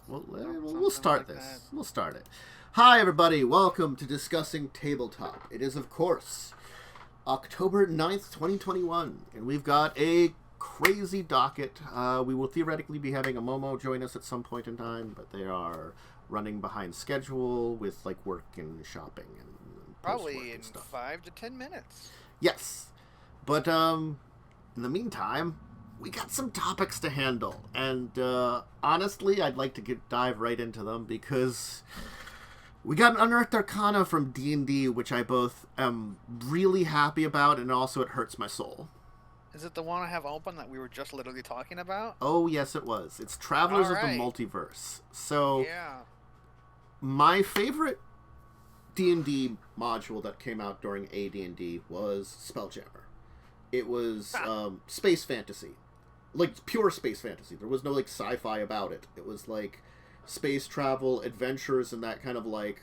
We'll start this. That. We'll start it. Hi, everybody. Welcome to Discussing Tabletop. It is, of course, October 9th, 2021, and we've got a crazy docket. We will theoretically be having a Momo join us at some point in time, but they are running behind schedule with like work and shopping and probably in stuff. 5 to 10 minutes. Yes, but in the meantime, we got some topics to handle, and honestly, I'd like to dive right into them because we got an Unearthed Arcana from D&D, which I both am really happy about, and also it hurts my soul. Is it the one I have open that we were just literally talking about? Oh, yes, it was. It's Travelers of the Multiverse. So, yeah. My favorite D&D module that came out during AD&D was Spelljammer. It was space fantasy. Like, pure space fantasy. There was no, like, sci-fi about it. It was, like, space travel, adventures, and that kind of, like,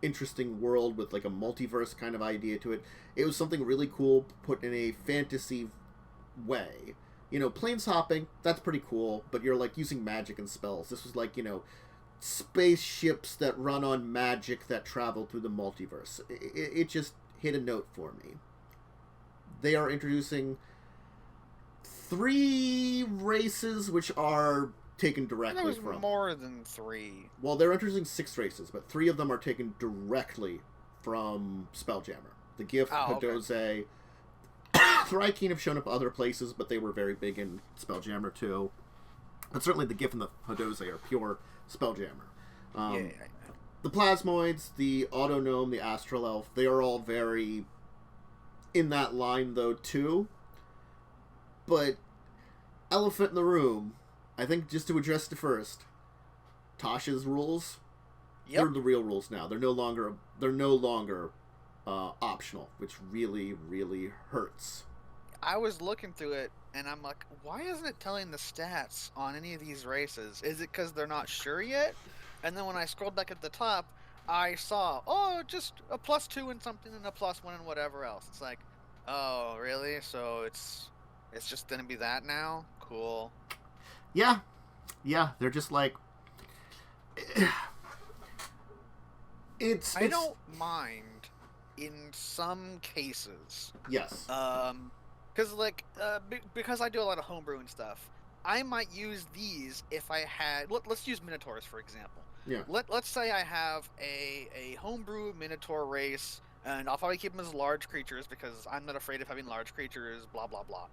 interesting world with, like, a multiverse kind of idea to it. It was something really cool put in a fantasy way. You know, planes hopping, that's pretty cool, but you're, like, using magic and spells. This was, like, you know, spaceships that run on magic that travel through the multiverse. It just hit a note for me. They are introducing 3 races which are taken directly from... There was more than 3. Well, they're introducing 6 races, but 3 of them are taken directly from Spelljammer. The Gift, Hadose... Okay. Arcana have shown up other places, but they were very big in Spelljammer too. But certainly the Gift and the Hadose are pure Spelljammer. The Plasmoids, the Autognome, the Astral Elf, they are all very in that line though too. But elephant in the room, I think just to address it first, Tasha's rules, they're the real rules now. They're no longer optional, which really, really hurts. I was looking through it, and I'm like, why isn't it telling the stats on any of these races? Is it because they're not sure yet? And then when I scrolled back at the top, I saw, just a +2 and something and a +1 and whatever else. It's like, oh, really? So it's just going to be that now? Cool. Yeah, they're just like... I don't mind in some cases. Yes. Because I do a lot of homebrew and stuff, I might use these if I had... Let's use Minotaurs, for example. Yeah. Let's say I have a homebrew Minotaur race, and I'll probably keep them as large creatures because I'm not afraid of having large creatures, blah, blah, blah.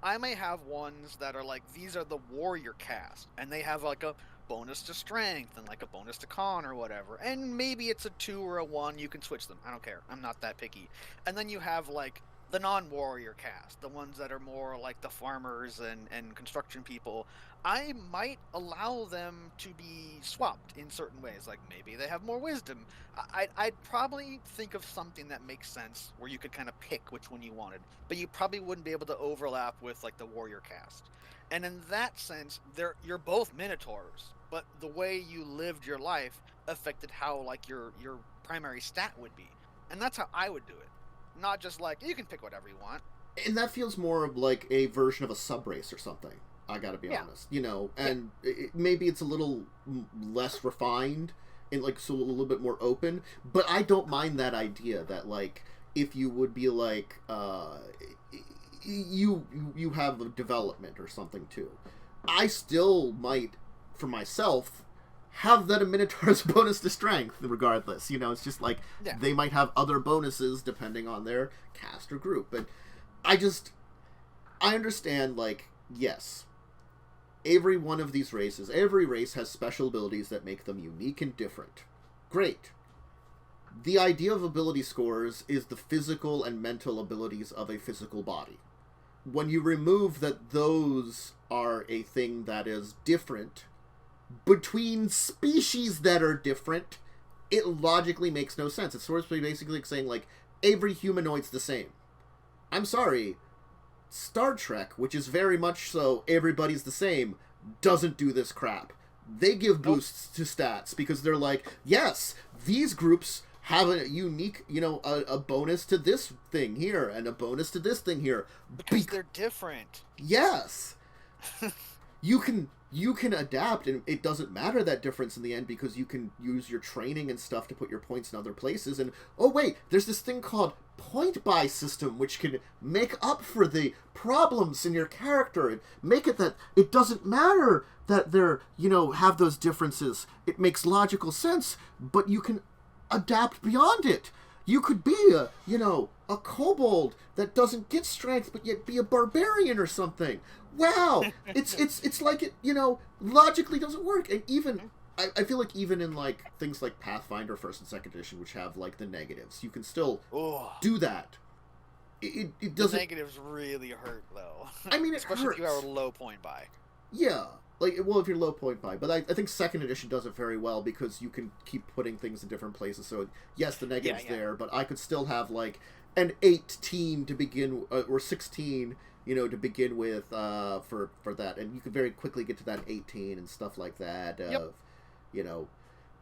I may have ones that are like, these are the warrior cast, and they have like a bonus to strength and like a bonus to con or whatever, and maybe it's a 2 or a 1. You can switch them. I don't care. I'm not that picky. And then you have like the non-warrior cast, the ones that are more like the farmers and construction people. I might allow them to be swapped in certain ways. Like maybe they have more wisdom. I'd probably think of something that makes sense where you could kind of pick which one you wanted, but you probably wouldn't be able to overlap with like the warrior cast. And in that sense, you're both Minotaurs, but the way you lived your life affected how like your primary stat would be. And that's how I would do it. Not just like, you can pick whatever you want. And that feels more of like a version of a sub-race or something, I gotta be honest. You know, and maybe it's a little less refined and like so a little bit more open, but I don't mind that idea that like, if you would be like, you have a development or something too. I still might, for myself, have that a Minotaur's bonus to strength regardless. You know, it's just like, they might have other bonuses depending on their cast or group. But I understand, like, yes, every one of these races, every race has special abilities that make them unique and different. Great. The idea of ability scores is the physical and mental abilities of a physical body. When you remove that those are a thing that is different between species that are different, it logically makes no sense. It's sort of basically like saying, like, every humanoid's the same. I'm sorry, Star Trek, which is very much so everybody's the same, doesn't do this crap. They give boosts to stats because they're like, yes, these groups have a unique, you know, a bonus to this thing here and a bonus to this thing here. Because they're different. Yes. you can adapt, and it doesn't matter that difference in the end because you can use your training and stuff to put your points in other places. And oh wait, there's this thing called point buy system which can make up for the problems in your character and make it that it doesn't matter that they're, have those differences. It makes logical sense, but you can adapt beyond it. You could be a kobold that doesn't get strength but yet be a barbarian or something. Wow, it's like it, logically doesn't work. And even I feel like even in like things like Pathfinder First and Second Edition, which have like the negatives, you can still do that. It doesn't. The negatives really hurt though. I mean, especially hurts. if you are a low point buy. Yeah, like if you're low point buy, but I think Second Edition does it very well because you can keep putting things in different places. So yes, the negatives there, but I could still have like an 18 to begin or 16. To begin with, for that, and you can very quickly get to that 18 and stuff like that.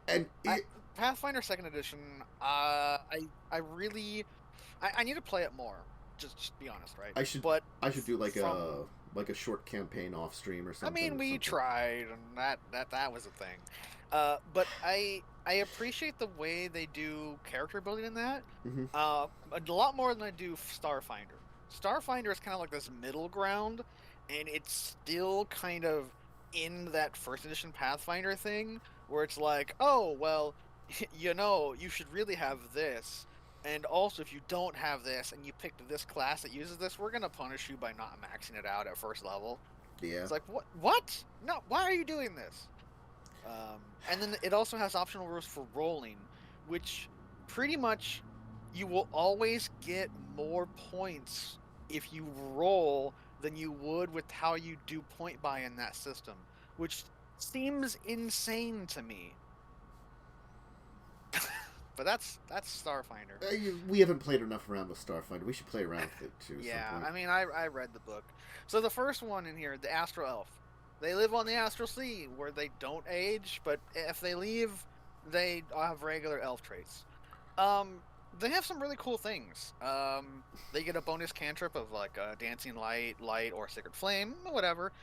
And Pathfinder Second Edition, I need to play it more. Just be honest, right? I should do like a short campaign off stream or something. I mean, we tried, and that was a thing. But I appreciate the way they do character building in that. Mm-hmm. A lot more than I do Starfinder. Starfinder is kind of like this middle ground, and it's still kind of in that first edition Pathfinder thing, where it's like, oh, well, you should really have this, and also if you don't have this, and you picked this class that uses this, we're going to punish you by not maxing it out at first level. Yeah. It's like, what? No, why are you doing this? And then it also has optional rules for rolling, which pretty much you will always get more points if you roll than you would with how you do point buy in that system, which seems insane to me. But that's Starfinder. We haven't played enough around with Starfinder. We should play around with it too. Yeah, I mean, I read the book. So the first one in here, the Astral Elf, they live on the Astral Sea where they don't age, but if they leave, they have regular elf traits. They have some really cool things. They get a bonus cantrip of like Dancing Light, or Sacred Flame, whatever.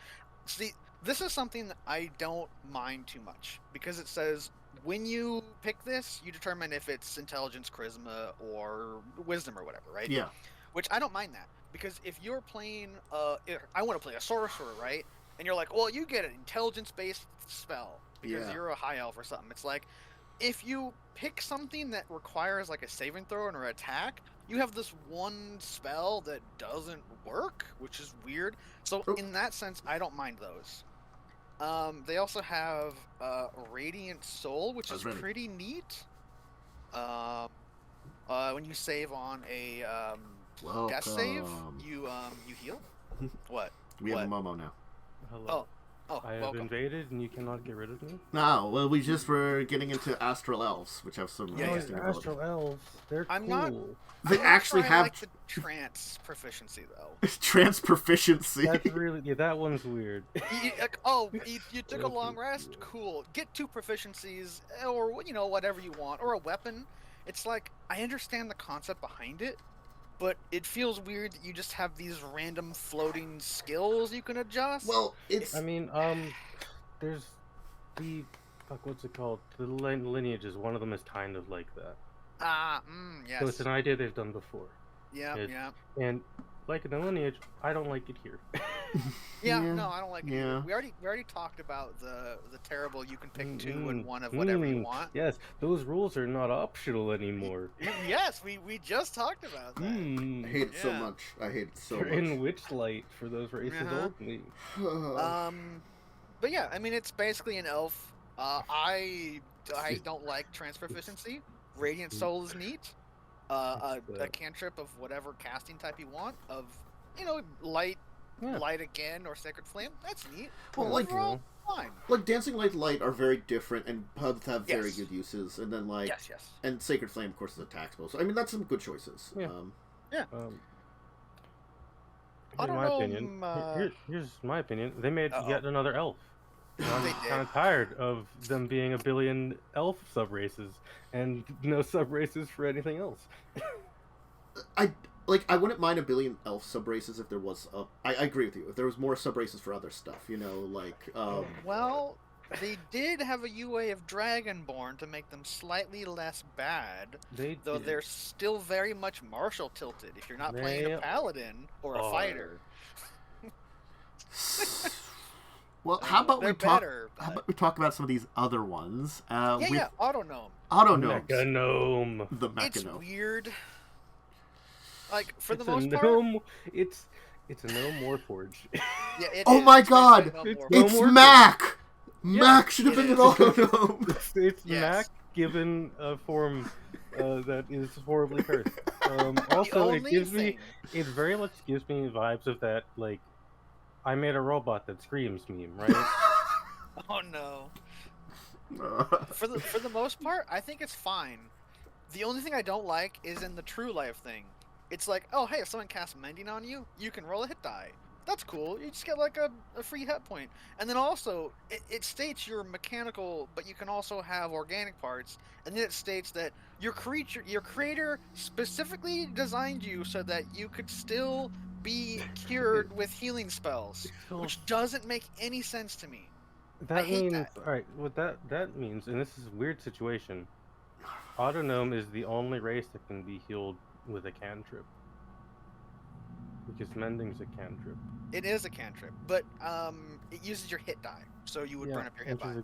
See, this is something that I don't mind too much because it says when you pick this, you determine if it's Intelligence, Charisma, or Wisdom or whatever, right? Yeah. Which I don't mind that because if you're playing, I want to play a sorcerer, right? And you're like, well, you get an intelligence-based spell because you're a high elf or something. It's like, if you pick something that requires like a saving throw or an attack, you have this one spell that doesn't work, which is weird. So in that sense, I don't mind those. They also have Radiant Soul, which is pretty neat. When you save on a death save, you heal. What? We have a Momo now. Hello. Oh, I have welcome. invaded and you cannot get rid of me? No, well, we just were getting into Astral Elves, which have some interesting Astral Elves. They're cool. They actually have like the trance proficiency though. Trance proficiency. That's really that one's weird. You took a long rest. Cool. Get 2 proficiencies, or whatever you want, or a weapon. It's like I understand the concept behind it, but it feels weird that you just have these random floating skills you can adjust. Well, it's. I mean, there's the what's it called? The lineage is one of them is kind of like that. Yes. So it's an idea they've done before. Yeah. And like in the lineage, I don't like it here. No, I don't like it either. We already talked about the terrible you can pick 2 and 1 of whatever you want. Yes, those rules are not optional anymore. Yes, we just talked about that. I hate it so much. I hate it so much. In Witchlight for those races only. But yeah, I mean it's basically an elf. I don't like trance proficiency. Radiant Soul is neat. A cantrip of whatever casting type you want of light again or Sacred Flame. That's neat. Well, overall, fine. Like Dancing Light are very different and both have very good uses. And then yes. And Sacred Flame, of course, is a attack spell. So I mean that's some good choices. Yeah. I don't know. Here's my opinion. They made yet another elf. I'm kind of tired of them being a billion elf sub-races and no sub-races for anything else. like, I wouldn't mind a billion elf subraces if there was I agree with you. If there was more subraces for other stuff, you know, like... Well, they did have a UA of Dragonborn to make them slightly less bad, though they're still very much martial tilted if you're not playing a paladin or a fighter. Well, how about we talk about some of these other ones? Autognome. Autognomes. The Mecha It's Gnome. weird. Like, for the most part... It's a gnome Warforged. Yeah, oh my god! It's Mac! Yeah, Mac should have been an Autognome! It's Mac given a form that is horribly cursed. Also, it very much gives me vibes of that, like, I made a robot that screams meme, right? Oh no. For the most part, I think it's fine. The only thing I don't like is in the true life thing. It's like, oh hey, if someone casts Mending on you, you can roll a hit die. That's cool. You just get like a free hit point. And then also, it states you're mechanical, but you can also have organic parts. And then it states that your creator specifically designed you so that you could still be cured with healing spells, which doesn't make any sense to me. That means, alright, what that means, and this is a weird situation, Autognome is the only race that can be healed with a cantrip. Because Mending's a cantrip. It is a cantrip, but it uses your hit die, so you would burn up your hit die.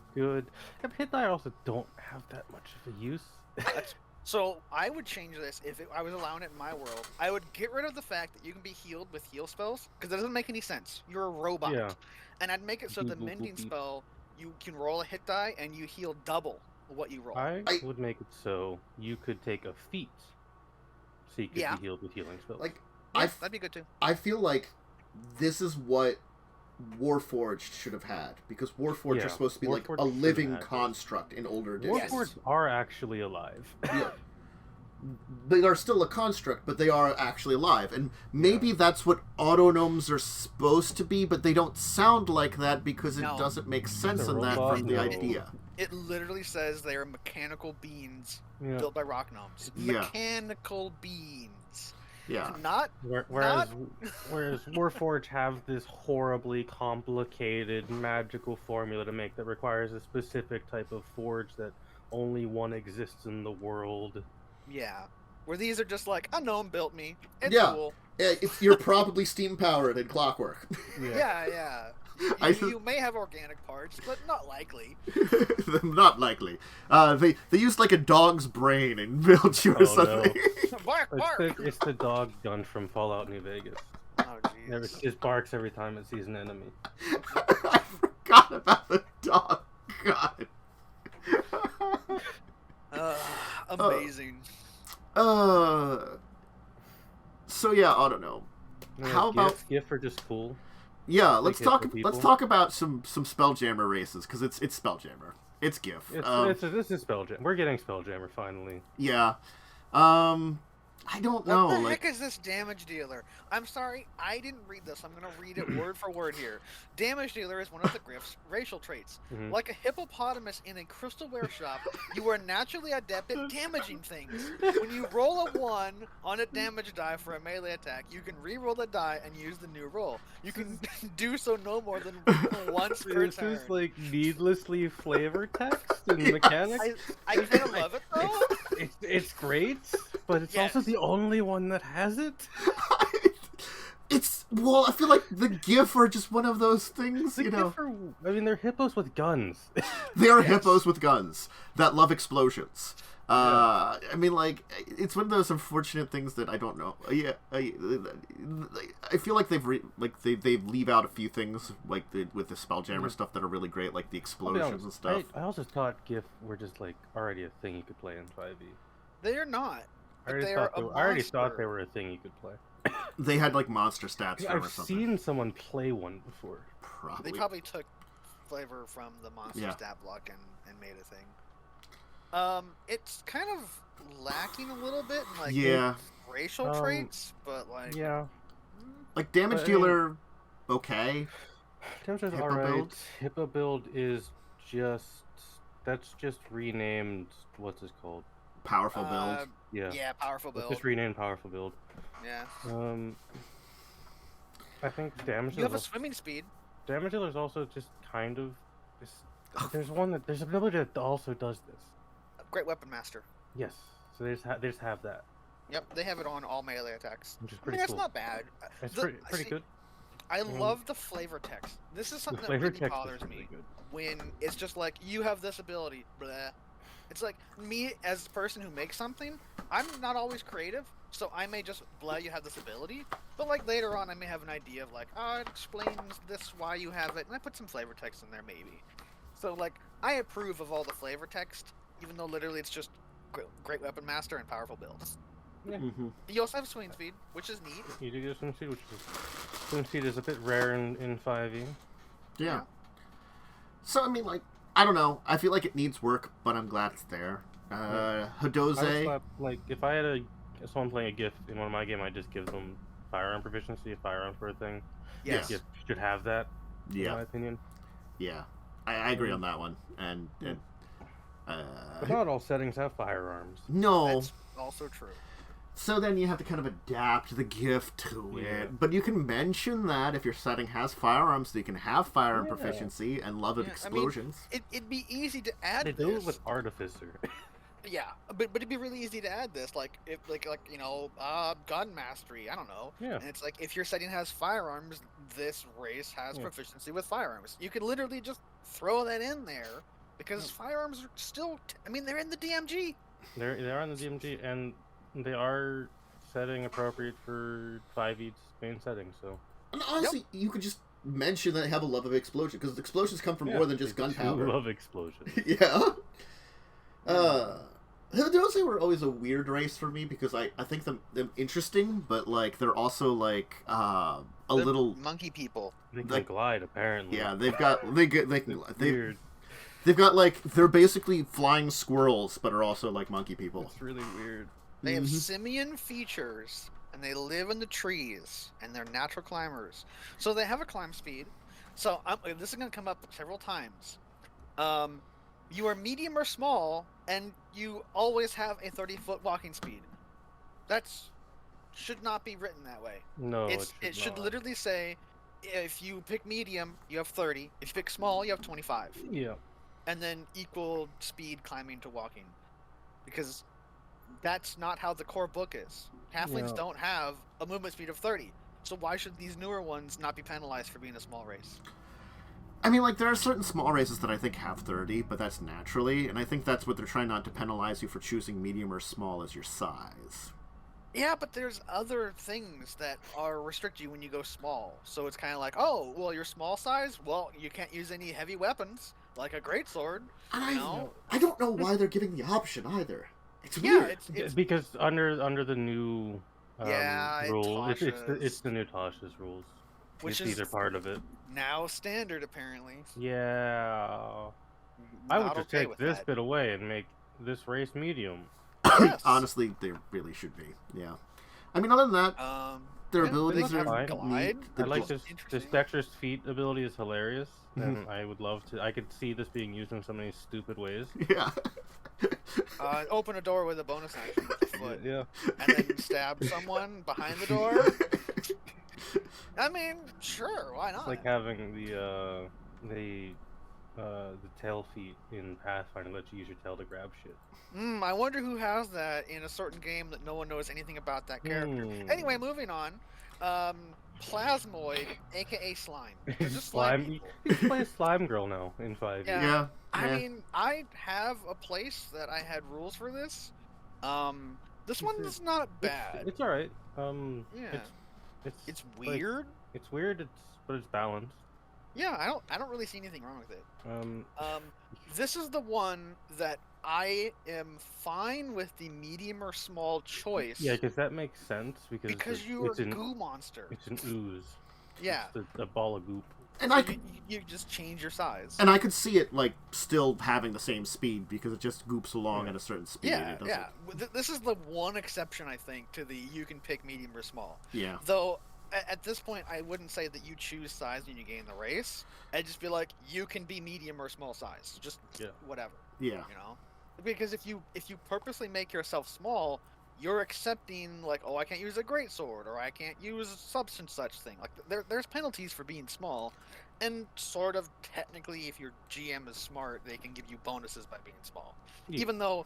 Hit die also don't have that much of a use. So I would change this if I was allowing it in my world. I would get rid of the fact that you can be healed with heal spells, because that doesn't make any sense. You're a robot. Yeah. And I'd make it so the Mending spell, you can roll a hit die and you heal double what you roll. I would make it so you could take a feat, so you could be healed with healing spells. Like, that'd be good too. I feel like this is what Warforged should have had, because Warforged are supposed to be like a living construct in older editions. Warforged are actually alive. Yeah. They are still a construct, but they are actually alive. And maybe that's what Autognomes are supposed to be, but they don't sound like that because it doesn't make sense in that from the idea. It literally says they are mechanical beings built by rock gnomes. Mechanical beings. Yeah. Whereas Warforged have this horribly complicated magical formula to make that requires a specific type of forge that only one exists in the world. Yeah. Where these are just like, a gnome built me. It's cool. Yeah, you're probably steam powered and clockwork. Yeah. You may have organic parts, but not likely. Not likely. They used like a dog's brain and built you or something. No. Bark! It's the dog gun from Fallout New Vegas. Oh, jeez. It just barks every time it sees an enemy. I forgot about the dog gun. Amazing. So yeah, Autognome. How about GIF are just cool? Yeah, let's talk about some Spelljammer races, because it's Spelljammer. It's GIF. This is Spelljammer. We're getting Spelljammer finally. Yeah. I don't know. What the heck is this damage dealer? I'm sorry, I didn't read this. I'm going to read it word for word here. Damage dealer is one of the Griff's racial traits. Mm-hmm. Like a hippopotamus in a crystalware shop, you are naturally adept at damaging things. When you roll a 1 on a damage die for a melee attack, you can re-roll the die and use the new roll. You can do so no more than once per turn. This is like needlessly flavor text and mechanics. I kind of love it though. It's great, but it's also the only one that has it. I feel like the GIF are just one of those things, you know. They're hippos with guns. They are hippos with guns that love explosions. I mean, like, it's one of those unfortunate things that I don't know. I feel like they leave out a few things like with the Spelljammer stuff that are really great, like the explosions and stuff. I also thought GIF were just like already a thing you could play in 5e. They are not. I already thought they were a thing you could play. They had like monster stats for I've or something. seen someone play one before. They probably took flavor from the monster stat block and made a thing. It's kind of lacking a little bit in like racial traits, but like like damage dealer, okay. Damage dealer, alright. Hippo build is just renamed. What's this called? Powerful build. Yeah, powerful build. Just renamed powerful build. Yeah. I think damage. You have a swimming speed. Damage dealer is also just kind of. There's an ability that also does this. Great Weapon Master. Yes, so they just have that. Yep, they have it on all melee attacks. Which is I mean, pretty that's cool. not bad. It's pretty good. I love the flavor text. This is something that really bothers me. When it's just like, you have this ability, blah. It's like, me as a person who makes something, I'm not always creative, so I may just, blah, you have this ability, but like later on I may have an idea of like, oh, it explains this, why you have it, and I put some flavor text in there maybe. So like, I approve of all the flavor text, even though literally it's just Great Weapon Master and powerful builds. Yeah. Mm-hmm. You also have swing speed, which is neat. You do get swim speed, which is swim speed is a bit rare in 5e. Yeah. So I mean, like, I don't know. I feel like it needs work, but I'm glad it's there. Hidose. Like, if I had someone playing a gift in one of my games, I'd just give them firearm proficiency, if firearms were a thing. Yes. Gift should have that, in my opinion. Yeah. I agree on that one. And but not all settings have firearms. No. That's also true. So then you have to kind of adapt the gift to it. But you can mention that if your setting has firearms, so you can have firearm proficiency and love of explosions. I mean, it'd be easy to add They this. do it with Artificer. Yeah, but it'd be really easy to add this, like if like you know, gun mastery. I don't know. Yeah. And it's like, if your setting has firearms, this race has proficiency with firearms. You could literally just throw that in there because firearms are still. I mean, they're in the DMG. They're on the DMG, and they are setting appropriate for 5e's main setting. So. And honestly, you could just mention that they have a love of explosion, because explosions come from more than just gunpowder. Love explosions. Yeah. Hidose were always a weird race for me, because I think them interesting, but like they're also like a little monkey people. They can glide, apparently. Yeah, they've got they've got like, they're basically flying squirrels, but are also like monkey people. It's really weird. They have simian features, and they live in the trees, and they're natural climbers. So they have a climb speed. So this is going to come up several times. You are medium or small, and you always have a 30-foot walking speed. Should not be written that way. No, it should literally say, if you pick medium, you have 30. If you pick small, you have 25. Yeah. And then equal speed climbing to walking. Because that's not how the core book is. Halflings don't have a movement speed of 30. So why should these newer ones not be penalized for being a small race? I mean, like, there are certain small races that I think have 30, but that's naturally, and I think that's what they're trying not to penalize you for choosing medium or small as your size. Yeah, but there's other things that are restrict you when you go small. So it's kind of like, oh, well, you're small size? Well, you can't use any heavy weapons, like a greatsword. I don't know why they're giving the option either. It's weird. It's because under the new rule, it's the new Tasha's rules. Which is either part of it. Now standard, apparently. Yeah. I would just take this bit away and make this race medium. Yes. Honestly, they really should be. Yeah. I mean, other than that, their abilities are glide. I like this dexterous feat ability is hilarious, and I would love to. I could see this being used in so many stupid ways. Yeah. Open a door with a bonus action with your foot. Yeah. And then stab someone behind the door. I mean, sure, why not? It's like having the tail feat in Pathfinder lets you use your tail to grab shit. I wonder who has that in a certain game that no one knows anything about that character. Anyway, moving on. Plasmoid, aka Slime. They're just slime people. You can play a Slime Girl now in 5e. Yeah. I mean, I have a place that I had rules for this. This one is not bad. It's alright. Yeah. It's weird. Like, it's weird, but it's balanced. Yeah, I don't really see anything wrong with it. This is the one that I am fine with the medium or small choice. Yeah, because that makes sense. Because you're a goo monster. It's an ooze. Yeah. It's a ball of goop. And you just change your size. And I could see it like still having the same speed because it just goops along at a certain speed. Yeah. This is the one exception, I think, to the you can pick medium or small. Yeah. Though at this point, I wouldn't say that you choose size when you gain the race. I'd just be like, you can be medium or small size, just whatever. Yeah. You know, because if you purposely make yourself small, you're accepting like, oh, I can't use a greatsword, or I can't use such and such thing. Like there's penalties for being small, and sort of technically, if your GM is smart, they can give you bonuses by being small. Yeah. Even though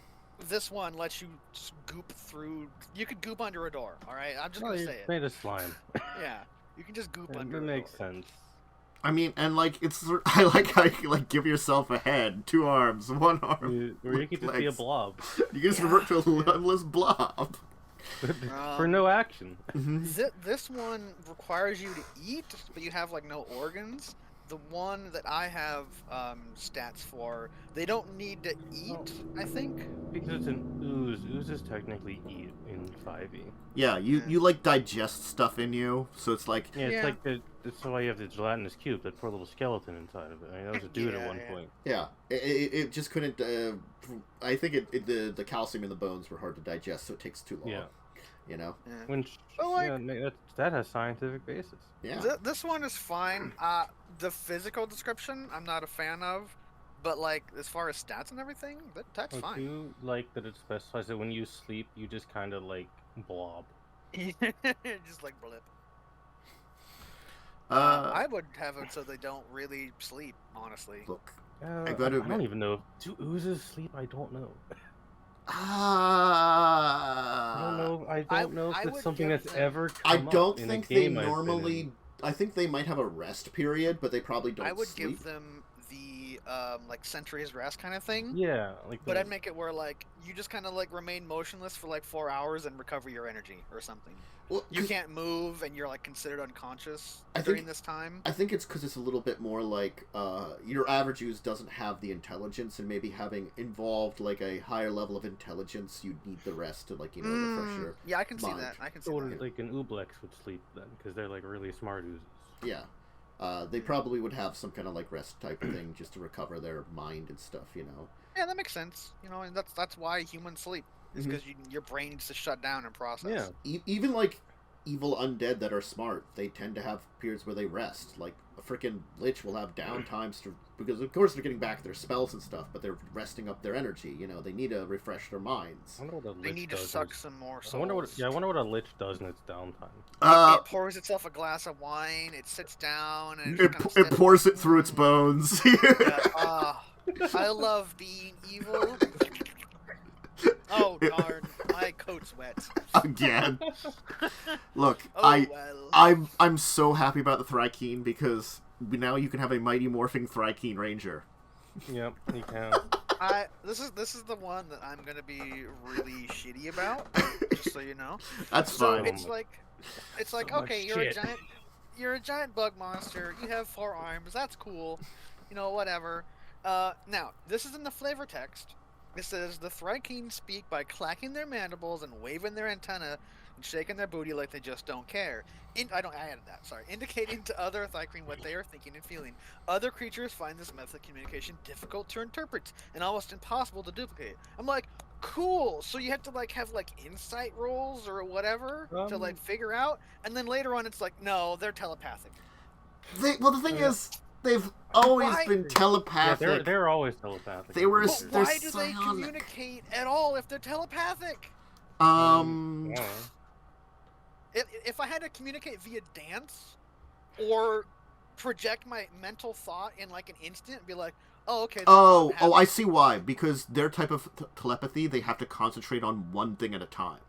this one lets you just goop through. You could goop under a door. All right, I'm just gonna say it. Made of slime. Yeah, you can just goop That under. makes a door. sense. I mean, and like I like how you like give yourself a head, 2 arms, 1 arm, Or you could just be a legs. blob. You can just revert to a limbless blob. For no action. This one requires you to eat, but you have like no organs. The one that I have stats for, they don't need to eat, I think. Because it's an ooze. Oozes technically eat in 5e. Yeah, you like digest stuff in you, so it's like Yeah, it's like that's why you have the gelatinous cube, that poor little skeleton inside of it. I mean, that was a dude at one point. yeah, it just couldn't. I think the calcium in the bones were hard to digest, so it takes too long. Yeah. You know. Yeah. That has scientific basis. Yeah. This one is fine. The physical description, I'm not a fan of, but like as far as stats and everything, that's I fine. do like that it specifies that when you sleep, you just kind of like blob. Just like blip. I would have it so they don't really sleep, honestly. Look, I gotta don't even know. Do oozes sleep? I don't know. I don't know if it's something that's ever come I don't up in think a they game normally. I think they might have a rest period, but they probably don't. I would sleep. give them the like centuries rest kind of thing. Yeah, like. But I'd make it where like you just kind of like remain motionless for like 4 hours and recover your energy or something. Well, You can't move and you're like considered unconscious I during think- this time. I think it's because it's a little bit more like your average use doesn't have the intelligence, and maybe having involved like a higher level of intelligence, you need the rest to like refresh your. Yeah, I can see mind. that. I can see So that. like an Ublex would sleep then, because they're like really smart oozes. Yeah. They probably would have some kind of like rest type of thing just to recover their mind and stuff, Yeah, that makes sense. And that's why humans sleep. Is because your brain needs to shut down and process. Yeah. Even like evil undead that are smart, they tend to have periods where they rest. Like a freaking lich will have down times because of course they're getting back their spells and stuff, but they're resting up their energy. They need to refresh their minds. I wonder what a lich They need to does suck in its- some more souls. I wonder what a lich does in its downtime. It pours itself a glass of wine, it sits down, and It pours it through its bones. I love being evil. Oh darn, my coat's wet. Again. Look, Oh well. I'm so happy about the Thrykeen because now you can have a mighty morphing Thrykeen ranger. Yep, you can. This is the one that I'm gonna be really shitty about, just so you know. That's So fine. it's like So okay, much you're a giant bug monster. You have 4 arms. That's cool. Whatever. Now this is in the flavor text. It says the Thrykeen speak by clacking their mandibles and waving their antenna and shaking their booty like they just don't care. I added that. Sorry, indicating to other Thrykeen what they are thinking and feeling. Other creatures find this method of communication difficult to interpret and almost impossible to duplicate. I'm like, cool. So you have to like have like insight rolls or whatever to like figure out, and then later on it's like, no, they're telepathic. The thing is, they've always been Yeah, telepathic. they're always telepathic. They were- But They're why do they psionic. communicate at all if they're telepathic? Yeah. If I had to communicate via dance or project my mental thought in like an instant and be like, oh, okay. I see why. Because their type of telepathy, they have to concentrate on one thing at a time.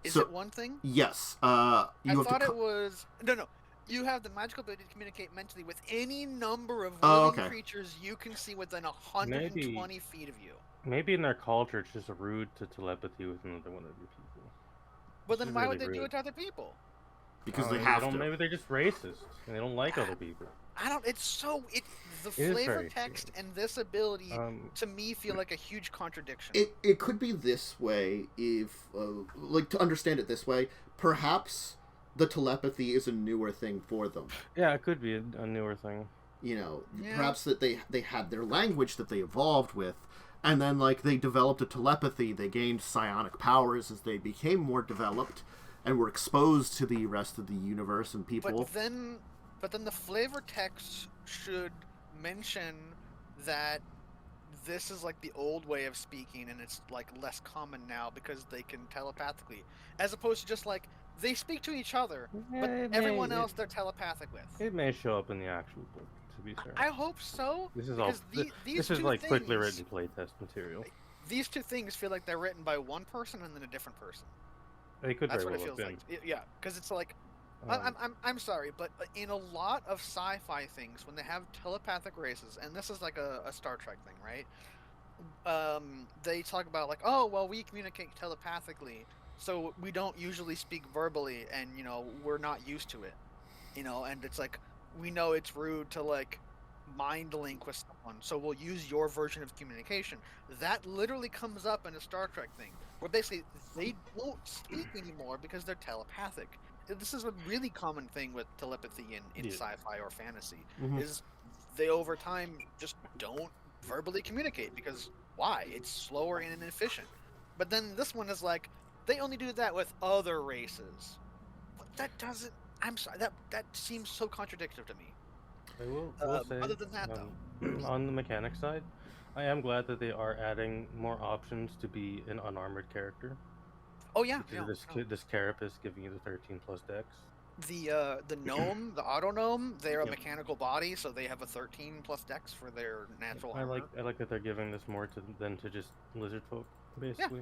Is So- it one thing? Yes. I thought it was... No. You have the magical ability to communicate mentally with any number of living creatures you can see within 120 feet of you. Maybe in their culture it's just rude to telepathy with another one of your people. But then is why really would they do rude. it to other people? Because Oh, they maybe have don't- to. Maybe they're just racist and they don't like other people. I don't... It's so... The It is flavor very text and this ability, to me, feel like a huge contradiction. It could be this way if, to understand it this way, perhaps the telepathy is a newer thing for them. Yeah, it could be a newer thing. Perhaps that they had their language that they evolved with, and then like they developed a telepathy, they gained psionic powers as they became more developed and were exposed to the rest of the universe and people. But then the flavor text should mention that this is like the old way of speaking, and it's like less common now because they can telepathically, as opposed to just like they speak to each other, but everyone else they're telepathic with. It may show up in the actual book, to be fair. I hope so. This is all. This is like quickly written playtest material. These two things feel like they're written by one person and then a different person. They could. That's very what well it feels have been. like. Yeah, because it's like. I'm sorry, but in a lot of sci-fi things, when they have telepathic races, and this is like a Star Trek thing, right? They talk about like, oh, well, we communicate telepathically, so we don't usually speak verbally, and we're not used to it, and it's like we know it's rude to like mind link with someone, so we'll use your version of communication. That literally comes up in a Star Trek thing, where basically they won't speak anymore because they're telepathic. This is a really common thing with telepathy in sci-fi or fantasy, is they over time just don't verbally communicate because why? It's slower and inefficient. But then this one is like, they only do that with other races. But that doesn't, I'm sorry, that seems so contradictory to me. I will say, other than that though. On the mechanic side, I am glad that they are adding more options to be an unarmored character. Oh yeah, This carapace giving you the 13 plus dex. The gnome, the auto gnome, they're a mechanical body, so they have a 13 plus dex for their natural armor. I like that they're giving this more than to just lizard folk, basically.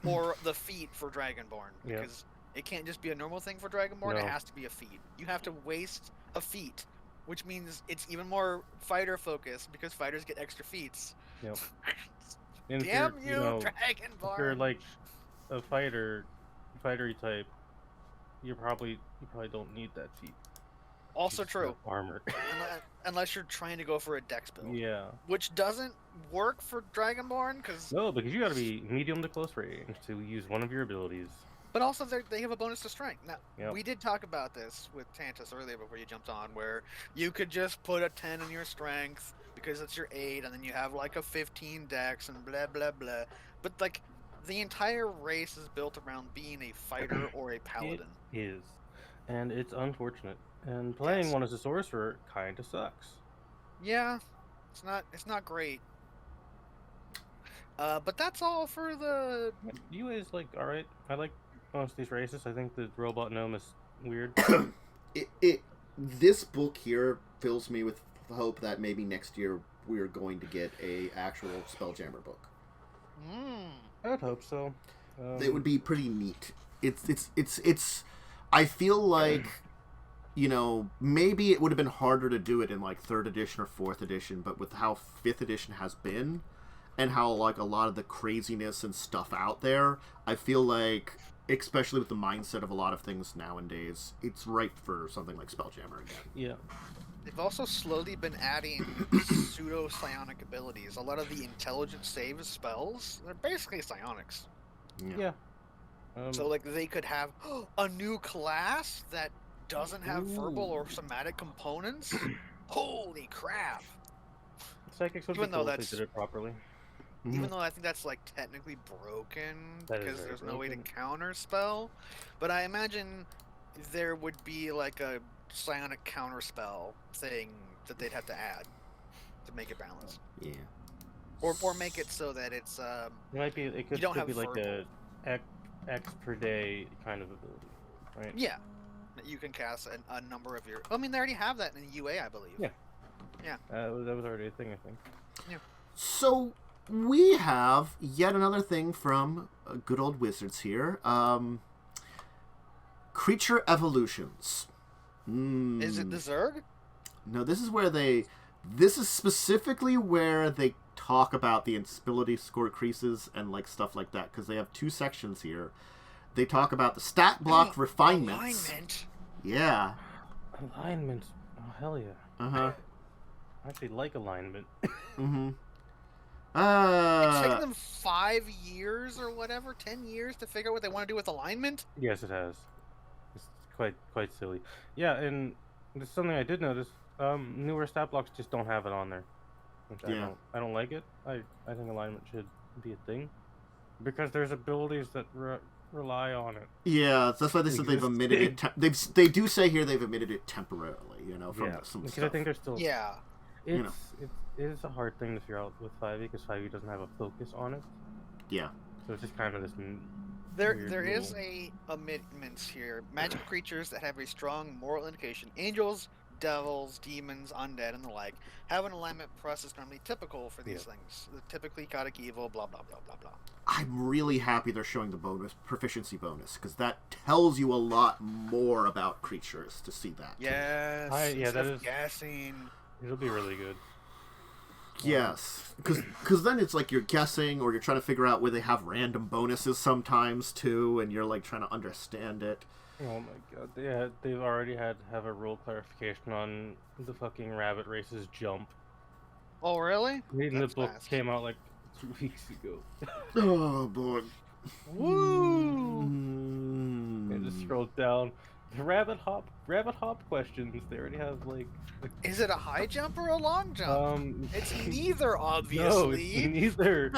Yeah. Or the feat for Dragonborn, because it can't just be a normal thing for Dragonborn. No. It has to be a feat. You have to waste a feat, which means it's even more fighter focused because fighters get extra feats. Yep. Damn you, Dragonborn! If you're like a fightery type, you probably don't need that feat. Also true. Armor. Unless you're trying to go for a dex build. Yeah. Which doesn't work for Dragonborn because because you got to be medium to close range to use one of your abilities. But also they have a bonus to strength. Now we did talk about this with Tantus earlier before you jumped on, where you could just put a 10 in your strength because it's your 8, and then you have like a 15 dex and blah blah blah. But like, the entire race is built around being a fighter or a paladin. It is, and it's unfortunate. And playing one as a sorcerer kind of sucks. Yeah, it's not great. But that's all for the. UA is like alright. I like most of these races. I think the robot gnome is weird. This book here fills me with hope that maybe next year we're going to get a actual Spelljammer book. I would hope so. It would be pretty neat. It's. I feel like, maybe it would have been harder to do it in like 3rd edition or 4th edition, but with how 5th edition has been, and how like a lot of the craziness and stuff out there, I feel like, especially with the mindset of a lot of things nowadays, it's ripe for something like Spelljammer again. Yeah. They've also slowly been adding pseudo-psionic abilities. A lot of the intelligent save spells, they're basically psionics. Yeah. So, like, they could have a new class that doesn't have verbal or somatic components? Holy crap! Psychics would be cool if they did it properly. Even though I think that's, like, technically broken, because there's no way to counter spell. But I imagine there would be, like, a psionic counterspell thing that they'd have to add to make it balanced. Yeah. Or make it so that it's it might be. It could be like a X per day kind of ability, right? Yeah. You can cast a number of your. I mean, they already have that in UA, I believe. Yeah. Yeah. That was already a thing, I think. Yeah. So we have yet another thing from good old Wizards here. Creature evolutions. Is it the Zerg? No, this is specifically where they talk about the ability score increases and like stuff like that, because they have 2 sections here. They talk about the stat block refinements. Alignment. Yeah. Alignment. Oh, hell yeah. Uh-huh. I actually like alignment. Mm-hmm. It's taken them 5 years or whatever, 10 years to figure out what they want to do with alignment? Yes, it has. It's quite silly. Yeah, and there's something I did notice. Newer stat blocks just don't have it on there. Which I don't like it. I think alignment should be a thing. Because there's abilities that rely on it. Yeah, that's why they said they've omitted it. They do say here they've omitted it temporarily, from some because stuff. I think there's still... Yeah. It is a hard thing to figure out with 5e because 5e doesn't have a focus on it. Yeah. So it's just kind of this. There is a omitments here. Magic creatures that have a strong moral indication, angels, devils, demons, undead, and the like, have an alignment plus is normally typical for these things. Typically chaotic evil, blah blah blah blah blah. I'm really happy they're showing the proficiency bonus, because that tells you a lot more about creatures to see that. Yes. That is guessing. It'll be really good. Yes, because then it's like you're guessing, or you're trying to figure out where they have random bonuses sometimes too, and you're like trying to understand it. Oh my god! Yeah, they've already have a rule clarification on the fucking rabbit race's jump. Oh really? Reading the book came out like 2 weeks ago. Oh boy! Woo! And just scroll down. The rabbit hop questions. They already have like. Is it a high jump or a long jump? It's neither, obviously. No, it's neither.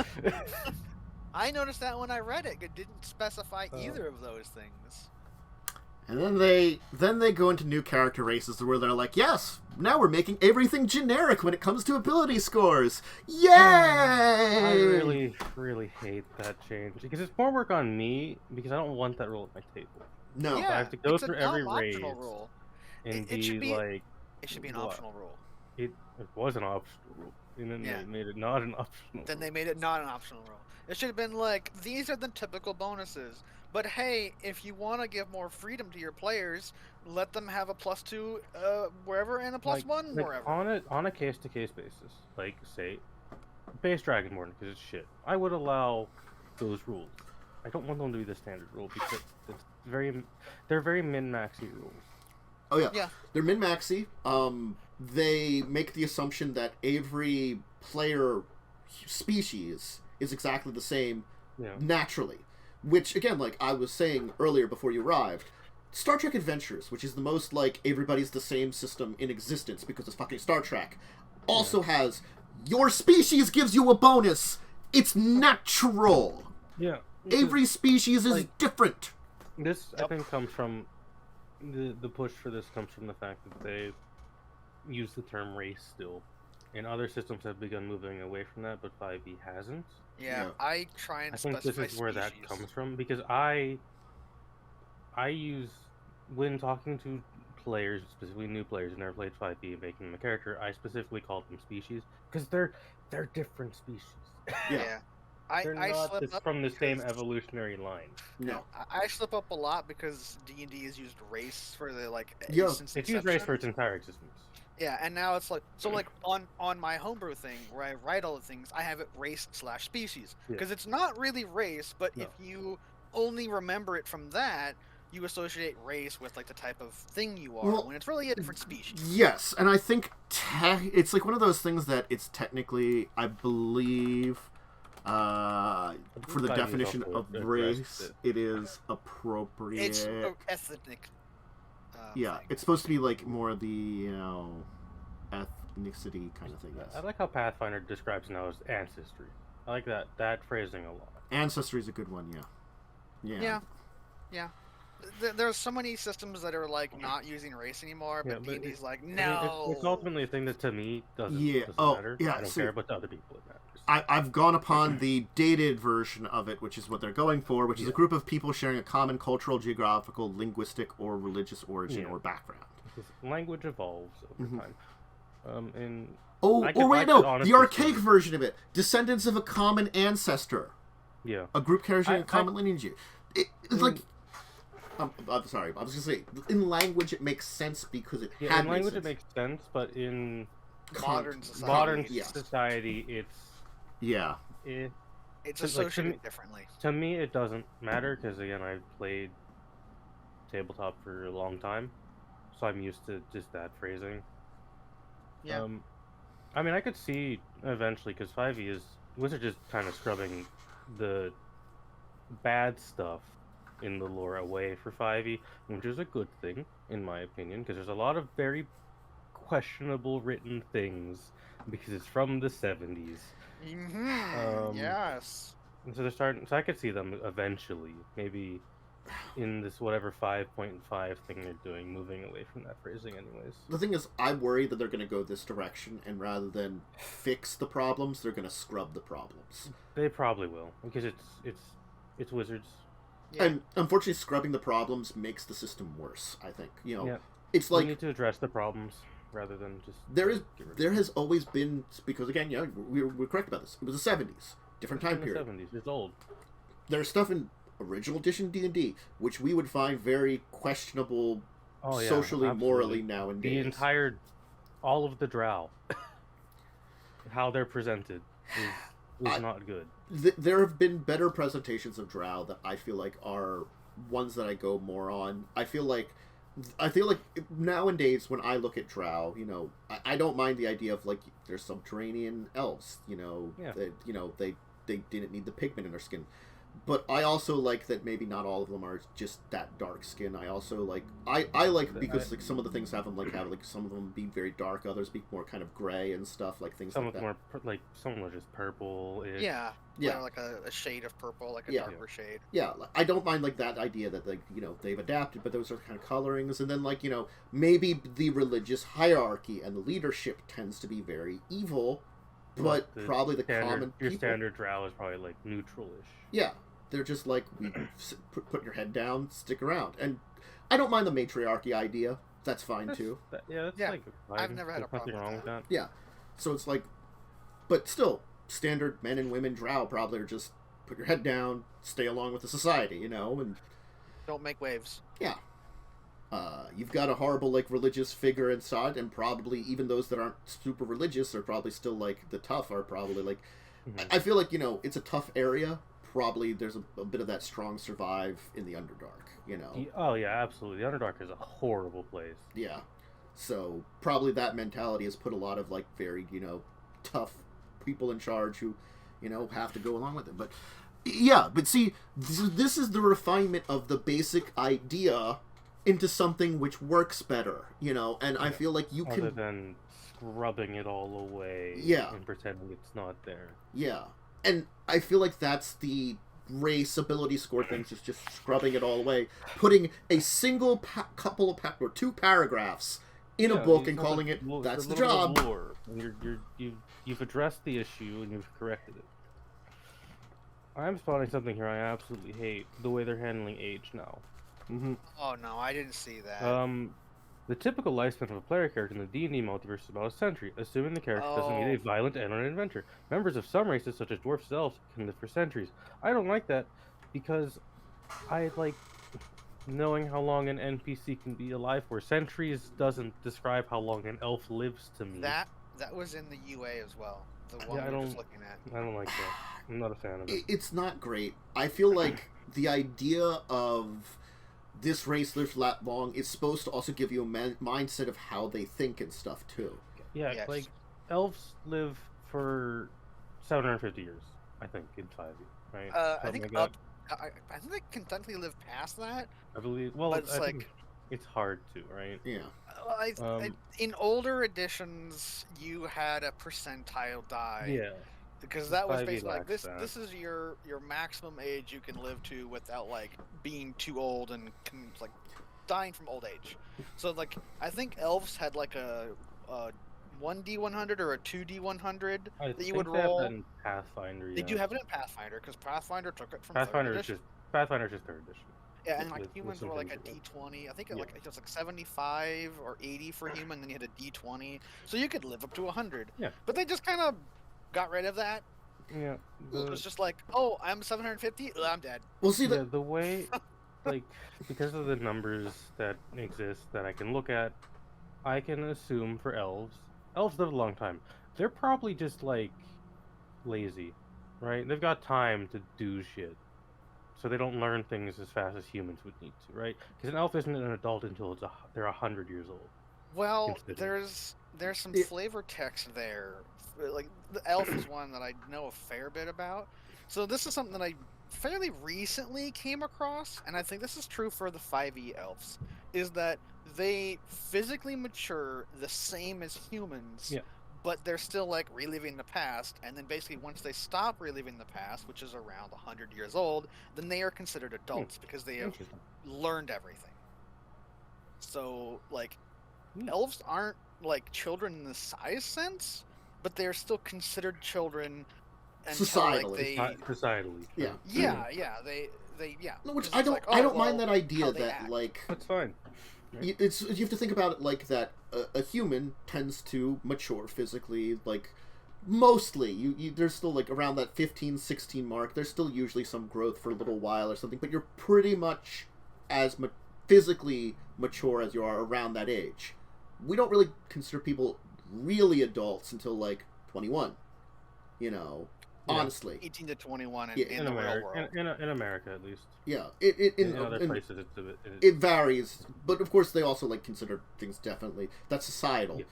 I noticed that when I read it. It didn't specify either of those things. And then they go into new character races where they're like, yes, now we're making everything generic when it comes to ability scores. Yay! I really, really hate that change because it's more work on me because I don't want that rule at my table. No, yeah, I have to go through every race. Rule. It should be like. It should be an optional rule. It was an optional rule, and then they made it not an optional. Then they made it not an optional rule. It should have been like, these are the typical bonuses. But hey, if you want to give more freedom to your players, let them have a +2 wherever and a +1 wherever. On a case-to-case basis, like say, base Dragonborn because it's shit. I would allow those rules. I don't want them to be the standard rule because they're very min-maxy rules. Oh yeah. They're min-maxy. They make the assumption that every player species is exactly the same naturally. Which, again, like I was saying earlier before you arrived, Star Trek Adventures, which is the most, like, everybody's the same system in existence because it's fucking Star Trek, also has, your species gives you a bonus. It's natural. Yeah. Every species is different. This, I think, comes from... The push for this comes from the fact that they use the term race still. And other systems have begun moving away from that, but 5e hasn't. Yeah, I try and specify I think this is where that comes from, because I use, when talking to players, specifically new players who never played 5e and making them a character, I specifically call them species, because they're different species. Yeah. They're not from the same evolutionary line. No. I slip up a lot because D&D has used race for the, like, it's used race for its entire existence. Yeah, and now it's like, so like on my homebrew thing where I write all the things, I have it race/species because it's not really race, but if you only remember it from that, you associate race with like the type of thing you are when it's really a different species. Yes, and I think it's like one of those things that it's technically, I believe, for the definition of race, it is appropriate. It's ethnic. It's supposed to be like more of the, ethnicity kind of thing. Yes. I like how Pathfinder describes now as ancestry. I like that phrasing a lot. Ancestry is a good one, yeah. There's so many systems that are like not using race anymore, but D&D's like, no. It's ultimately a thing that to me doesn't matter. I don't care, but to other people it matters. I've gone upon the dated version of it, which is what they're going for, which is a group of people sharing a common cultural, geographical, linguistic, or religious origin or background. Because language evolves over time. The archaic version of it, descendants of a common ancestor. Yeah. A group carrying a common lineage. It's like... I'm sorry, I was going to say, in language it makes sense because it in language it makes sense, but in modern society, it's... Yeah. It's associated differently. To me, it doesn't matter, because, again, I've played tabletop for a long time, so I'm used to just that phrasing. Yeah. I mean, I could see eventually, because 5e is... Wizards just kind of scrubbing the bad stuff in the lore away for 5e, which is a good thing, in my opinion, because there's a lot of very questionable written things, because it's from the 70s. Yes. And so they're starting. So I could see them eventually, maybe in this whatever 5.5 thing they're doing, moving away from that phrasing anyways. The thing is, I'm worried that they're going to go this direction, and rather than fix the problems, they're going to scrub the problems. They probably will, because it's Wizards. Yeah. And unfortunately, scrubbing the problems makes the system worse, I think. It's We like need to address the problems rather than just... there has always been, because again, we're correct about this. It was the 70s, different time period. The 70s, it's old. There's stuff in original edition D&D which we would find very questionable socially, morally nowadays. All of the drow, how they're presented is not good. There have been better presentations of drow that I feel like are ones that I go more on. I feel like nowadays when I look at drow, I don't mind the idea of like there's subterranean elves, they didn't need the pigment in their skin. But I also like that maybe not all of them are just that dark skin. I also like because like some of the things have some of them be very dark, others be more kind of gray and stuff, like things some like that. Some of them are some are just purple. Yeah, like a shade of purple, like a darker shade. Yeah, I don't mind like that idea that like they've adapted, but those are kind of colorings, and then like maybe the religious hierarchy and the leadership tends to be very evil, but probably the common people. Your standard drow is probably like neutral-ish. Yeah, they're just like, put your head down, stick around. And I don't mind the matriarchy idea. That's fine, too. Like fine. I've never had a problem wrong with that. Yeah. So it's like, but still, standard men and women drow probably are just put your head down, stay along with the society, and... Don't make waves. Yeah. You've got a horrible, like, religious figure inside, and probably even those that aren't super religious are probably still, like, the tough are probably, like... Mm-hmm. I feel like, it's a tough area. Probably there's a bit of that strong survive in the Underdark, Oh, yeah, absolutely. The Underdark is a horrible place. Yeah. So, probably that mentality has put a lot of, like, very, tough people in charge who, have to go along with it. But, yeah, but see, this is the refinement of the basic idea into something which works better, and I feel like you can... Other than scrubbing it all away and pretending it's not there. Yeah. And I feel like that's the race ability score things, is just scrubbing it all away, putting a single or two paragraphs in a book and calling it, that's the job. You've addressed the issue and you've corrected it. I'm spotting something here I absolutely hate, the way they're handling age now. Mm-hmm. Oh no, I didn't see that. The typical lifespan of a player character in the D&D multiverse is about a century, assuming the character doesn't need a violent and an adventure. Members of some races, such as dwarfs and elves, can live for centuries. I don't like that, because I like knowing how long an NPC can be alive for. Centuries doesn't describe how long an elf lives to me. That was in the UA as well. The one we're just looking at. I don't like that. I'm not a fan of it. It's not great. I feel like the idea of this race lives that long, it's supposed to also give you a mindset of how they think and stuff, too. Yeah, yes. Like, elves live for 750 years, I think, in 5e, right? I think I think they can technically live past that. I believe, well, but I think it's hard to, right? Yeah. In older editions, you had a percentile die. Yeah. Because that was basically like this is your maximum age you can live to without like being too old and like dying from old age. So like I think elves had like a 1d100 or a 2d100 that you would roll. In Pathfinder. They do have it in Pathfinder because Pathfinder took it from Pathfinder. Pathfinder is just 3rd edition. Yeah, and like humans were like a D20. I think it was like 75 or 80 for human, then you had a D20. So you could live up to 100. Yeah. But they just kind of got rid of that. Yeah. It was just like, oh, I'm 750, I'm dead. We'll see the way, like, because of the numbers that exist that I can look at, I can assume for elves live a long time. They're probably just like lazy, right? They've got time to do shit. So they don't learn things as fast as humans would need to, right? Because an elf isn't an adult until they're 100 years old. Well, there's some flavor text there. Like, the elf is one that I know a fair bit about. So this is something that I fairly recently came across, and I think this is true for the 5e elves, is that they physically mature the same as humans, but they're still like reliving the past, and then basically once they stop reliving the past, which is around 100 years old, then they are considered adults because they have learned everything. So like elves aren't like children in the size sense, but they're still considered children until societally. Like, societally. Yeah. They No, which It's I don't. like, I don't well, mind that idea how they that act. like That's fine. you have to think about it like that. A human tends to mature physically, like mostly. You there's still like around that 15, 16 mark. There's still usually some growth for a little while or something, but you're pretty much as physically mature as you are around that age. We don't really consider people really adults until like 21. You know, honestly, 18 to 21 Yeah, in the real world. In America, at least. yeah. In other places, It varies, but of course they also like consider things definitely that's societal. Yeah.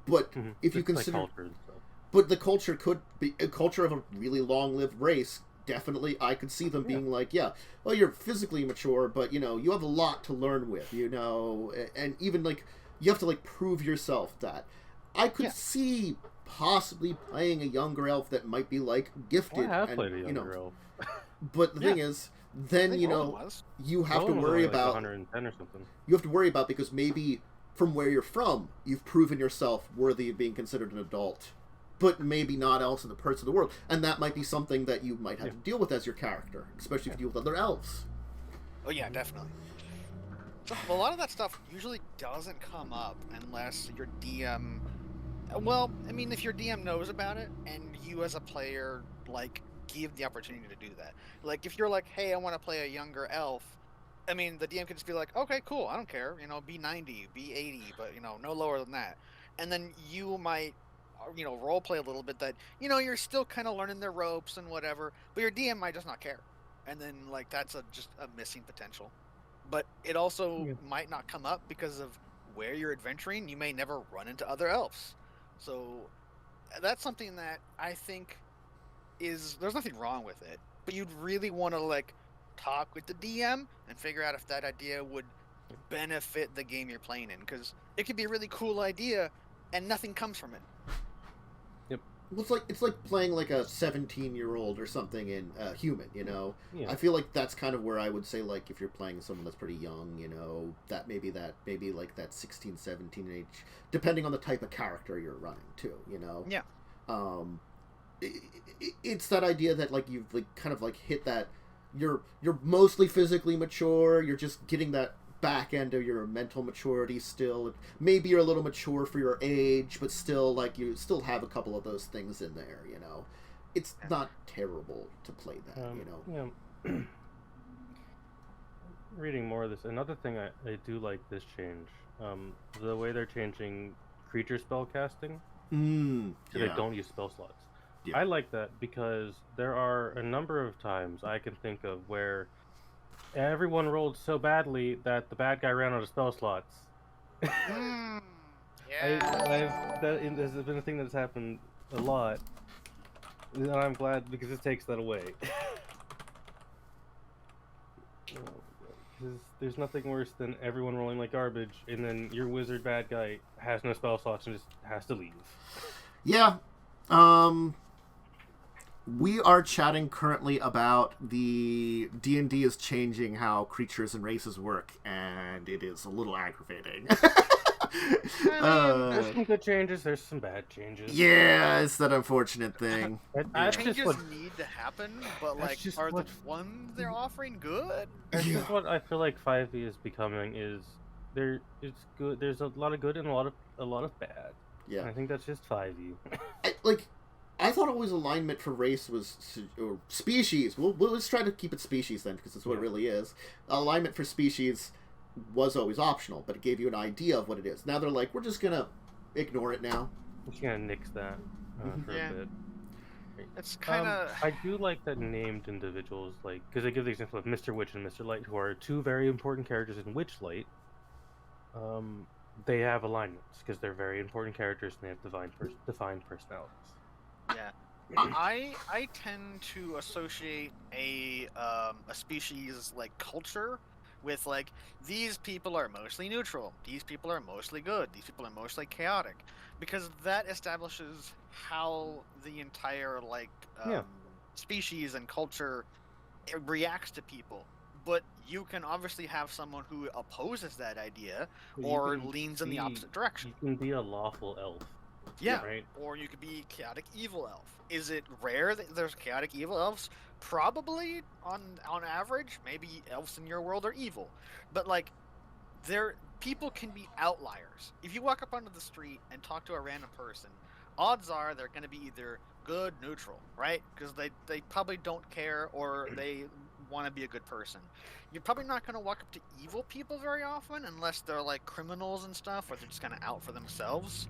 But if you It's consider, like culture and stuff. but the culture could be a culture of a really long-lived race. Definitely, I could see them being like, yeah, well, you're physically mature, but you know, you have a lot to learn with, you know, and even like you have to like prove yourself that. I could see possibly playing a younger elf that might be like gifted. I have and, played a you younger know, elf. but the thing is, then you know, you have to worry like about 110 or something. you have to worry about because maybe from where you're from, you've proven yourself worthy of being considered an adult, but maybe not else in the parts of the world, and that might be something that you might have to deal with as your character, especially if you deal with other elves. Oh yeah, definitely. So, a lot of that stuff usually doesn't come up unless your DM. Well, I mean, if your DM knows about it and you as a player like give the opportunity to do that. Like if you're like, hey, I want to play a younger elf. I mean, the DM could just be like, okay, cool, I don't care. You know, be 90, be 80, but you know, no lower than that. And then you might, you know, role play a little bit that, you know, you're still kind of learning their ropes and whatever, but your DM might just not care. And then like that's just a missing potential. But it also might not come up because of where you're adventuring. You may never run into other elves. So that's something that I think there's nothing wrong with it, but you'd really want to like talk with the DM and figure out if that idea would benefit the game you're playing in, because it could be a really cool idea and nothing comes from it. Well, it's like playing like a 17-year-old or something in human, you know. Yeah. I feel like that's kind of where I would say like if you're playing someone that's pretty young, you know, that maybe like that 16, 17 age, depending on the type of character you're running too, you know. Yeah. It's that idea that like you've like kind of like hit that you're mostly physically mature, you're just getting that back end of your mental maturity still. Maybe you're a little mature for your age, but still like you still have a couple of those things in there, you know. It's not terrible to play that, you know. Yeah. Reading more of this, another thing I do like this change, the way they're changing creature spell casting, so they don't use spell slots. Yeah. I like that because there are a number of times I can think of where everyone rolled so badly that the bad guy ran out of spell slots. Yeah. There's been a thing that's happened a lot, and I'm glad because it takes that away. Because there's nothing worse than everyone rolling like garbage, and then your wizard bad guy has no spell slots and just has to leave. Yeah. We are chatting currently about the D&D is changing how creatures and races work, and it is a little aggravating. There's some good changes, there's some bad changes. Yeah, it's that unfortunate thing. Changes need to happen, but like, are the ones they're offering good? That's just what I feel like 5e is becoming. It's good. There's a lot of good and a lot of bad. Yeah, and I think that's just 5e. I thought always alignment for race was or species. Well, let's try to keep it species then, because that's what it really is. Alignment for species was always optional, but it gave you an idea of what it is. Now they're like, we're just gonna ignore it now. We're just gonna nix that for a bit. It's kind of. I do like that named individuals, like, because they give the example of Mr. Witch and Mr. Light, who are two very important characters in Witchlight. They have alignments because they're very important characters and they have defined personalities. Yeah, I tend to associate a species like culture with like, these people are mostly neutral, these people are mostly good, these people are mostly chaotic, because that establishes how the entire like species and culture reacts to people. But you can obviously have someone who opposes that idea or leans in the opposite direction. You can be a lawful elf. Yeah, right? Or you could be chaotic evil elf. Is it rare that there's chaotic evil elves? Probably, on average. Maybe elves in your world are evil, but like, people can be outliers. If you walk up onto the street and talk to a random person, odds are they're going to be either good, neutral, right? Because they probably don't care, or they want to be a good person. You're probably not going to walk up to evil people very often unless they're like criminals and stuff, or they're just kind of out for themselves.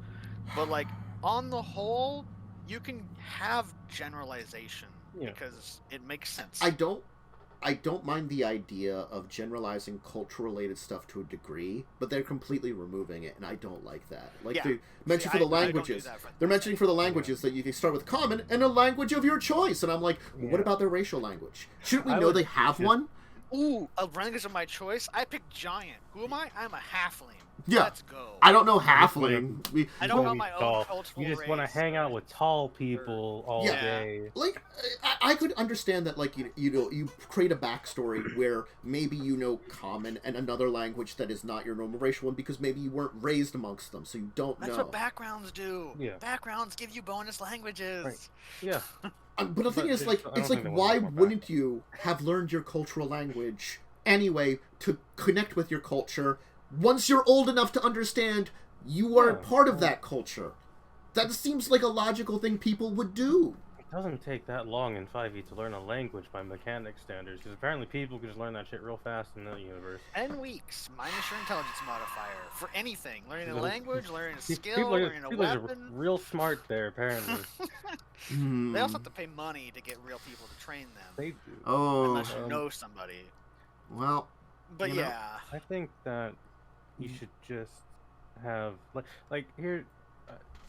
But like, on the whole, you can have generalization because it makes sense. I don't mind the idea of generalizing culture-related stuff to a degree, but they're completely removing it, and I don't like that. Like, they mention for the languages, they're mentioning for the languages that you can start with common and a language of your choice, and I'm like, well, what about their racial language? Shouldn't we know they have one? Ooh, a language of my choice? I picked giant. Who am I? I'm a halfling. Yeah. Let's go. I don't know halfling. I don't know my own cultural You just race. want to hang out with tall people all day. Like, I could understand that, like, you create a backstory where maybe you know common and another language that is not your normal racial one because maybe you weren't raised amongst them, so you don't know. That's what backgrounds do. Yeah. Backgrounds give you bonus languages. Right. Yeah. But the thing is, like, it's like, why wouldn't you have learned your cultural language anyway to connect with your culture once you're old enough to understand you are part of that culture? That seems like a logical thing people would do. It doesn't take that long in 5e to learn a language by mechanic standards, because apparently people can just learn that shit real fast in the universe. 10 weeks, minus your intelligence modifier, for anything. Learning a language, learning a skill, People learning a weapon. Are real smart there, apparently. They also have to pay money to get real people to train them. They do. Oh. Unless you know somebody. Well. But yeah. I think that you should just have, like here,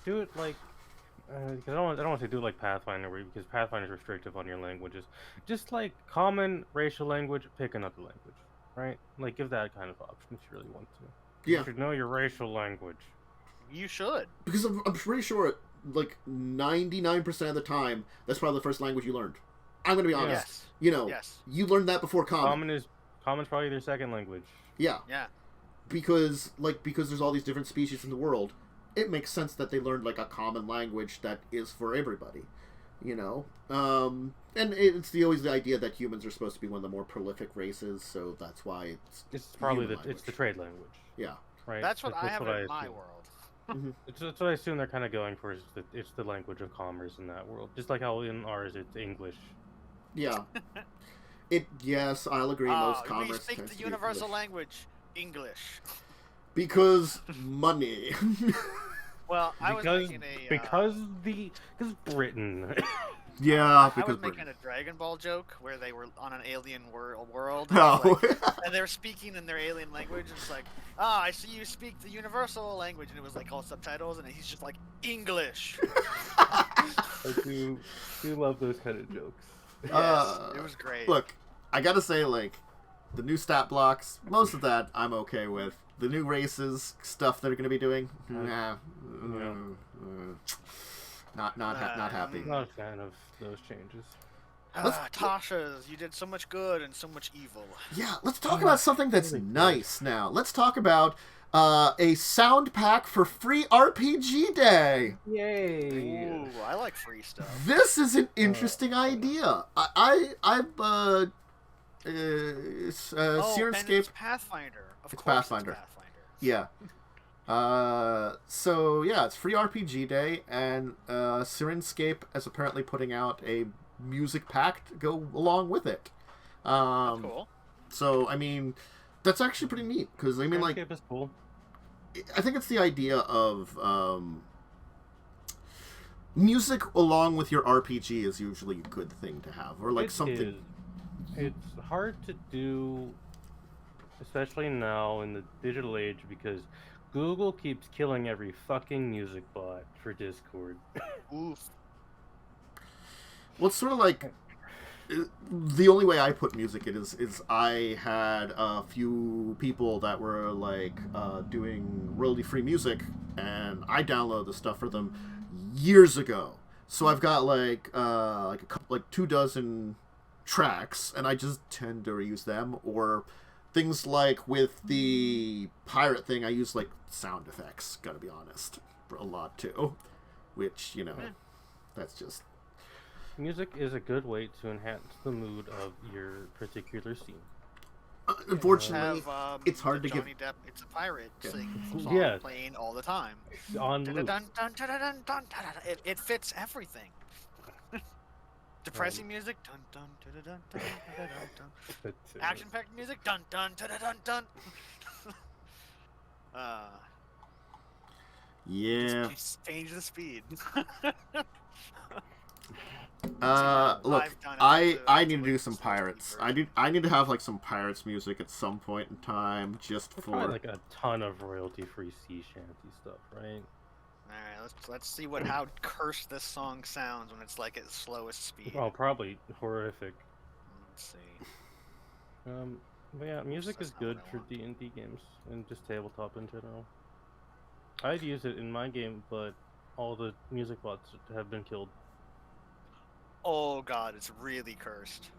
do it like, because I don't want to do it like Pathfinder, because Pathfinder is restrictive on your languages. Just like common racial language, pick another language, right? Like, give that kind of option if you really want to. Yeah. You should know your racial language. You should. Because I'm pretty sure, like, 99% of the time, that's probably the first language you learned. I'm going to be honest. Yes. You know, you learned that before common. Common's probably their second language. Yeah. Yeah. Because there's all these different species in the world, it makes sense that they learned, like, a common language that is for everybody, you know? And it's always the idea that humans are supposed to be one of the more prolific races, so that's why it's probably it's the trade language. Yeah. Right. That's what I have in my world. Mm-hmm. That's what I assume they're kind of going for, is that it's the language of commerce in that world. Just like how in ours it's English. Yeah. Yes, I'll agree, most commerce we speak the universal language, English. Because money. Well, I was making because Britain. Yeah, because I was making a Dragon Ball joke where they were on an alien world. Oh. And they were speaking in their alien language, and it's like, I see you speak the universal language, and it was like all subtitles, and he's just like, English. I do love those kind of jokes. Yes, it was great. Look, I gotta say, like, the new stat blocks, most of that I'm okay with. The new races, stuff they're gonna be doing, not happy. Not a fan of those changes. Tasha's, you did so much good and so much evil. Yeah, let's talk about something that's nice now. Let's talk about a sound pack for free RPG Day. Yay! Ooh, I like free stuff. This is an interesting idea. Sirenscape. It's Pathfinder. Of course, Pathfinder. It's Pathfinder. Yeah. So yeah, it's free RPG Day, and Sirenscape is apparently putting out a music pack to go along with it. That's cool. So I mean, that's actually pretty neat, because I mean, like, is cool. I think it's the idea of music along with your RPG is usually a good thing to have, or like something. It's hard to do, especially now in the digital age, because Google keeps killing every fucking music bot for Discord. Oof. Well, it's sort of like, the only way I put music in is I had a few people that were like doing royalty-free music, and I downloaded the stuff for them years ago. So I've got like a couple, like 24 tracks, and I just tend to reuse them. Or things like with the pirate thing, I use like sound effects. Gotta be honest, a lot too, which that's just. Music is a good way to enhance the mood of your particular scene. Unfortunately, it's hard to Johnny get. Depp, it's a pirate sing song playing all the time. On loop. It fits everything. Depressing music, dun dun dun dun dun dun dun. Action-packed music, dun dun dun dun dun. Yeah. Just change the speed. Look, I need to do some pirates. I need to have like some pirates music at some point in time, just for probably like a ton of royalty-free sea shanty stuff, right? All right, let's see how cursed this song sounds when it's like at slowest speed. Oh, probably horrific. Let's see. But yeah, music is good for D&D games and just tabletop in general. I'd use it in my game, but all the music bots have been killed. Oh god, it's really cursed.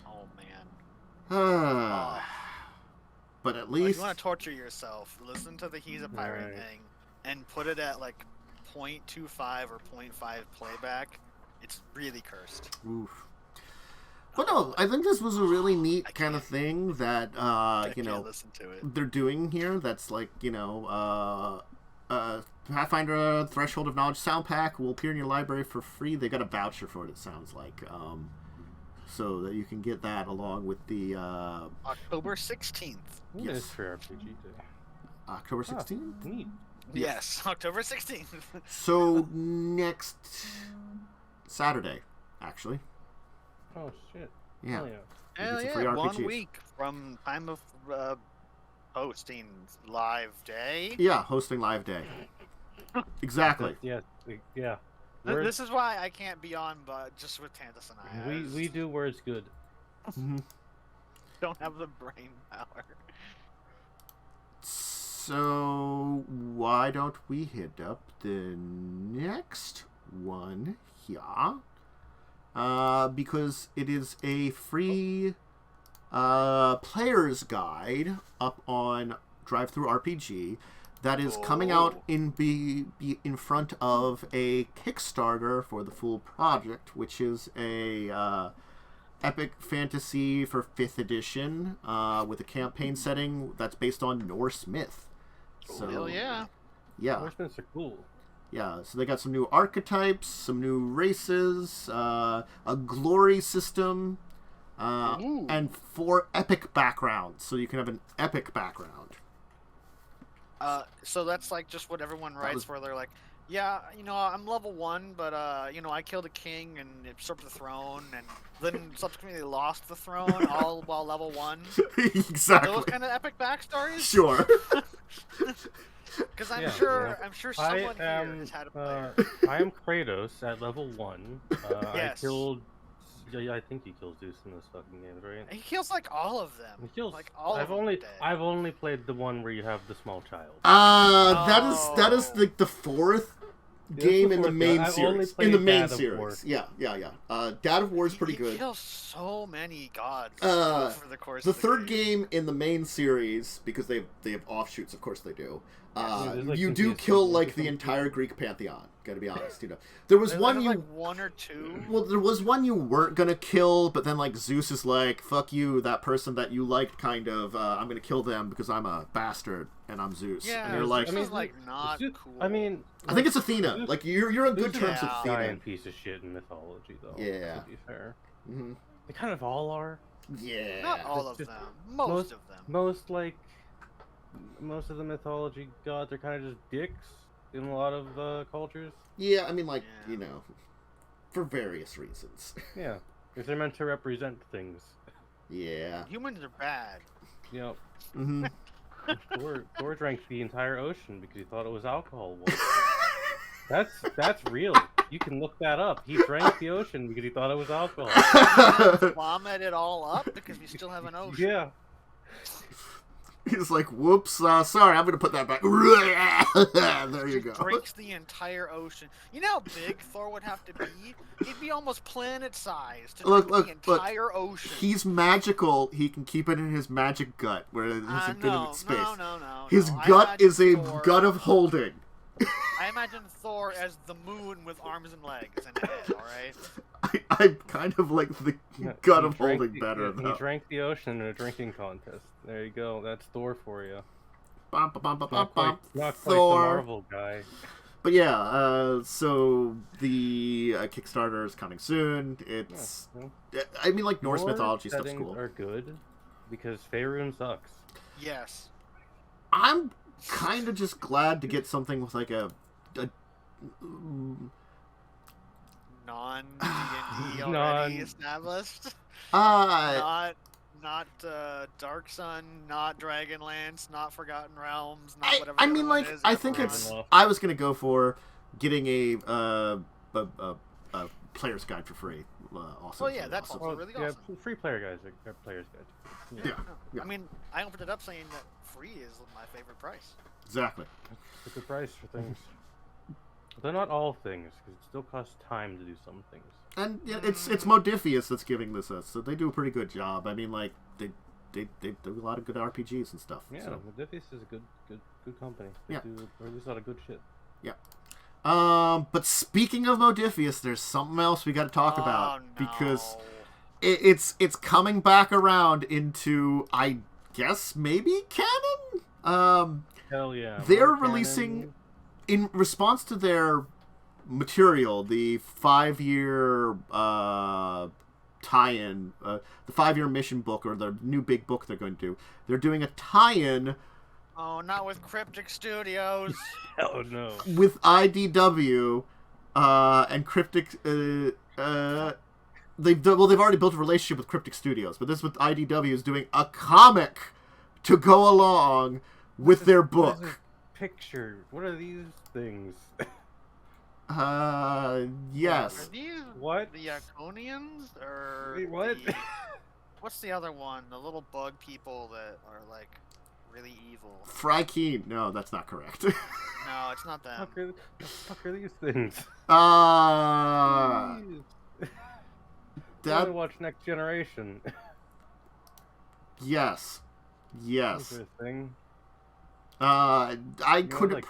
Oh man. But at If least you want to torture yourself, listen to the He's a Pirate thing and put it at like 0.25 or 0.5 playback. It's really cursed. Oof. But no, I think this was a really neat kind of thing that listen to it. They're doing here. That's like Pathfinder Threshold of Knowledge sound pack will appear in your library for free. They got a voucher for it. It sounds like, so that you can get that along with the October 16th. It is for RPG Day. October 16th. Neat. Yes, October 16th. So next Saturday, actually. Oh shit. Yeah. Hell yeah, 1 week from time of hosting live day. Yeah, hosting live day. Exactly. Yeah. This is why I can't be on, but just with Tantus and I. We do words good. Don't have the brain power. So why don't we hit up the next one here? Because it is a free player's guide up on DriveThruRPG that is coming out in front of a Kickstarter for the full project, which is a epic fantasy for 5th edition with a campaign setting that's based on Norse myth. So, hell yeah. Yeah. Norse myths are cool. Yeah, so they got some new archetypes, some new races, a glory system, and 4 epic backgrounds, so you can have an epic background. So that's like just what everyone writes, where they're like, yeah, I'm level 1, but I killed a king and usurped the throne, and then subsequently lost the throne, all while level 1. Exactly. Those kind of epic backstories. Sure. Because I'm sure someone here has had a player. I am Kratos at level 1. Yes. I think he kills Zeus in this fucking game, right? He kills like all of them. He kills like all I've of only them. I've only played the one where you have the small child. That is like the 4th game in the main series. In the main series. Yeah. Dad of War is pretty good. He kills so many gods over the course of the 3rd game in the main series, because they have offshoots, of course they do. You do kill like the entire Greek pantheon. Gotta be honest, There was one like 1 or 2. Well, there was one you weren't gonna kill, but then like Zeus is like, "Fuck you, that person that you liked, kind of. I'm gonna kill them because I'm a bastard and I'm Zeus." Yeah, and you're like, not cool. I mean, I think it's Athena. Like you're on good terms with Athena. Giant piece of shit in mythology, though. Yeah. To be fair, Mm-hmm. they kind of all are. Yeah. Not all of them. Most of them. Most of the mythology gods are kind of just dicks in a lot of cultures. Yeah, I mean, for various reasons. Yeah, if they're meant to represent things. Yeah. Humans are bad. Yep. Mm-hmm. Thor drank the entire ocean because he thought it was alcohol water. That's real. You can look that up. He drank the ocean because he thought it was alcohol. Vomit it all up because we still have an ocean. Yeah. He's like, whoops, sorry, I'm going to put that back. There you go. Drinks the entire ocean. You know how big Thor would have to be? He'd be almost planet-sized to drink the entire ocean. He's magical. He can keep it in his magic gut, where it hasn't been in space. No. His gut is a gut of holding. I imagine Thor as the moon with arms and legs and a head, alright? I kind of like the gut of holding better, though. He drank the ocean in a drinking contest. There you go. That's Thor for you. Not quite the Marvel guy. But yeah, so the Kickstarter is coming soon. It's, I mean, like Norse mythology stuff's cool. Are good because Faerun sucks. Yes. I'm kind of just glad to get something with like a non-D&D already established. Not Dark Sun, not Dragonlance, not Forgotten Realms, not whatever. I mean, like, I think it's. I was gonna go for getting a player's guide for free. Also, well, yeah, that's also really awesome. Yeah, free player guides are player's guides. Yeah. I mean, I opened it up saying that free is my favorite price. Exactly. It's a good price for things. But they're not all things, because it still costs time to do some things. And yeah, it's Modiphius that's giving this us, so they do a pretty good job. I mean, like they do a lot of good RPGs and stuff. Yeah, so. Modiphius is a good company. They do release a lot of good shit. Yeah. But speaking of Modiphius, there's something else we got to talk about because it's coming back around into, I guess, maybe canon. Hell yeah! They're releasing, in response to their material, the 5-year tie-in, the 5-year mission book, or the new big book they're going to do. They're doing a tie-in. Oh, not with Cryptic Studios. Oh no. With IDW and Cryptic. They've already built a relationship with Cryptic Studios, but this with IDW is doing a comic to go along with their book. Picture. What are these things? Yes. Are these what? The Iconians? Or wait, what? What's the other one? The little bug people that are like really evil. Frykeen. No, that's not correct. No, it's not them. The fuck are these things? That... watch Next Generation. Yes. Interesting. I couldn't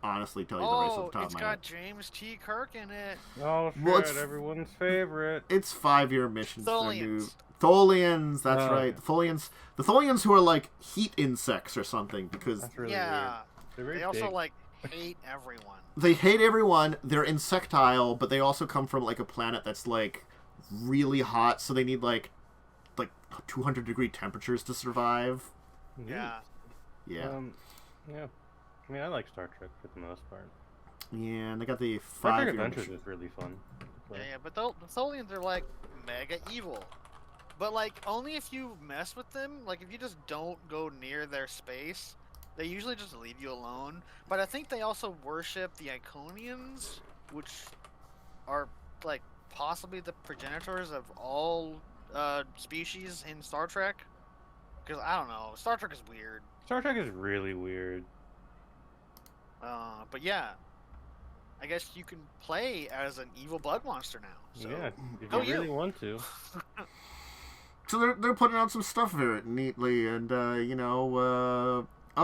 honestly tell you the rest of the top of my head. It's got James T. Kirk in it. Oh shit! Everyone's favorite. It's 5-year missions. Tholians. Tholians. That's right. The Tholians who are like heat insects or something because that's really weird. They also like hate everyone. They hate everyone. They're insectile, but they also come from like a planet that's like really hot, so they need like 200-degree temperatures to survive. Yeah. Yeah. Yeah. I mean, I like Star Trek for the most part. Yeah, and they got the 5-year Star Trek Adventures is really fun. Yeah, but the Tholians are like mega evil. But like only if you mess with them. Like if you just don't go near their space, they usually just leave you alone. But I think they also worship the Iconians, which are like possibly the progenitors of all species in Star Trek. Because I don't know, Star Trek is weird. Star Trek is really weird. But yeah, I guess you can play as an evil bug monster now. So. Yeah, if you really want to. So they're putting out some stuff very neatly, and oh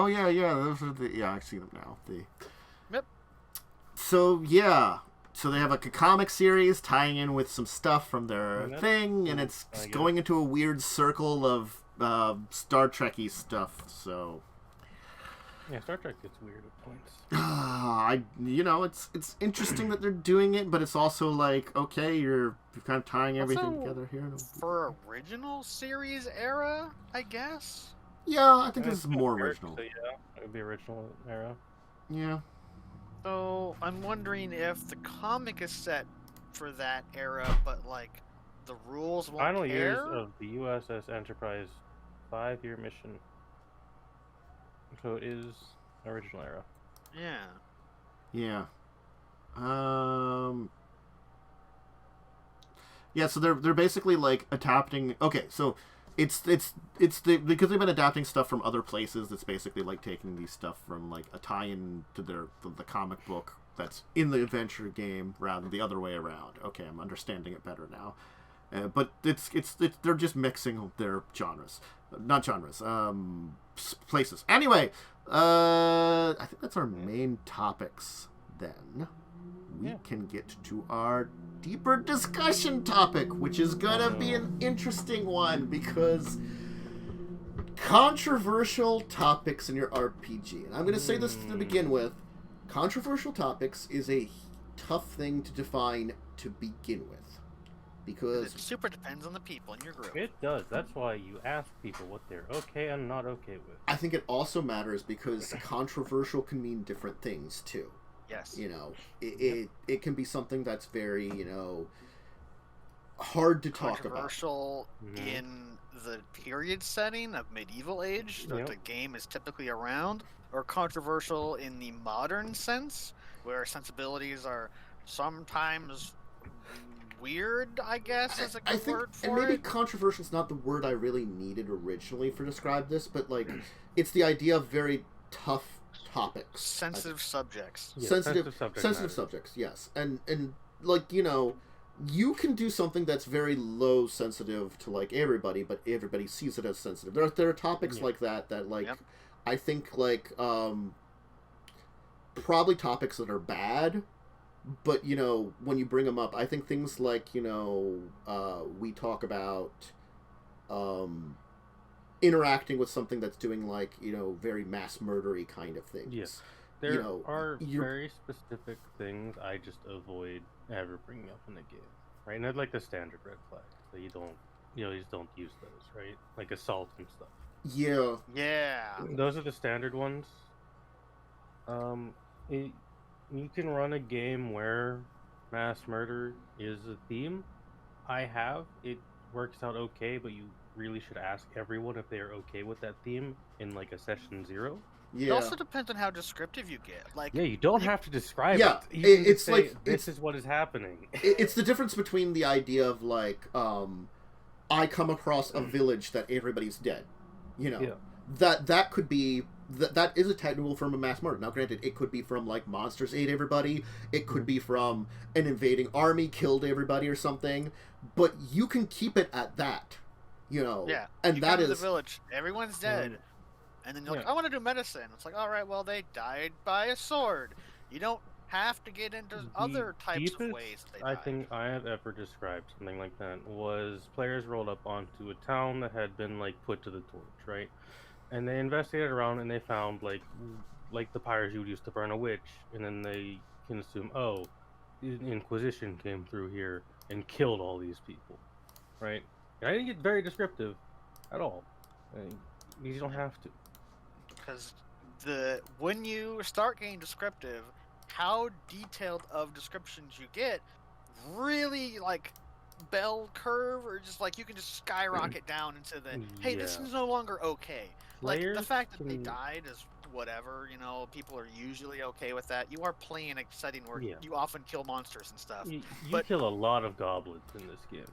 yeah, those are the I see them now. Yep. So yeah, so they have like a comic series tying in with some stuff from their thing, and it's going into a weird circle of Star Trek-y stuff. So yeah, Star Trek gets weird at points. It's interesting that they're doing it, but it's also like, okay, you're kind of tying everything together here. For original series era, I guess. Yeah, I think this is more original. So yeah, it would be original era. Yeah. So I'm wondering if the comic is set for that era, but like the rules won't Final care? years of the USS Enterprise 5-year mission. So it is original era. Yeah. Yeah. Yeah, so they're basically like adapting. Okay, so it's because they've been adapting stuff from other places. It's basically like taking these stuff from like a tie-in to the comic book that's in the adventure game rather than the other way around. Okay, I'm understanding it better now. But it's they're just mixing their genres, not genres, places. Anyway, I think that's our main topics. Then we can get to our deeper discussion topic, which is gonna be an interesting one because controversial topics in your RPG. And I'm gonna say this to begin with: controversial topics is a tough thing to define to begin with. Because it super depends on the people in your group. It does. That's why you ask people what they're okay and not okay with. I think it also matters because controversial can mean different things too. Yes. You know, it can be something that's very, you know, hard to talk about. Controversial in the period setting of medieval age that the game is typically around, or controversial in the modern sense, where sensibilities are sometimes weird, I guess, is a good word for it. And maybe controversial is not the word I really needed originally for describe this, but like it's the idea of very tough topics, sensitive subjects. Yeah, sensitive subjects, yes. And like, you know, you can do something that's very low sensitive to like everybody, but everybody sees it as sensitive. There are topics like that like I think like probably topics that are bad. But, you know, when you bring them up, I think things like, you know, we talk about interacting with something that's doing, like, you know, very mass murdery kind of things. Yes. There are very specific things I just avoid ever bringing up in the game, right? And I'd like the standard red flags that you just don't use those, right? Like assault and stuff. Yeah. Yeah. Those are the standard ones. You can run a game where mass murder is a theme. It works out okay, but you really should ask everyone if they're okay with that theme in like a session 0. Yeah. It also depends on how descriptive you get. Like, yeah, you don't have to describe it. It's like this is what is happening. It's the difference between the idea of like I come across a village that everybody's dead. You know, that could be. That is a technical form of mass murder. Now, granted, it could be from, like, monsters ate everybody. It could be from an invading army killed everybody or something. But you can keep it at that, you know. Yeah. And you that come is... to the village, everyone's dead. And then you're like, I want to do medicine. It's like, all right, well, they died by a sword. You don't have to get into other types of ways they died. I think I have ever described something like that was players rolled up onto a town that had been, like, put to the torch, right? And they investigated around and they found like the pyres you would use to burn a witch, and then they can assume, oh, the Inquisition came through here and killed all these people, right? And I didn't get very descriptive at all. You don't have to. Because when you start getting descriptive, how detailed of descriptions you get really like bell curve, or just like you can just skyrocket down into the hey, this is no longer okay. Like the fact that they died is whatever, you know, people are usually okay with that. You are playing a setting where you often kill monsters and stuff. You kill a lot of goblins in this game.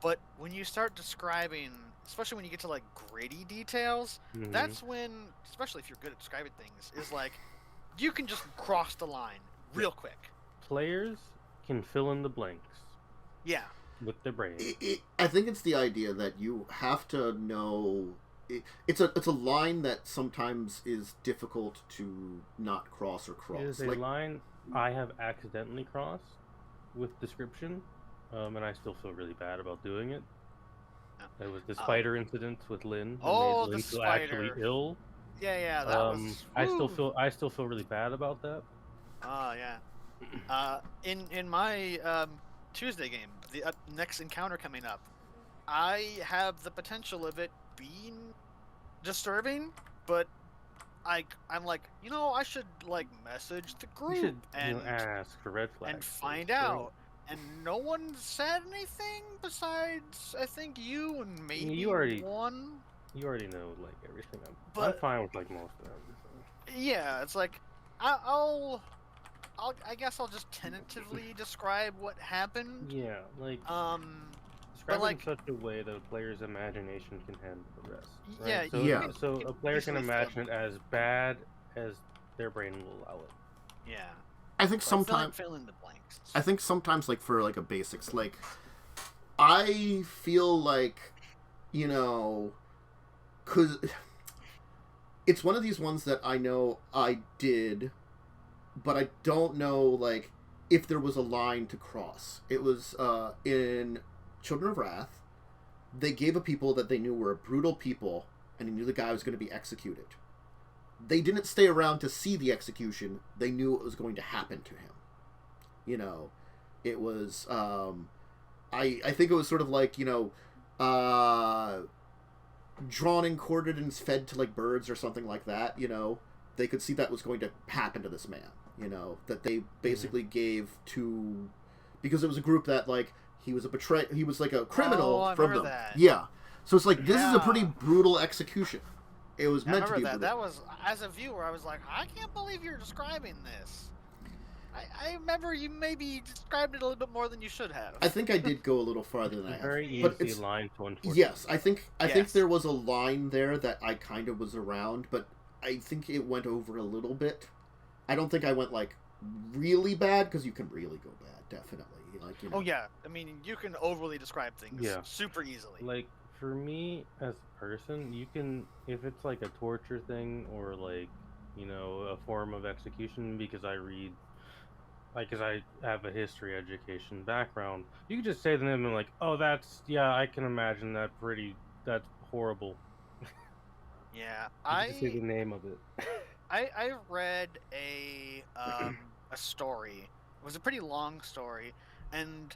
But when you start describing, especially when you get to like gritty details, that's when, especially if you're good at describing things, is like you can just cross the line real quick. Players can fill in the blanks. Yeah. With their brain. I think it's the idea that you have to know. It's a line that sometimes is difficult to not cross or cross. It is a line I have accidentally crossed with description, and I still feel really bad about doing it. It was the spider incident with Lynn. Oh, made Lynn the feel spider. Actually ill. Yeah, that was. I still feel really bad about that. Oh yeah. In my Tuesday game, the next encounter coming up, I have the potential of it being disturbing, but I'm like, you know, I should like message the group and ask for red flags and find out. And no one said anything besides I think you and maybe one. You already know like everything. I'm fine with like most of them. So. Yeah, it's like I'll I guess I'll just tentatively describe what happened. Yeah, like but describe like, it in such a way that a player's imagination can handle the rest. Right? yeah, So, Yeah. so a player can easily imagine it as bad as their brain will allow it. yeah. I think So sometimes fill in the blanks. I think sometimes, like, for like a basics, like, I feel like, you know, cause it's one of these ones that I know I did, but I don't know, like, if there was a line to cross. It was in Children of Wrath. They gave a people that they knew were a brutal people, and they knew the guy was going to be executed. They didn't stay around to see the execution. They knew it was going to happen to him. You know, it was, I think it was sort of like, you know, drawn and quartered and fed to, like, birds or something like that, you know. They could see that was going to happen to this man, you know, that they basically gave to, because it was a group that, like, he was like a criminal from them. That. Yeah. So it's like, this is a pretty Yeah. brutal execution. It was I meant to remember be that. brutal. That was, as a viewer, I was like, I can't believe you're describing this. I remember you maybe described it a little bit more than you should have. I think I did go a little farther than I It's a have. very But easy line to enforce. Yes, I think Yes. there was a line there that I kind of was around, but I think it went over a little bit. I don't think I went, like, really bad, because you can really go bad, definitely. Like, you know. Oh yeah, I mean, you can overly describe things super easily. Like, for me as a person, you can, if it's like a torture thing or, like, you know, a form of execution, because I read, like, because I have a history education background, you can just say to them, like, oh, I can imagine that that's horrible. Yeah, You just say the name of it. I read a story. It was a pretty long story, and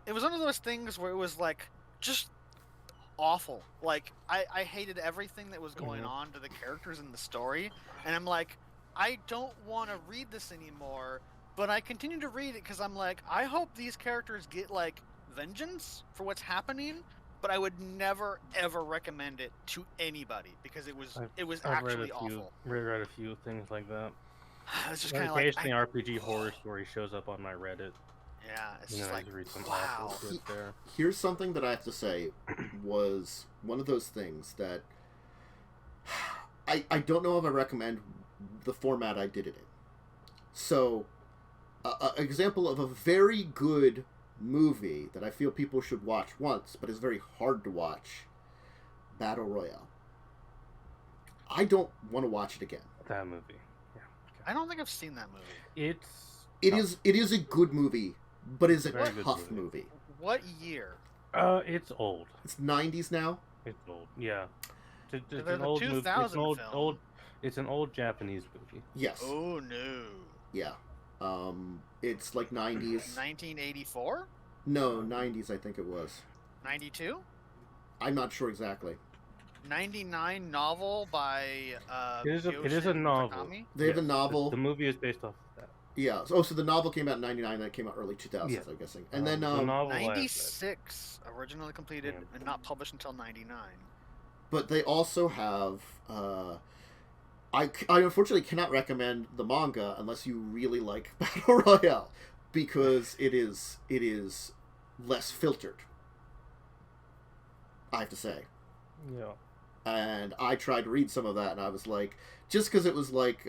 it was one of those things where it was like just awful. Like I hated everything that was going on to the characters in the story, and I'm like, I don't want to read this anymore. But I continue to read it because I'm like, I hope these characters get, like, vengeance for what's happening. But I would never ever recommend it to anybody because it was actually awful. Read a few things like that. It's just kind of like occasionally RPG horror story shows up on my Reddit. Yeah, it's And just then I like, read some wow. awful shit there. Here's something that I have to say was one of those things that I don't know if I recommend the format I did it in. So, an example of a very good movie that I feel people should watch once, but is very hard to watch, Battle Royale. I don't want to watch it again. That movie. Yeah. I don't think I've seen that movie. It is a good movie, but it's a Very good tough movie. movie. What year? It's old. It's 90s now. It's old. Yeah. It's There's an a old movie. 2000 film. It's an old Japanese movie. Yes. Oh no. Yeah. It's like 90s. 1984? No, 90s I think it was. 92? I'm not sure exactly. 99 novel by It is a Yoshin novel. Takami? They have a novel. The movie is based off of that. Yeah. So the novel came out in 99, and it came out early 2000s, Yeah. I'm guessing. And then, the novel I have read. 96 originally completed and not published until 99. but they also have, I unfortunately cannot recommend the manga unless you really like Battle Royale, because it is less filtered, I have to say. Yeah. And I tried to read some of that, and I was like, just because it was like,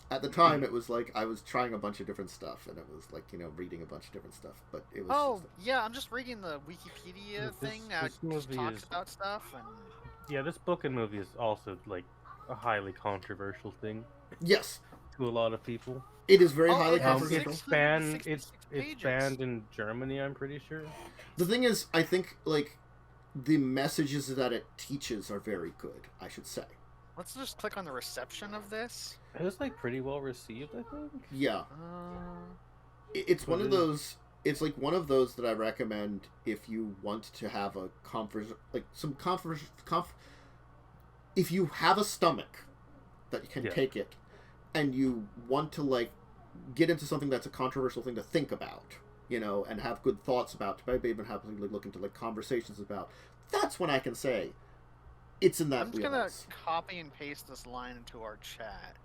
at the time, it was like I was trying a bunch of different stuff, and it was like, you know, reading a bunch of different stuff. But it was. Oh, just like, yeah, I'm just reading the Wikipedia thing that this just movie talks is- about stuff. And Yeah, this book and movie is also like a highly controversial thing yes, to a lot of people. it is very Oh, highly it has controversial. It's banned. 666 It's pages. banned in Germany. I'm pretty sure. The thing is, I think like the messages that it teaches are very good, I should say. Let's just click on the reception of this. It was like pretty well received, I think. Yeah, Uh, it's one of What is- those. It's like one of those that I recommend if you want to have a if you have a stomach that you can Yeah. take it, and you want to like get into something that's a controversial thing to think about, you know, and have good thoughts about, maybe even have something to look into like conversations about. That's when I can say it's in that I'm just gonna wheelhouse. copy and paste this line into our chat.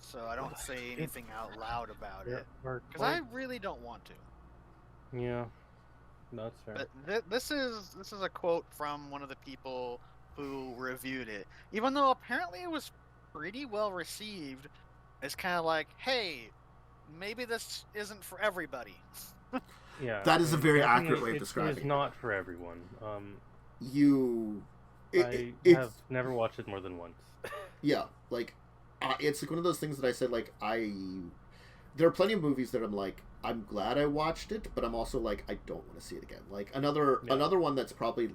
so I don't say anything out loud about it. Because I really don't want to. Yeah, that's fair. But this is a quote from one of the people who reviewed it. Even though apparently it was pretty well received, it's kind of like, hey, maybe this isn't for everybody. Yeah, that is a very accurate way of describing it. It's not for everyone. I have never watched it more than once. Yeah, like, it's like one of those things that I said, like, there are plenty of movies that I'm like, I'm glad I watched it, but I'm also like, I don't want to see it again. Like, another one that's probably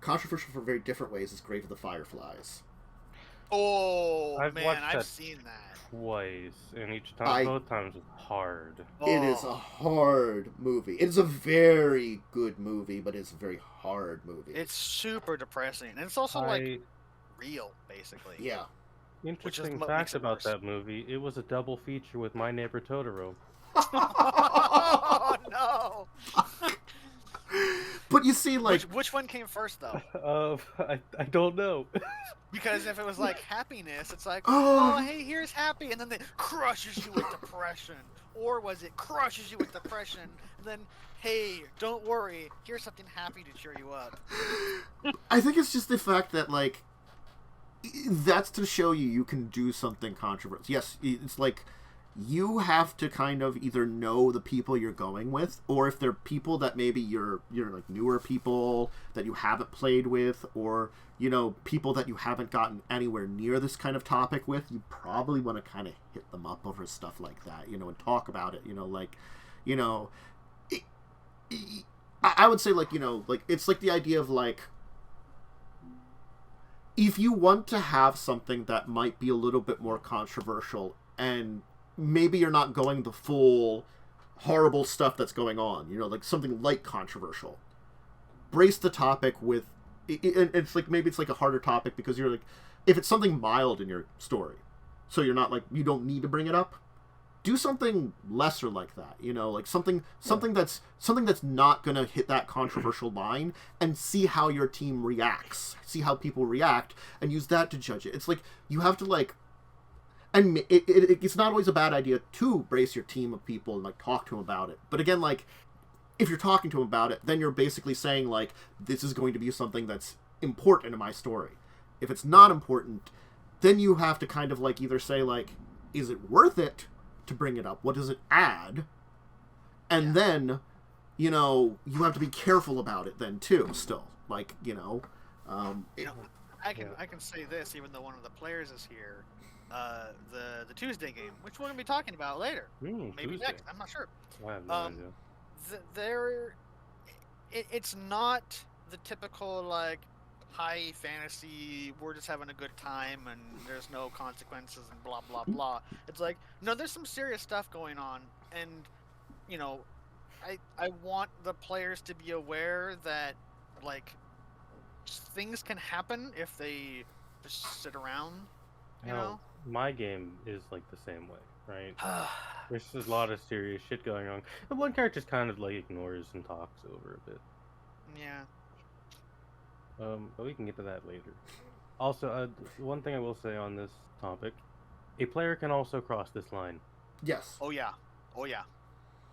controversial for very different ways is Grave of the Fireflies. Oh, I've seen that twice, and both times was hard. It is a hard movie. It is a very good movie, but it's a very hard movie. It's super depressing, and it's also like real, basically. Yeah. Interesting fact about that movie: it was a double feature with My Neighbor Totoro. Oh no! But you see, like, which one came first, though? I don't know. Because if it was like happiness, it's like, oh, hey, here's happy, and then it crushes you with depression. Or was it crushes you with depression, and then, hey, don't worry, here's something happy to cheer you up. I think it's just the fact that, like, that's to show you can do something controversial. Yes, it's like, you have to kind of either know the people you're going with, or if they're people that maybe you're like newer people that you haven't played with, or, you know, people that you haven't gotten anywhere near this kind of topic with, you probably want to kind of hit them up over stuff like that, you know, and talk about it, you know, like, you know, I would say, like, you know, like, it's like the idea of, like, if you want to have something that might be a little bit more controversial, and maybe you're not going the full horrible stuff that's going on, you know, like something like controversial, brace the topic with, it's like, maybe it's like a harder topic because you're like, if it's something mild in your story, so you're not like, you don't need to bring it up, do something lesser like that, you know, like something that's not gonna hit that controversial line, and see how your team reacts, see how people react, and use that to judge it. It's like, you have to, like, and it's not always a bad idea to brace your team of people and, like, talk to them about it. But again, like, if you're talking to them about it, then you're basically saying, like, this is going to be something that's important in my story. If it's not important, then you have to kind of, like, either say, like, is it worth it to bring it up? What does it add? And then, you know, you have to be careful about it then, too, still. Like, you know... I can say this, even though one of the players is here. The Tuesday game, which we're going to be talking about later. Maybe Tuesday. Next, I'm not sure. I have no idea. It's not the typical, like, high fantasy, we're just having a good time and there's no consequences and blah, blah, blah. It's like, no, there's some serious stuff going on, and, you know, I want the players to be aware that, like, things can happen if they just sit around, you know? My game is like the same way, right? There's just a lot of serious shit going on. And one character just kind of like ignores and talks over a bit. Yeah. But we can get to that later. Also, one thing I will say on this topic, a player can also cross this line. Yes. Oh yeah.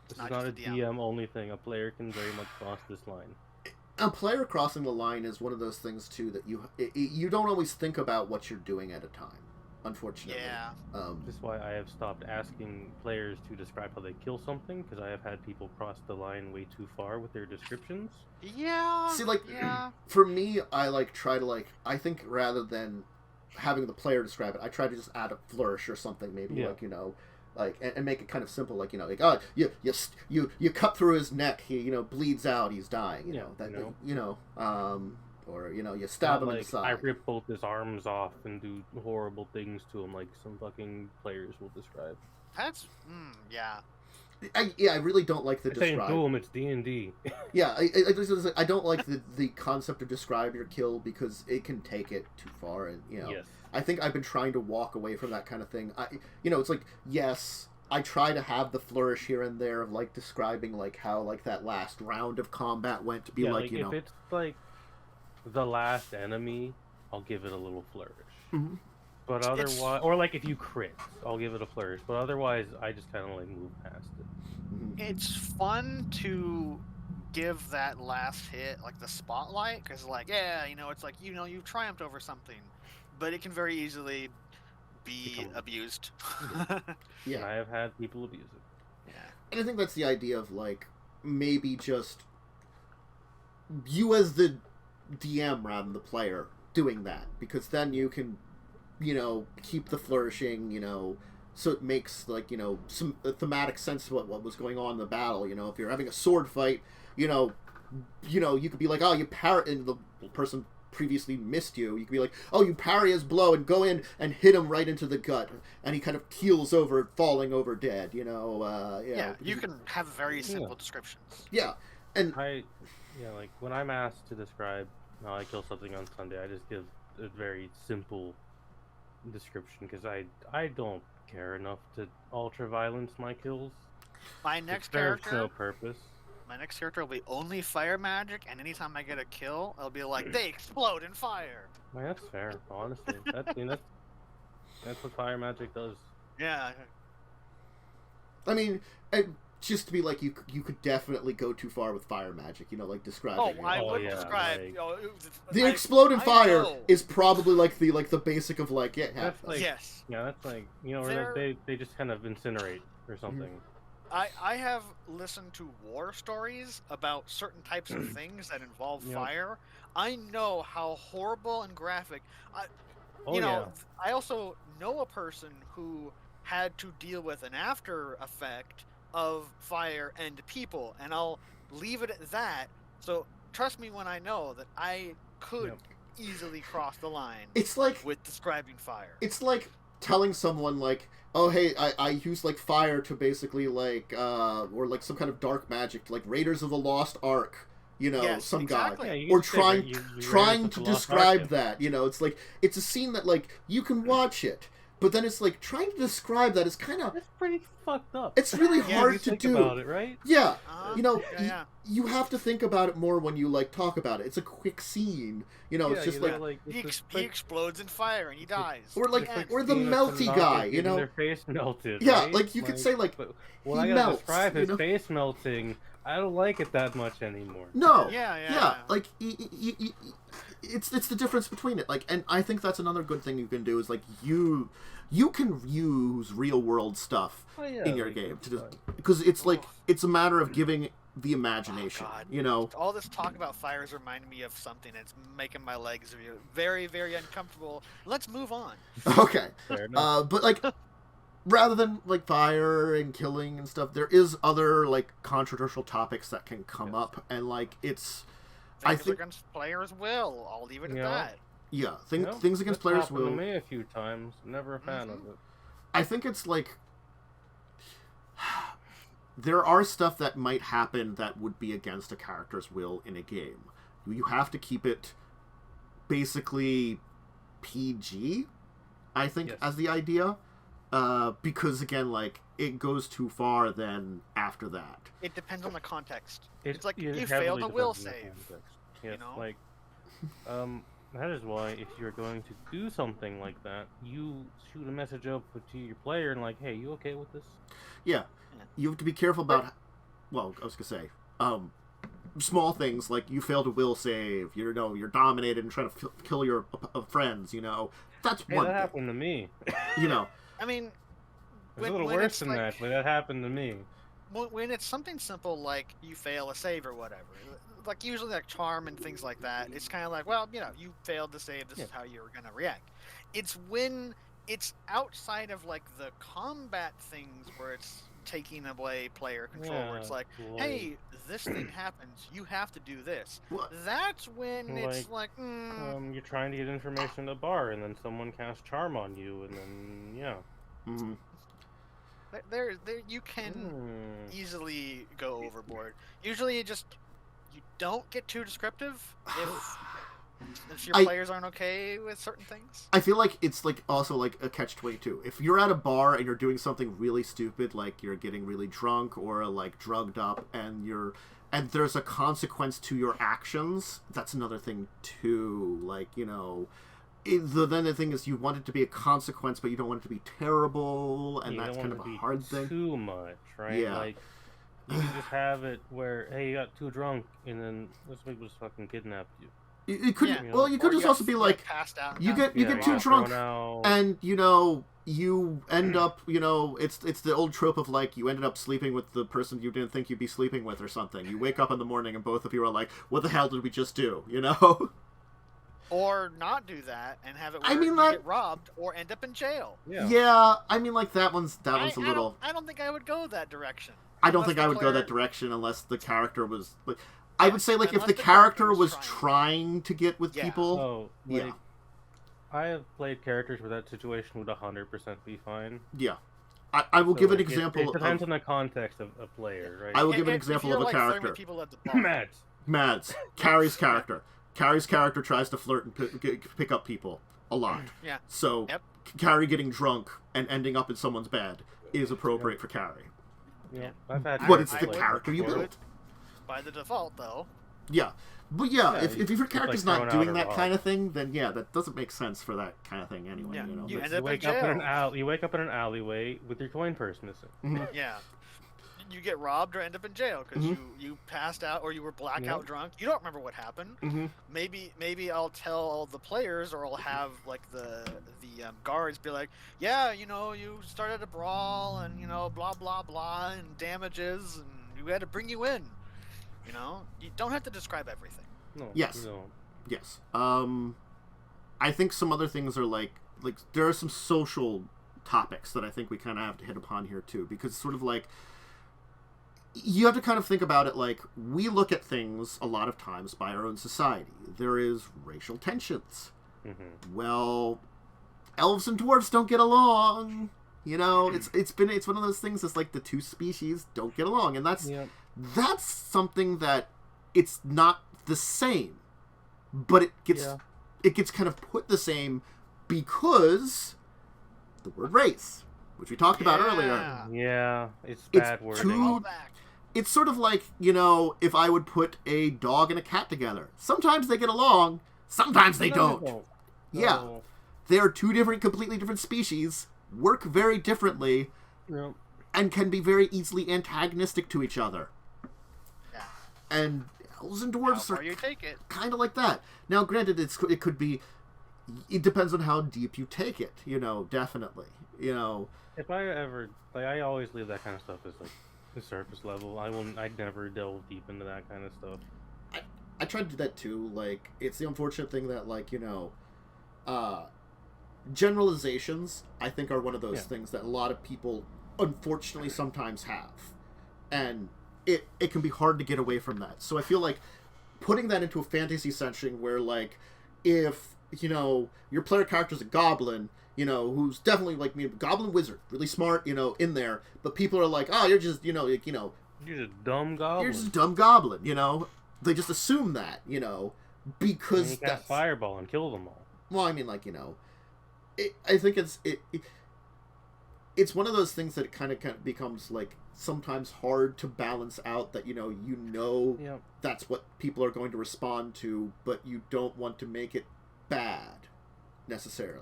This is not a DM only thing. A player can very much cross this line. A player crossing the line is one of those things too that you don't always think about what you're doing at a time. Unfortunately. Yeah. This is why I have stopped asking players to describe how they kill something, because I have had people cross the line way too far with their descriptions. Yeah. See, like, for me, I try to I think rather than having the player describe it, I try to just add a flourish or something, maybe like, you know, like, and make it kind of simple, like, you know, like, oh, you cut through his neck, he, you know, bleeds out, he's dying, you know, that, you know, or, you know, you stab him in the side. I rip both his arms off and do horrible things to him, like some fucking players will describe. That's, yeah. I really don't like the describe. Saying do him, it's D&D. Yeah, I don't like the concept of describe your kill, because it can take it too far, and, you know. Yes. I think I've been trying to walk away from that kind of thing. You know, it's like, yes, I try to have the flourish here and there of, like, describing, like, how, like, that last round of combat went, to be like, you know. If it's, like, the last enemy, I'll give it a little flourish. Mm-hmm. But otherwise, or like if you crit, I'll give it a flourish. But otherwise, I just kind of like move past it. It's fun to give that last hit like the spotlight, because like, yeah, it's like, you've triumphed over something, but it can very easily be abused. Yeah. And I have had people abuse it. Yeah. And I think that's the idea of like maybe just you as the DM rather than the player doing that, because then you can keep the flourishing, so it makes like some thematic sense of what was going on in the battle. If you're having a sword fight, you could be like, oh, you parry, and the person previously missed you. You could be like, oh, you parry his blow and go in and hit him right into the gut, and he kind of keels over, falling over dead. Yeah, you can have very simple descriptions. Yeah, and like when I'm asked to describe how I kill something on Sunday, I just give a very simple description, because I don't care enough to ultra violence my kills. My next character serves no purpose. My next character will be only fire magic, and anytime I get a kill, I'll be like, they explode in fire. Well, that's fair, honestly. That's what fire magic does. Yeah. I mean, just to be like, you could definitely go too far with fire magic, like describing. Oh, I would describe. The explode in fire is probably like the basic of like that's like, yes. Yeah, that's like they just kind of incinerate or something. I have listened to war stories about certain types of things that involve fire. I know how horrible and graphic. I also know a person who had to deal with an after effect of fire and people, and I'll leave it at that. So trust me when I know that I could easily cross the line. It's like with describing fire. It's like telling someone like, oh hey, I use like fire to basically like or like some kind of dark magic, like Raiders of the Lost Ark, some exactly. god, or trying to describe that. It's like it's a scene that like you can watch it. But then it's like trying to describe that is kind of... It's pretty fucked up. It's really hard to do. About it, right? Yeah. You have to think about it more when you like talk about it. It's a quick scene. It's just he explodes in fire and he dies. Or like or the melty guy, Their face melted. Yeah, right? like you could say like when I gotta describe his face melting, I don't like it that much anymore. No. Yeah. Like it's the difference between it. Like, and I think that's another good thing you can do is like you can use real world stuff in your game because it's like it's a matter of giving the imagination. All this talk about fire is reminding me of something that's making my legs very, very uncomfortable. Let's move on. Okay. But like rather than like fire and killing and stuff, there is other like controversial topics that can come up, and like it's I think against players will. I'll leave it at that. Yeah, things against players will. To me a few times. Never a fan of it. I think it's like there are stuff that might happen that would be against a character's will in a game. You have to keep it basically PG, I think, as the idea. Because again, like it goes too far. Then after that, it depends on the context. It's like you failed a will save. Yes, like that is why if you're going to do something like that, you shoot a message up to your player and like, hey, you okay with this? Yeah, you have to be careful about. Well, I was gonna say, small things like you failed a will save. You're dominated and trying to kill your friends. That's one. That happened to me. I mean, it's a little worse than that, but that happened to me. When it's something simple like you fail a save or whatever, like usually like charm and things like that, it's kind of like, well, you failed to save, this is how you're going to react. It's when it's outside of like the combat things where it's taking away player control, where it's like, hey, this thing happens, you have to do this. That's when it's like, you're trying to get information at a bar, and then someone casts charm on you, and then there you can easily go overboard. Usually, you don't get too descriptive if your players aren't okay with certain things. I feel like it's like also like a catch-22. If you're at a bar and you're doing something really stupid, like you're getting really drunk or like drugged up, and there's a consequence to your actions, that's another thing too. Like then the thing is, you want it to be a consequence, but you don't want it to be terrible, and that's kind of a hard thing. Too much, right? Yeah. Like, you can just have it where, hey, you got too drunk, and then this people just fucking kidnapped you. You could, well, you could just also be like, passed out. you get too drunk, and you end up, it's the old trope of like you ended up sleeping with the person you didn't think you'd be sleeping with or something. You wake up in the morning and both of you are like, what the hell did we just do? Or not do that and have it where you get robbed or end up in jail. Yeah, I mean, like that one's a little. I don't think I would go that direction. I don't think I would go that direction unless the character was like. I would say, like, if the character was trying to get with people... I have played characters where that situation would 100% be fine. Yeah. I will give an example It depends on the context of a player, right? I will give an example of a character. Mads. Carrie's character. Carrie's character tries to flirt and pick up people a lot. Yeah. So, Carrie getting drunk and ending up in someone's bed is appropriate for Carrie. Yeah. But it's the character you built. By the default, though. Yeah. But if your character's not doing that kind of thing, then that doesn't make sense for that kind of thing anyway. Yeah. You end up in jail. You wake up in an alleyway with your coin purse missing. Mm-hmm. Yeah. You get robbed or end up in jail because you passed out or you were blackout drunk. You don't remember what happened. Mm-hmm. Maybe I'll tell all the players, or I'll have like the guards be like, yeah, you started a brawl and blah blah blah and damages and we had to bring you in. You don't have to describe everything. No. Yes. No. Yes. I think some other things are like there are some social topics that I think we kind of have to hit upon here too, because sort of like you have to kind of think about it like we look at things a lot of times by our own society. There is racial tensions. Mm-hmm. Well, elves and dwarves don't get along. It's one of those things that's like the two species don't get along, and that's something that it's not the same, but it gets kind of put the same because the word race, which we talked about earlier. Yeah, it's bad wording. It's sort of like, if I would put a dog and a cat together. Sometimes they get along, sometimes they don't. Yeah. They are two completely different species, work very differently, and can be very easily antagonistic to each other. Yeah. And elves and dwarves are kind of like that. Now, granted, it could be... It depends on how deep you take it, definitely. If I ever... I always leave that kind of stuff as, the surface level. I'd never delve deep into that kind of stuff. I tried to do that, too. It's the unfortunate thing that, generalizations, I think, are one of those things that a lot of people, unfortunately, sometimes have. And it can be hard to get away from that. So I feel like putting that into a fantasy setting where, if, your player character's a goblin, who's definitely, goblin wizard, really smart, in there, but people are like, oh, you're just, you're just a dumb goblin. You're just a dumb goblin, They just assume that, because you cast fireball and kill them all. Well, I mean, I think it's one of those things that it kind of becomes sometimes hard to balance out that that's what people are going to respond to, but you don't want to make it bad necessarily.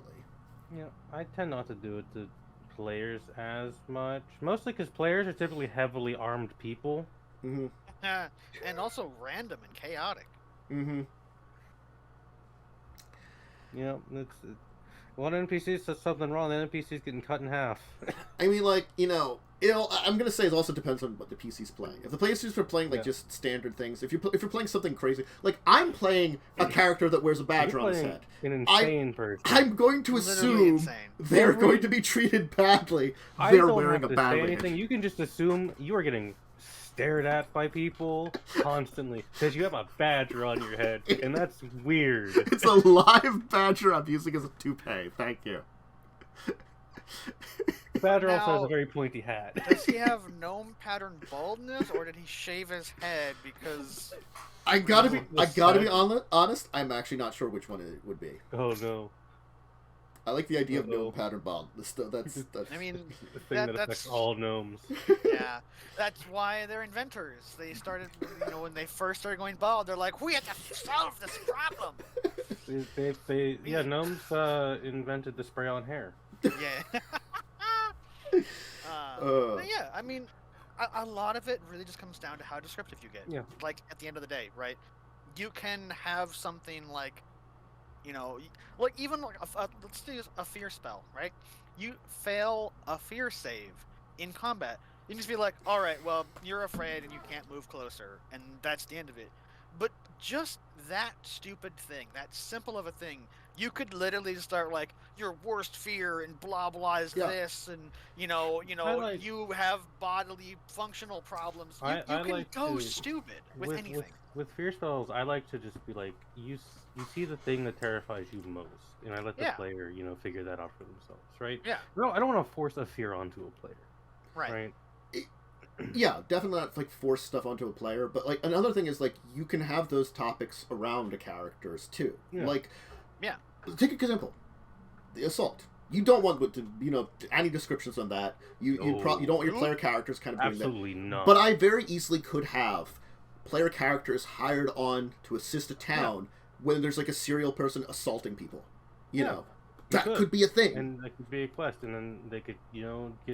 Yeah, I tend not to do it to players as much, mostly because players are typically heavily armed people. Mm-hmm. And also random and chaotic. Mm-hmm. Yeah, one NPC says something wrong, the NPC's getting cut in half. I mean, I'm gonna say it also depends on what the PC's playing. If the players are playing just standard things, if you're playing something crazy, I'm playing a character that wears a badge on his head. An insane person. I'm going to assume they're going to be treated badly. They're wearing a badge. You can just assume you are getting stared at by people constantly because you have a badger on your head, and that's weird. It's a live badger I'm using as a toupee. Thank you. The badger also has a very pointy hat. Does he have gnome pattern baldness, or did he shave his head? Because I gotta be honest. I'm actually not sure which one it would be. Oh no. I like the idea of gnome pattern bond. That's I mean, The thing that affects all gnomes. Yeah, that's why they're inventors. They started, when they first started going bald, they're like, we have to solve this problem. Gnomes invented the spray on hair. Yeah. Yeah, I mean, a lot of it really just comes down to how descriptive you get. Yeah. Like, at the end of the day, right? You can have something like, like even like let's do a fear spell, right? You fail a fear save in combat, you can just be like, all right, well, you're afraid and you can't move closer, and that's the end of it. But just that stupid thing, that simple of a thing, you could literally start like, your worst fear and blah blah is this, and you have bodily functional problems. You can go stupid with anything. With fear spells, I like to just be like, you see the thing that terrifies you most, and I let the player, figure that out for themselves, right? Yeah. No, I don't want to force a fear onto a player. Right. Yeah, definitely not like force stuff onto a player, but like another thing is like you can have those topics around the characters too. Yeah. Like, take an example, the assault. You don't want any descriptions on that. You don't want your player characters kind of doing that. Absolutely not. But I very easily could have player characters hired on to assist a town when there's like a serial person assaulting people. You know. That could be a thing. And that could be a quest, and then they could,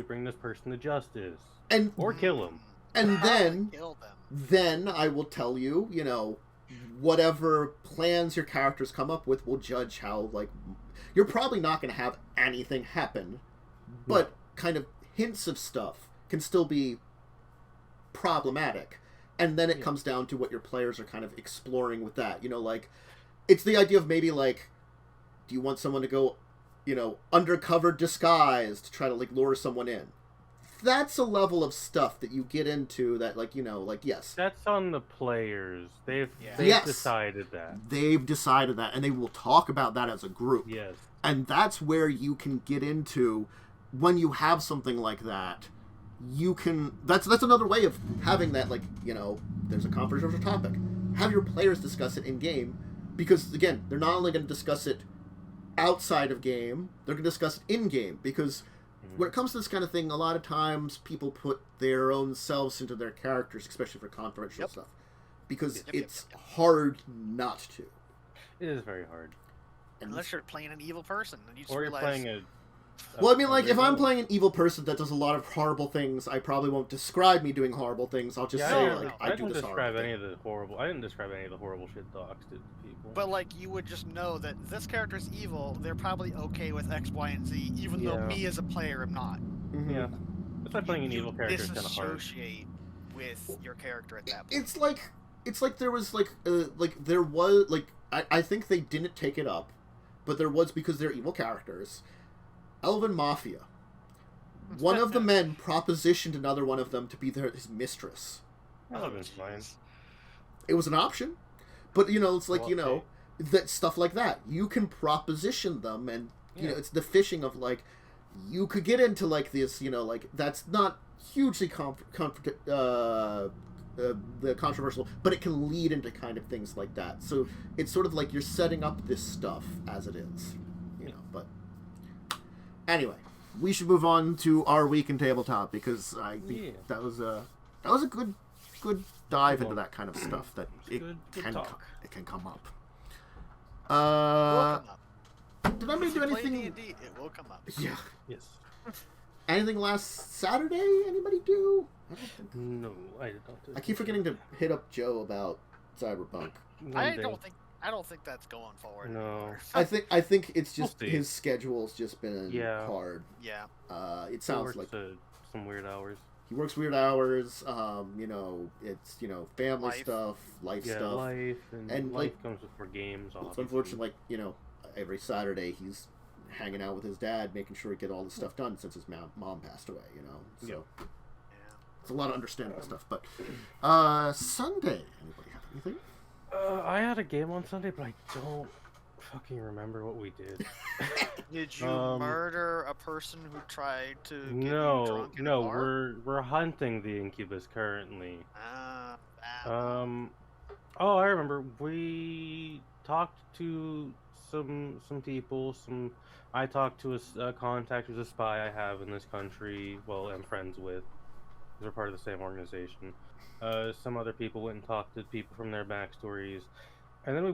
bring this person to justice. Or kill him. And then I will tell you, whatever plans your characters come up with will judge how, like, you're probably not going to have anything happen, but kind of hints of stuff can still be problematic. And then it comes down to what your players are kind of exploring with that. Like, it's the idea of maybe, like, do you want someone to go, undercover disguise to try to, like, lure someone in? That's a level of stuff that you get into that, like, yes. That's on the players. They've decided that. They've decided that, and they will talk about that as a group. Yes. And that's where you can get into, when you have something like that, you can... That's another way of having that, like, there's a controversial topic. Have your players discuss it in-game, because, again, they're not only going to discuss it outside of game, they're going to discuss it in-game, because... When it comes to this kind of thing, a lot of times people put their own selves into their characters, especially for controversial stuff, because it's hard not to. It is very hard. Unless you're playing an evil person, and you just realize... You're playing a... Well, I mean, like, if I'm playing an evil person that does a lot of horrible things, I probably won't describe me doing horrible things. I'll just say, like, I do this horrible thing. I didn't describe any of the horrible shit docs to people. But, like, you would just know that this character's evil, they're probably okay with X, Y, and Z, even though me as a player am not. Mm-hmm. Yeah. It's like playing an evil character is kind of hard. Disassociate with your character at that point. It's like there was, I think they didn't take it up, but there was, because they're evil characters, Elven Mafia. One of the men propositioned another one of them to be his mistress. Fine. It was an option, but it's like that stuff like that. You can proposition them, and it's the fishing of like you could get into like this. Like that's not hugely controversial, but it can lead into kind of things like that. So it's sort of like you're setting up this stuff as it is, But anyway, we should move on to our week in tabletop, because I think that was a good dive into that kind of stuff that it can come up. Did anybody do anything? D&D, it will come up. Yeah. Yes. Anything last Saturday? Anybody do? No, I did not. I keep forgetting to hit up Joe about Cyberpunk. I don't think that's going forward. No. I think it's just his schedule's just been hard. Yeah. It sounds like some weird hours. He works weird hours. It's family stuff, life stuff. Life and life like, comes before games. It's unfortunate, every Saturday he's hanging out with his dad, making sure he get all the stuff done since his mom passed away. So it's a lot of understandable stuff. But Sunday, anybody have anything? I had a game on Sunday, but I don't fucking remember what we did. Did you murder a person who tried to get you drunk in a bar? We're hunting the incubus currently. Oh, I remember. We talked to some people. I talked to a contact who's a spy I have in this country. Well, I'm friends with. They're part of the same organization. Some other people went and talked to people from their backstories, and then we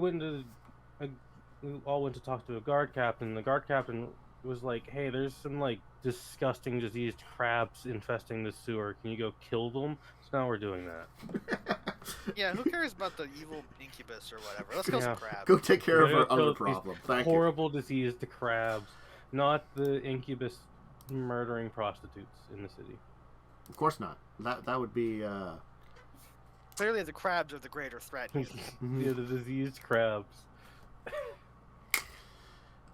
all went to talk to a guard captain. The guard captain was like, "Hey, there's some like disgusting diseased crabs infesting the sewer. Can you go kill them?" So now we're doing that. Yeah, who cares about the evil incubus or whatever? Let's kill some crabs. Go take care of our other problem. Thank horrible diseased crabs, not the incubus murdering prostitutes in the city. Of course not. That would be. Clearly, the crabs are the greater threat here. Yeah, the diseased crabs.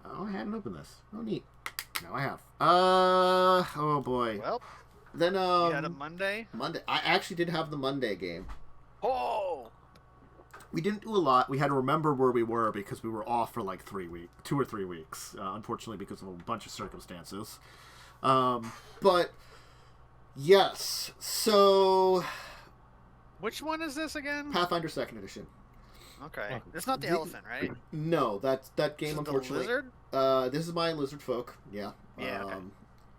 Oh, I hadn't opened this. Oh, neat. Now I have. Oh boy. Well, then you had a Monday. I actually did have the Monday game. Oh. We didn't do a lot. We had to remember where we were because we were off for like 2 or 3 weeks. Unfortunately, because of a bunch of circumstances. But yes. So. Which one is this again? Pathfinder 2nd Edition. Okay. It's not the elephant, right? No, that game, unfortunately. The lizard? This is my lizard folk. Yeah. Yeah.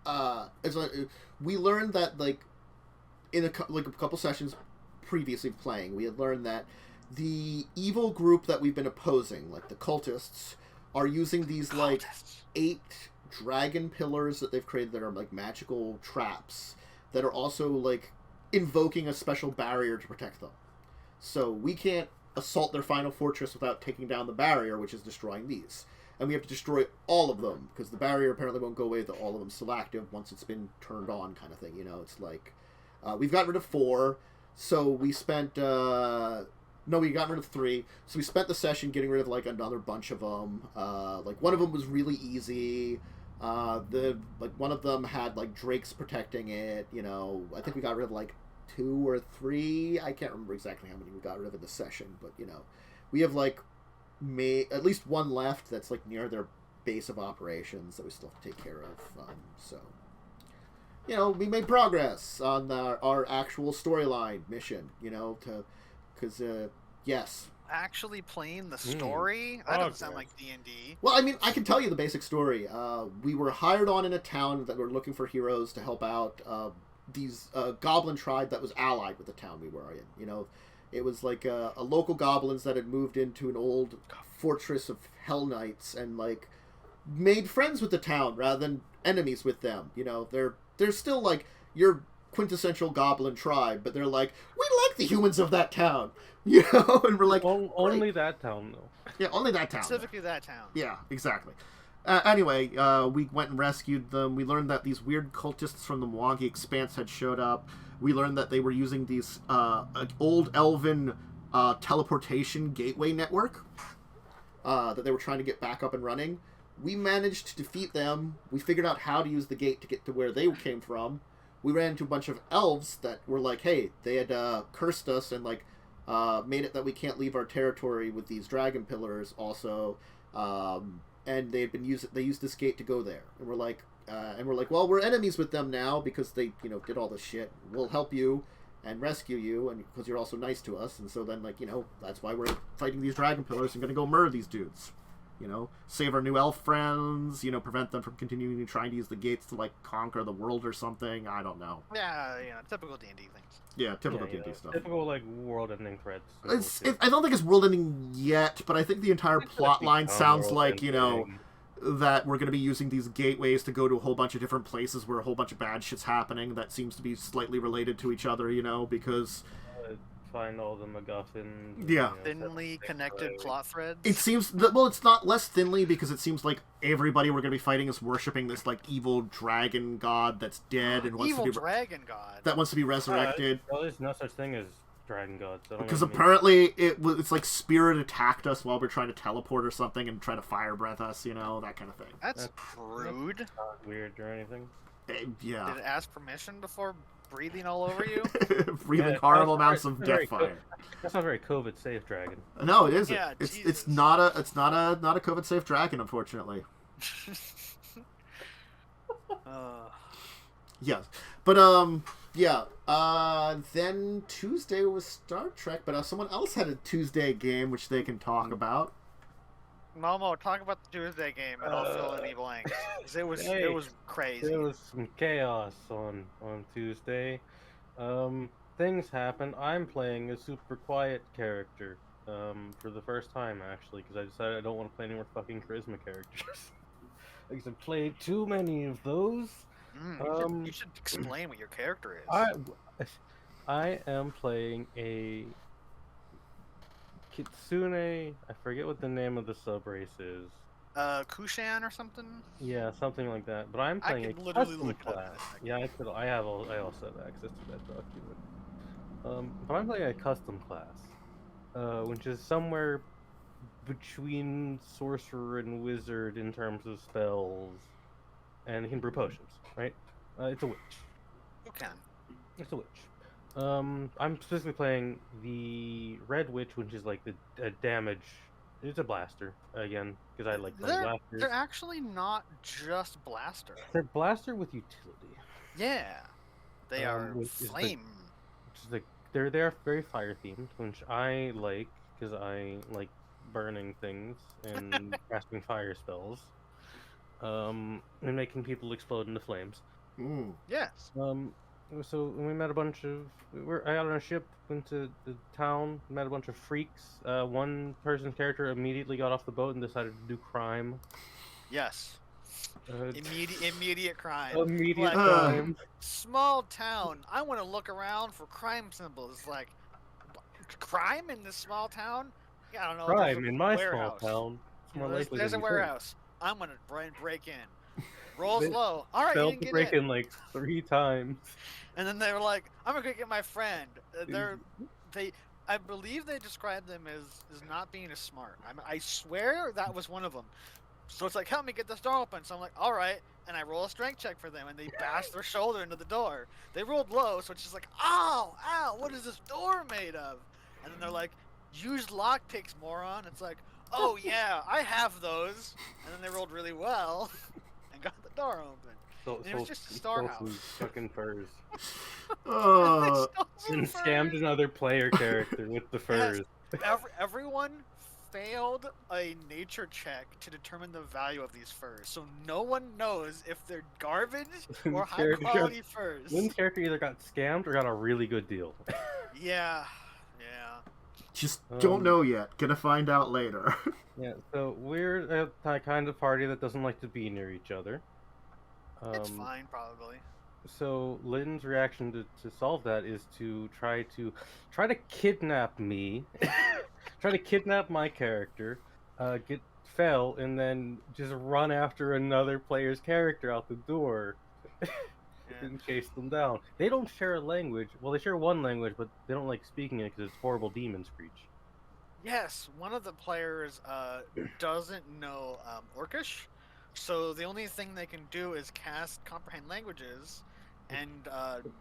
Okay. We learned that like in a couple sessions previously playing, we had learned that the evil group that we've been opposing, like the cultists, are using these like 8 dragon pillars that they've created that are like magical traps that are also like invoking a special barrier to protect them. So we can't assault their final fortress without taking down the barrier, which is destroying these. And we have to destroy all of them, because the barrier apparently won't go away, that all of them still active once it's been turned on, kind of thing. You know, it's like... we've got rid of 4, so we spent... No, we got rid of 3, so we spent the session getting rid of, like, another bunch of them. Like, one of them was really easy. One of them had, like, drakes protecting it, you know. I think we got rid of, like, 2 or 3. I can't remember exactly how many we got rid of in the session, but, you know. We have, like... at least one left that's like near their base of operations that we still have to take care of. So, you know, we made progress on our actual storyline mission. You know, because yes, actually playing the story. That doesn't sound like D&D. Well, I mean, I can tell you the basic story. We were hired on in a town that were looking for heroes to help out these goblin tribe that was allied with the town we were in. You know. It was like a local goblins that had moved into an old fortress of Hell Knights and like made friends with the town rather than enemies with them. You know, they're still like your quintessential goblin tribe, but they're like, we like the humans of that town, you know, and we're like, only that town though. Yeah, only that town. Specifically that town. Yeah, exactly. Anyway, we went and rescued them. We learned that these weird cultists from the Mwangi Expanse had showed up. We learned that they were using these old elven teleportation gateway network that they were trying to get back up and running. We managed to defeat them. We figured out how to use the gate to get to where they came from. We ran into a bunch of elves that were like, hey, they had cursed us and like made it that we can't leave our territory with these dragon pillars also. And they used this gate to go there. And we're like, well, we're enemies with them now because they, you know, did all this shit. We'll help you and rescue you, and because you're also nice to us. And so then, like, you know, that's why we're fighting these dragon pillars and gonna go murder these dudes. You know, save our new elf friends. You know, prevent them from continuing trying to use the gates to like conquer the world or something. I don't know. Yeah, you know, typical D&D things. Yeah, typical D&D stuff. Typical like world-ending threats. I don't think it's world-ending yet, but I think the entire plot line sounds like, you know, that we're going to be using these gateways to go to a whole bunch of different places where a whole bunch of bad shit's happening that seems to be slightly related to each other, you know, because... find all the MacGuffins. Yeah. Thinly connected plot threads. It seems... well, it's not less thinly because it seems like everybody we're going to be fighting is worshipping this, like, evil dragon god that's dead and wants evil to be... dragon god. That wants to be resurrected. Well, there's no such thing as dragon gods. Because apparently it's like spirit attacked us while we're trying to teleport or something and try to fire breath us, you know, that kind of thing. That's crude. That's not weird or anything. Yeah. Did it ask permission before breathing all over you? Breathing horrible amounts of death fire. That's not very COVID safe dragon. No, it isn't. Yeah, it's not a COVID safe dragon, unfortunately. Yes, but yeah. Then Tuesday was Star Trek, but someone else had a Tuesday game which they can talk about. Momo, talk about the Tuesday game, and I'll fill in any blanks. 'Cause it was crazy. There was some chaos on Tuesday. Things happen. I'm playing a super quiet character for the first time, actually, because I decided I don't want to play any more fucking charisma characters. Because I've played too many of those. You should explain what your character is. I am playing a Kitsune. I forget what the name of the sub-race is. Kushan or something? Yeah, something like that. But I'm playing a custom class. Yeah, I also have access to that document. But I'm playing a custom class, which is somewhere between sorcerer and wizard in terms of spells, and it can brew potions. Right? It's a witch. You can. It's a witch. I'm specifically playing the red witch, which is like the damage. It's a blaster again because I like playing blasters. They're actually not just blaster. They're blaster with utility. Yeah, they are flame. They're very fire themed, which I like because I like burning things and casting fire spells, and making people explode into flames. Yes. So we met a bunch of. I got on a ship, went to the town, met a bunch of freaks. One person's character immediately got off the boat and decided to do crime. Yes. Immediate crime. Immediate crime. Small town. I want to look around for crime symbols. Like, crime in this small town? Yeah, I don't know. Crime in my small town. It's more likely there's a warehouse. I'm gonna break in. Rolls low. All right, failed you to can break get in like 3 times. And then they were like, "I'm gonna go get my friend." I believe they described them as not being as smart. I swear that was one of them. So it's like, "Help me get this door open." So I'm like, "All right," and I roll a strength check for them, and they bash their shoulder into the door. They rolled low, so it's just like, "Ow, ow! What is this door made of?" And then they're like, "Use lockpicks, moron." It's like, "Oh yeah, I have those." And then they rolled really well and got the door open. It was just a star house. Fucking furs. And scammed another player character with the furs. Yes, everyone failed a nature check to determine the value of these furs, so no one knows if they're garbage or high quality furs. Lynn's character either got scammed or got a really good deal. Yeah. Just don't know yet. Gonna find out later. Yeah, so we're a kind of party that doesn't like to be near each other. It's fine, probably. So Lynn's reaction to solve that is to try to kidnap me, try to kidnap my character, fail, and then just run after another player's character out the door and chase them down. They don't share a language. Well, they share one language, but they don't like speaking it because it's horrible demon screech. Yes, one of the players doesn't know Orcish. So the only thing they can do is cast Comprehend Languages, and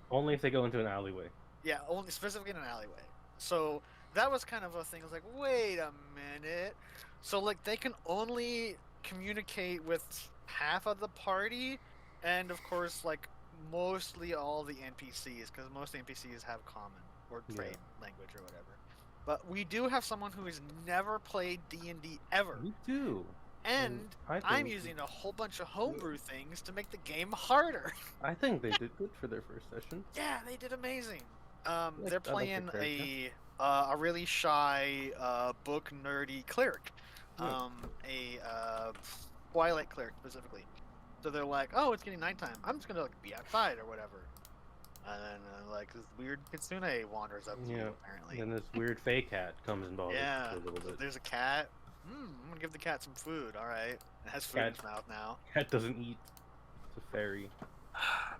only if they go into an alleyway. Yeah, only specifically in an alleyway. So that was kind of a thing. I was like, wait a minute. So like they can only communicate with half of the party, and of course like mostly all the NPCs, because most NPCs have common or trade language or whatever. But we do have someone who has never played D&D ever. We do. And I'm using a whole bunch of homebrew things to make the game harder. I think they did good for their first session. Yeah, they did amazing. They're playing a really shy, book nerdy cleric, a Twilight cleric specifically. So they're like, "Oh, it's getting nighttime. I'm just gonna be outside or whatever." And then like this weird kitsune wanders up to you apparently. And this weird fey cat comes and bothers for a little bit. There's a cat. I'm gonna give the cat some food. All right, it has food in its mouth now. Cat doesn't eat. It's a fairy.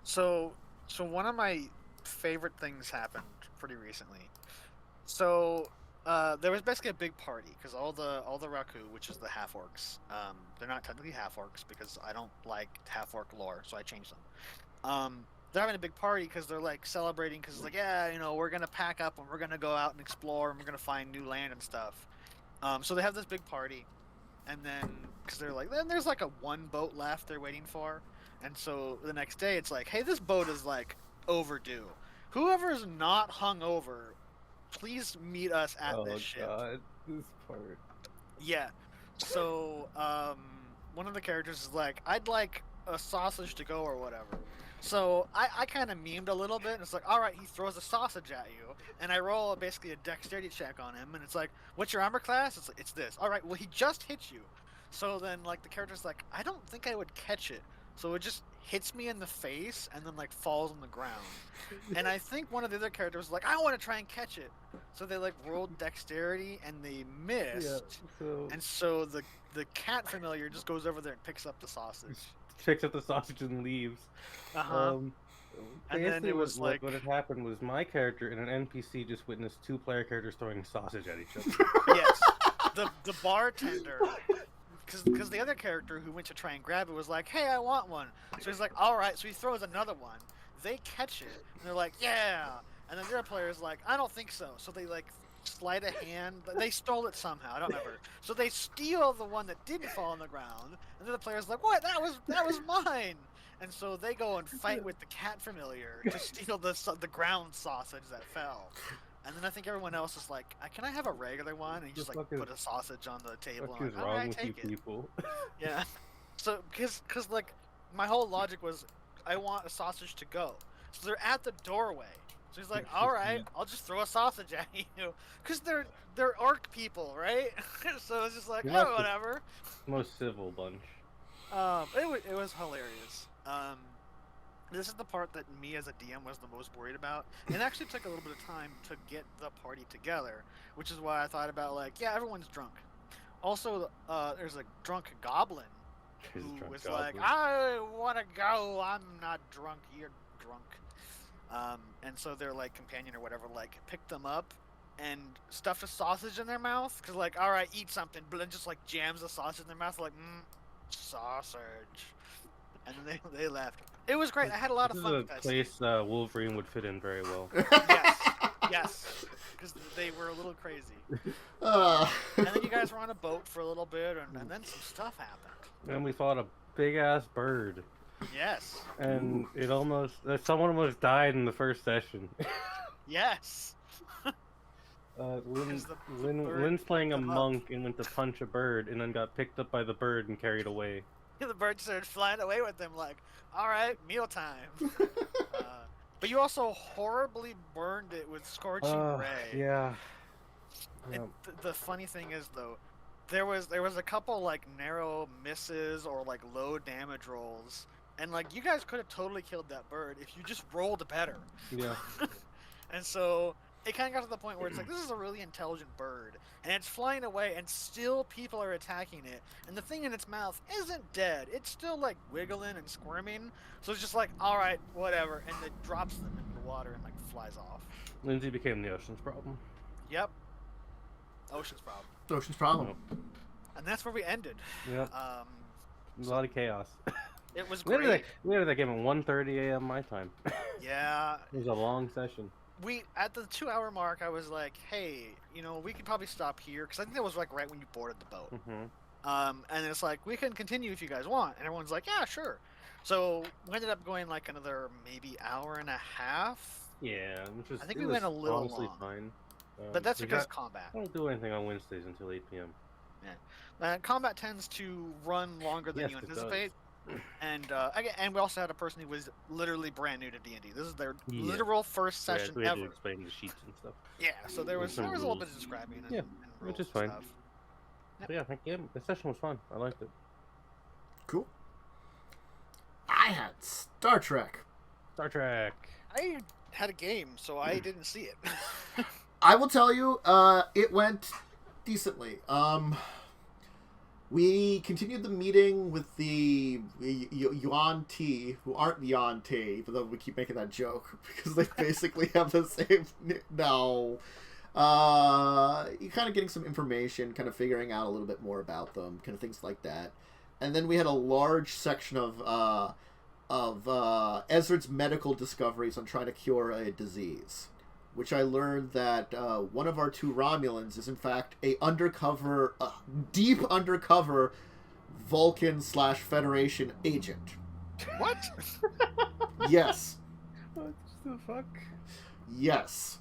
So one of my favorite things happened pretty recently. So there was basically a big party because all the Raku, which is the half orcs, they're not technically half orcs because I don't like half orc lore, so I changed them. They're having a big party because they're like celebrating because like we're gonna pack up and we're gonna go out and explore and we're gonna find new land and stuff. So they have this big party, and then because they're like, then there's like a one boat left they're waiting for, and so the next day it's like, hey, this boat is like overdue. Whoever's not hungover, please meet us at this ship. Oh god, this part. Yeah. So, one of the characters is like, I'd like a sausage to go or whatever. So I kind of memed a little bit, and it's like, all right, he throws a sausage at you, and I roll basically a dexterity check on him, and it's like, what's your armor class? It's like, it's this. All right, well, he just hit you. So then, like, the character's like, I don't think I would catch it. So it just hits me in the face, and then, like, falls on the ground. And I think one of the other characters was like, I want to try and catch it. So they, like, rolled dexterity, and they missed. Yeah, and so the cat familiar just goes over there and picks up the sausage. Picks up the sausage and leaves. And then it was like, what had happened was my character and an NPC just witnessed two player characters throwing sausage at each other. Yes, the bartender, because the other character who went to try and grab it was like, hey, I want one. So he's like, all right. So he throws another one. They catch it, and they're like, yeah. And then the other player is like, I don't think so. So they like sleight of hand. They stole it somehow. I don't remember. So they steal the one that didn't fall on the ground, and then the player's like, what? That was mine. And so they go and fight with the cat familiar to steal the ground sausage that fell. And then I think everyone else is like, can I have a regular one? And he just like put a sausage on the table. What And is like, wrong right, with you take it. people? Yeah. So, because like, my whole logic was, I want a sausage to go. So they're at the doorway. So he's like, all right, I'll just throw a sausage at you. Because they're orc people, right? So it's just like, You're oh, whatever. Most civil bunch. It was hilarious. This is the part that me as a DM was the most worried about. It actually took a little bit of time to get the party together, which is why I thought about, like, yeah, everyone's drunk. Also, there's a drunk goblin who was like, I want to go, I'm not drunk, you're drunk. And so their, like, companion or whatever, like, picked them up and stuffed a sausage in their mouth, because, like, all right, eat something, but then just, like, jams the sausage in their mouth, like, sausage. And then they left. It was great. I had a lot of fun with that. This is a place Wolverine would fit in very well. Yes, because they were a little crazy. And then you guys were on a boat for a little bit, and then some stuff happened. And we fought a big-ass bird. Yes. And someone almost died in the first session. Yes. Lynn's playing a monk and went to punch a bird and then got picked up by the bird and carried away. The bird started flying away with them like, all right, mealtime. But you also horribly burned it with scorching ray. Yeah. The funny thing is, though, there was a couple like narrow misses or like low damage rolls, and like you guys could have totally killed that bird if you just rolled better. Yeah. And so it kind of got to the point where it's like, this is a really intelligent bird, and it's flying away, and still people are attacking it, and the thing in its mouth isn't dead. It's still, like, wiggling and squirming, so it's just like, all right, whatever, and it drops them into the water and, like, flies off. Lindsay became the ocean's problem. Yep. Ocean's problem. Ocean's problem. And that's where we ended. Yeah. A lot of chaos. It was great. We ended that game at 1:30 a.m. my time. Yeah. It was a long session. At the 2-hour mark, I was like, hey, we could probably stop here, because I think that was like right when you boarded the boat. Mm-hmm. And it's like, we can continue if you guys want, and everyone's like, yeah, sure. So we ended up going like another maybe hour and a half. Yeah, I think we went a little honestly long. Fine. But that's because of combat. I don't do anything on Wednesdays until 8 p.m. Yeah, combat tends to run longer than you anticipate. And we also had a person who was literally brand new to D&D. This is their literal first session we had ever. to explain the sheets and stuff. Yeah, so there was a little bit of describing. And which is fine. Yep. But yeah, the session was fun. I liked it. Cool. I had Star Trek. I had a game, so I didn't see it. I will tell you, it went decently. We continued the meeting with the Yuan T, who aren't Yuan T, even though we keep making that joke, because they basically have the same... No. You're kind of getting some information, kind of figuring out a little bit more about them, kind of things like that. And then we had a large section of Ezra's medical discoveries on trying to cure a disease, which I learned that one of our 2 Romulans is in fact a deep undercover Vulcan/Federation agent. What? Yes. What the fuck? Yes.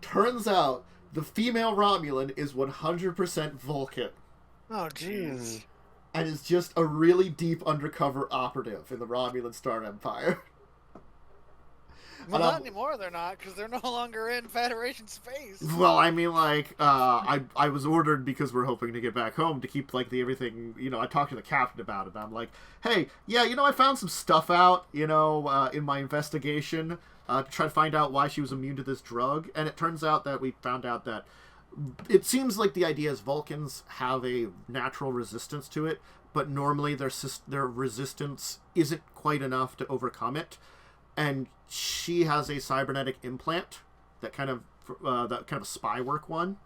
Turns out the female Romulan is 100% Vulcan. Oh, jeez. And is just a really deep undercover operative in the Romulan Star Empire. Well, not anymore, they're not, because they're no longer in Federation space. Well, I mean, like, I was ordered because we're hoping to get back home to keep, like, everything, I talked to the captain about it, and I'm like, hey, yeah, I found some stuff out, in my investigation, to try to find out why she was immune to this drug, and it turns out that we found out that it seems like the idea is Vulcans have a natural resistance to it, but normally their resistance isn't quite enough to overcome it. And she has a cybernetic implant that kind of a spy work one,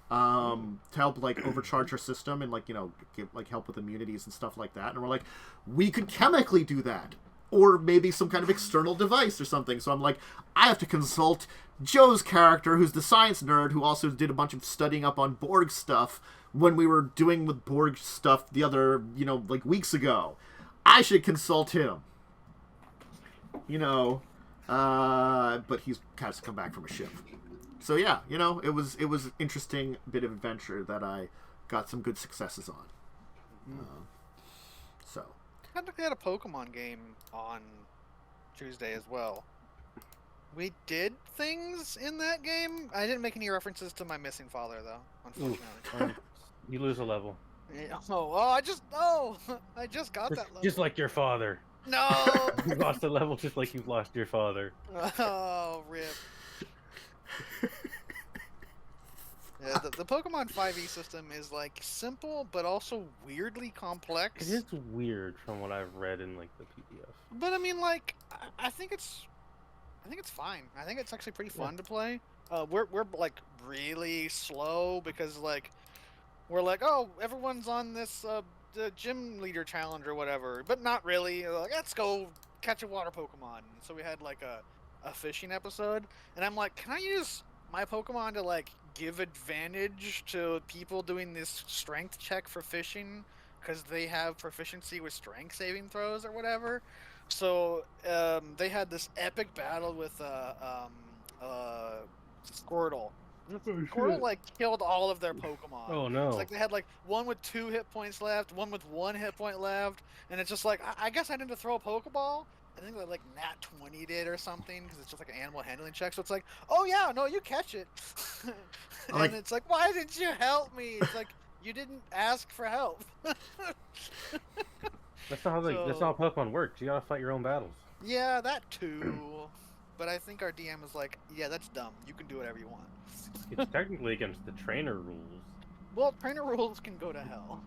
to help like overcharge her system and give help with immunities and stuff like that. And we're like, we could chemically do that, or maybe some kind of external device or something. So I'm like, I have to consult Joe's character, who's the science nerd, who also did a bunch of studying up on Borg stuff when we were doing with Borg stuff the other weeks ago. I should consult him. But he's has to come back from a ship. So yeah, it was an interesting bit of adventure that I got some good successes on. So I think they had a Pokemon game on Tuesday as well. We did things in that game. I didn't make any references to my missing father, though, unfortunately. You lose a level. Yeah. I just got that level. Just like your father. No! You lost a level just like you've lost your father. Oh, rip. Yeah, the Pokemon 5e system is simple, but also weirdly complex. It is weird from what I've read in the PDF. But I mean, I think it's fine. I think it's actually pretty fun to play. We're really slow because we're oh, everyone's on this the gym leader challenge or whatever, but not really. Let's go catch a water Pokemon. So we had a fishing episode, and I'm like, can I use my Pokemon to give advantage to people doing this strength check for fishing because they have proficiency with strength saving throws or whatever? So they had this epic battle with Squirtle. Squirtle killed all of their Pokemon. Oh no! It's they had one with 2 hit points left, one with 1 hit point left, and it's just I guess I need to throw a Pokeball. I think they Nat 20 did or something because it's just an animal handling check. So it's oh yeah, no, you catch it. And it's why didn't you help me? It's you didn't ask for help. That's not how that's not how Pokemon works. You gotta fight your own battles. Yeah, that too. But I think our DM is yeah, that's dumb. You can do whatever you want. It's technically against the trainer rules. Well, trainer rules can go to hell.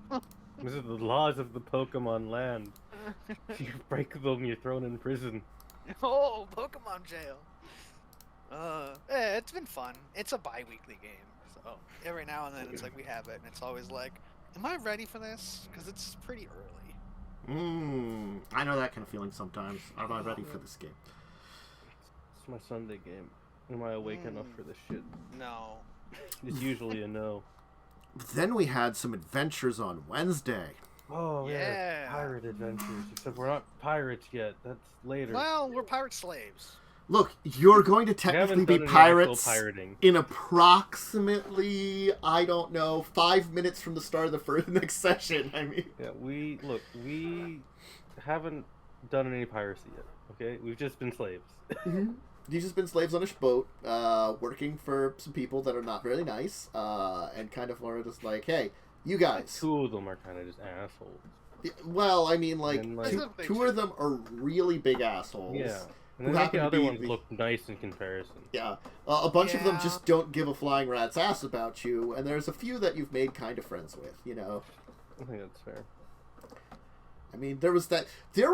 This is the laws of the Pokemon land. If you break them, you're thrown in prison. Oh, Pokemon jail. It's been fun. It's a bi-weekly game, so every now and then it's we have it, and it's always am I ready for this? Because it's pretty early. I know that kind of feeling sometimes. Am I ready for this game? It's my Sunday game. Am I awake enough for this shit? No. It's usually a no. Then we had some adventures on Wednesday. Oh, yeah. Pirate adventures. Except we're not pirates yet. That's later. Well, we're pirate slaves. Look, you're going to technically be pirates in approximately, 5 minutes from the start of the next session. I mean, yeah, we haven't done any piracy yet. Okay, we've just been slaves. You've just been slaves on a boat, working for some people that are not very nice, and kind of are just hey, you guys. 2 of them are kind of just assholes. Well, I mean, two of them are really big assholes. Yeah. And then the other ones look nice in comparison. Yeah. A bunch of them just don't give a flying rat's ass about you, and there's a few that you've made kind of friends with, I think that's fair. I mean, there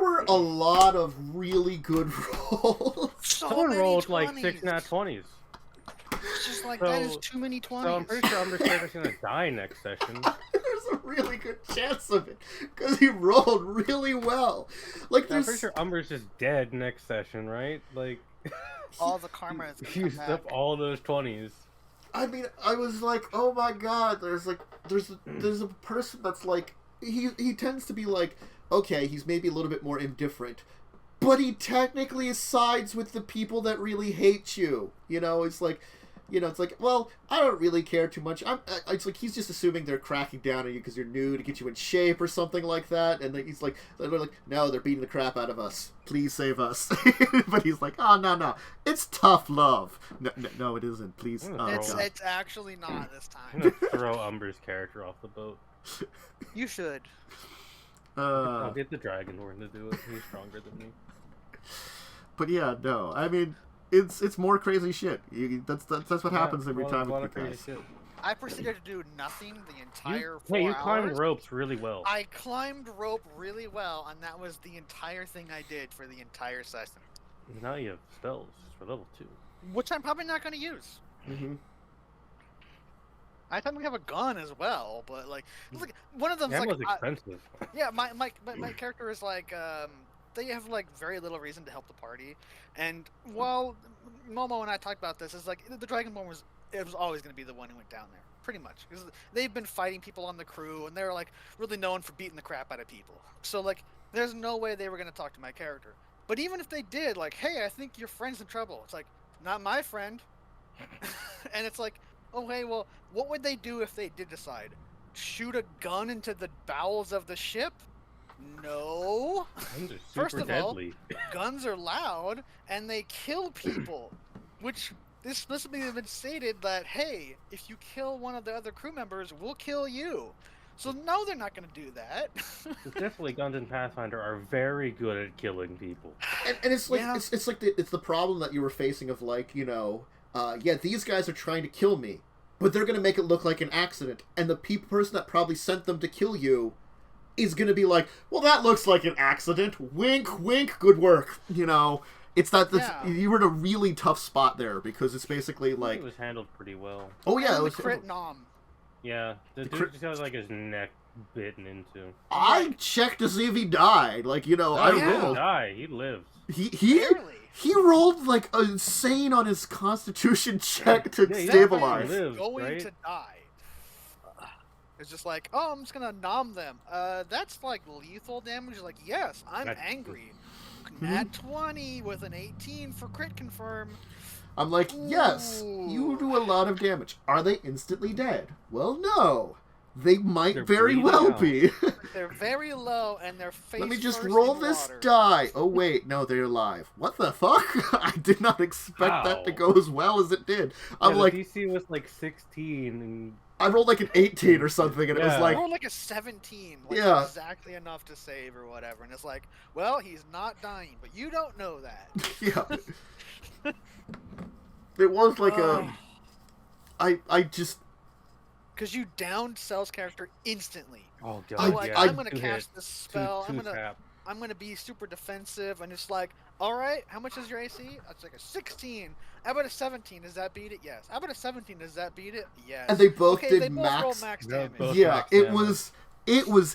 were a lot of really good rolls. Someone rolled 6 nat 20s. It's just that is too many 20s. So I'm pretty sure Umber's going to die next session. There's a really good chance of it, because he rolled really well. I'm pretty sure Umber's just dead next session, right? All the karma is going to used up all those 20s. I mean, I was oh my god, there's a person that's he tends to be okay, he's maybe a little bit more indifferent, but he technically sides with the people that really hate you. It's You know, it's like, well, I don't really care too much. It's like he's just assuming they're cracking down on you because you're new to get you in shape or something like that. And then he's like, no, they're beating the crap out of us. Please save us. But he's like, oh, no. It's tough love. No, it isn't. Please. It's actually not this time. I'm going to throw Umber's character off the boat. You should. I'll get the Dragonborn to do it. He's stronger than me. But yeah, no. I mean... It's more crazy shit. That's what happens every time with you guys. I proceeded to do nothing the entire 4 hours. You climbed ropes really well. I climbed rope really well, and that was the entire thing I did for the entire session. Now you have spells for level 2. Which I'm probably not going to use. Mm-hmm. I thought we have a gun as well, but like one of them's like expensive. Yeah, my character is like they have like very little reason to help the party, and while Momo and I talked about this, it's like the Dragonborn was always going to be the one who went down there, pretty much, because they've been fighting people on the crew, and they're like really known for beating the crap out of people. So like, there's no way they were going to talk to my character. But even if they did, like, hey, I think your friend's in trouble. It's like, not my friend. And it's like, oh hey, well, what would they do if they did decide? Shoot a gun into the bowels of the ship? No. Guns are super First of deadly. all, guns are loud and they kill people, which this explicitly has been stated that, hey, if you kill one of the other crew members, we'll kill you. So no, they're not going to do that. Definitely, guns in Pathfinder are very good at killing people. And it's like it's the problem that you were facing of like, you know, these guys are trying to kill me, but they're going to make it look like an accident, and the person that probably sent them to kill you is going to be like, well, that looks like an accident. Wink, wink, good work. You know, you were in a really tough spot there because it's basically like... It was handled pretty well. Oh, yeah. It was crit nom. Yeah, the dude just has like his neck bitten into. I checked to see if he died. Like, you know, no, I rolled. He didn't die. He lived. He rolled like insane on his Constitution check to stabilize. Lived, going to die. It's just like, oh, I'm just gonna nom them. That's like lethal damage. Like, yes, I'm angry. Nat 20 with an 18 for crit confirm. I'm like, yes, you do a lot of damage. Are they instantly dead? Well, no. They might very well be. They're very low, and their face. Let me just roll this die. Oh, wait, no, they're alive. What the fuck? I did not expect that to go as well as it did. I'm like, the DC was like 16, and I rolled like an 18 or something, and it was like... I rolled like a 17. Like exactly enough to save or whatever. And it's like, well, he's not dying, but you don't know that. Yeah. It was like I just... Because you downed Cell's character instantly. Oh, God. I'm going to cast this spell. I'm going to be super defensive. And it's like, all right, how much is your AC? It's like a 16. How about a 17? Does that beat it? Yes. How about a 17? Does that beat it? Yes. And they both did max damage. Yeah, it was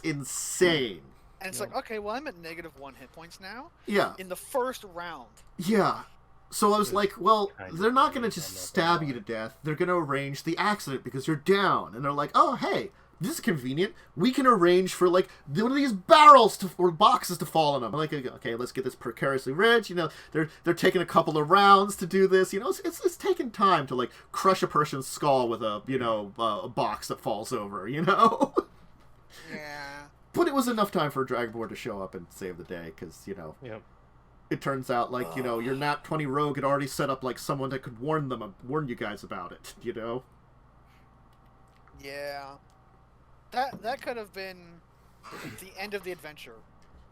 insane. And it's like, okay, well, I'm at -1 hit points now. Yeah. In the first round. Yeah. So I was like, well, they're not going to just stab you to death. They're going to arrange the accident because you're down. And they're like, oh, hey, this is convenient. We can arrange for, like, one of these barrels or boxes to fall on them. I'm like, okay, let's get this precariously rich. You know, they're taking a couple of rounds to do this. You know, it's taking time to, like, crush a person's skull with a, you know, a box that falls over, you know? Yeah. But it was enough time for a Dragonborn to show up and save the day because, you know... Yep. It turns out, like, you know, your Nat 20 rogue had already set up, like, someone that could warn you guys about it, you know? Yeah. That could have been the end of the adventure,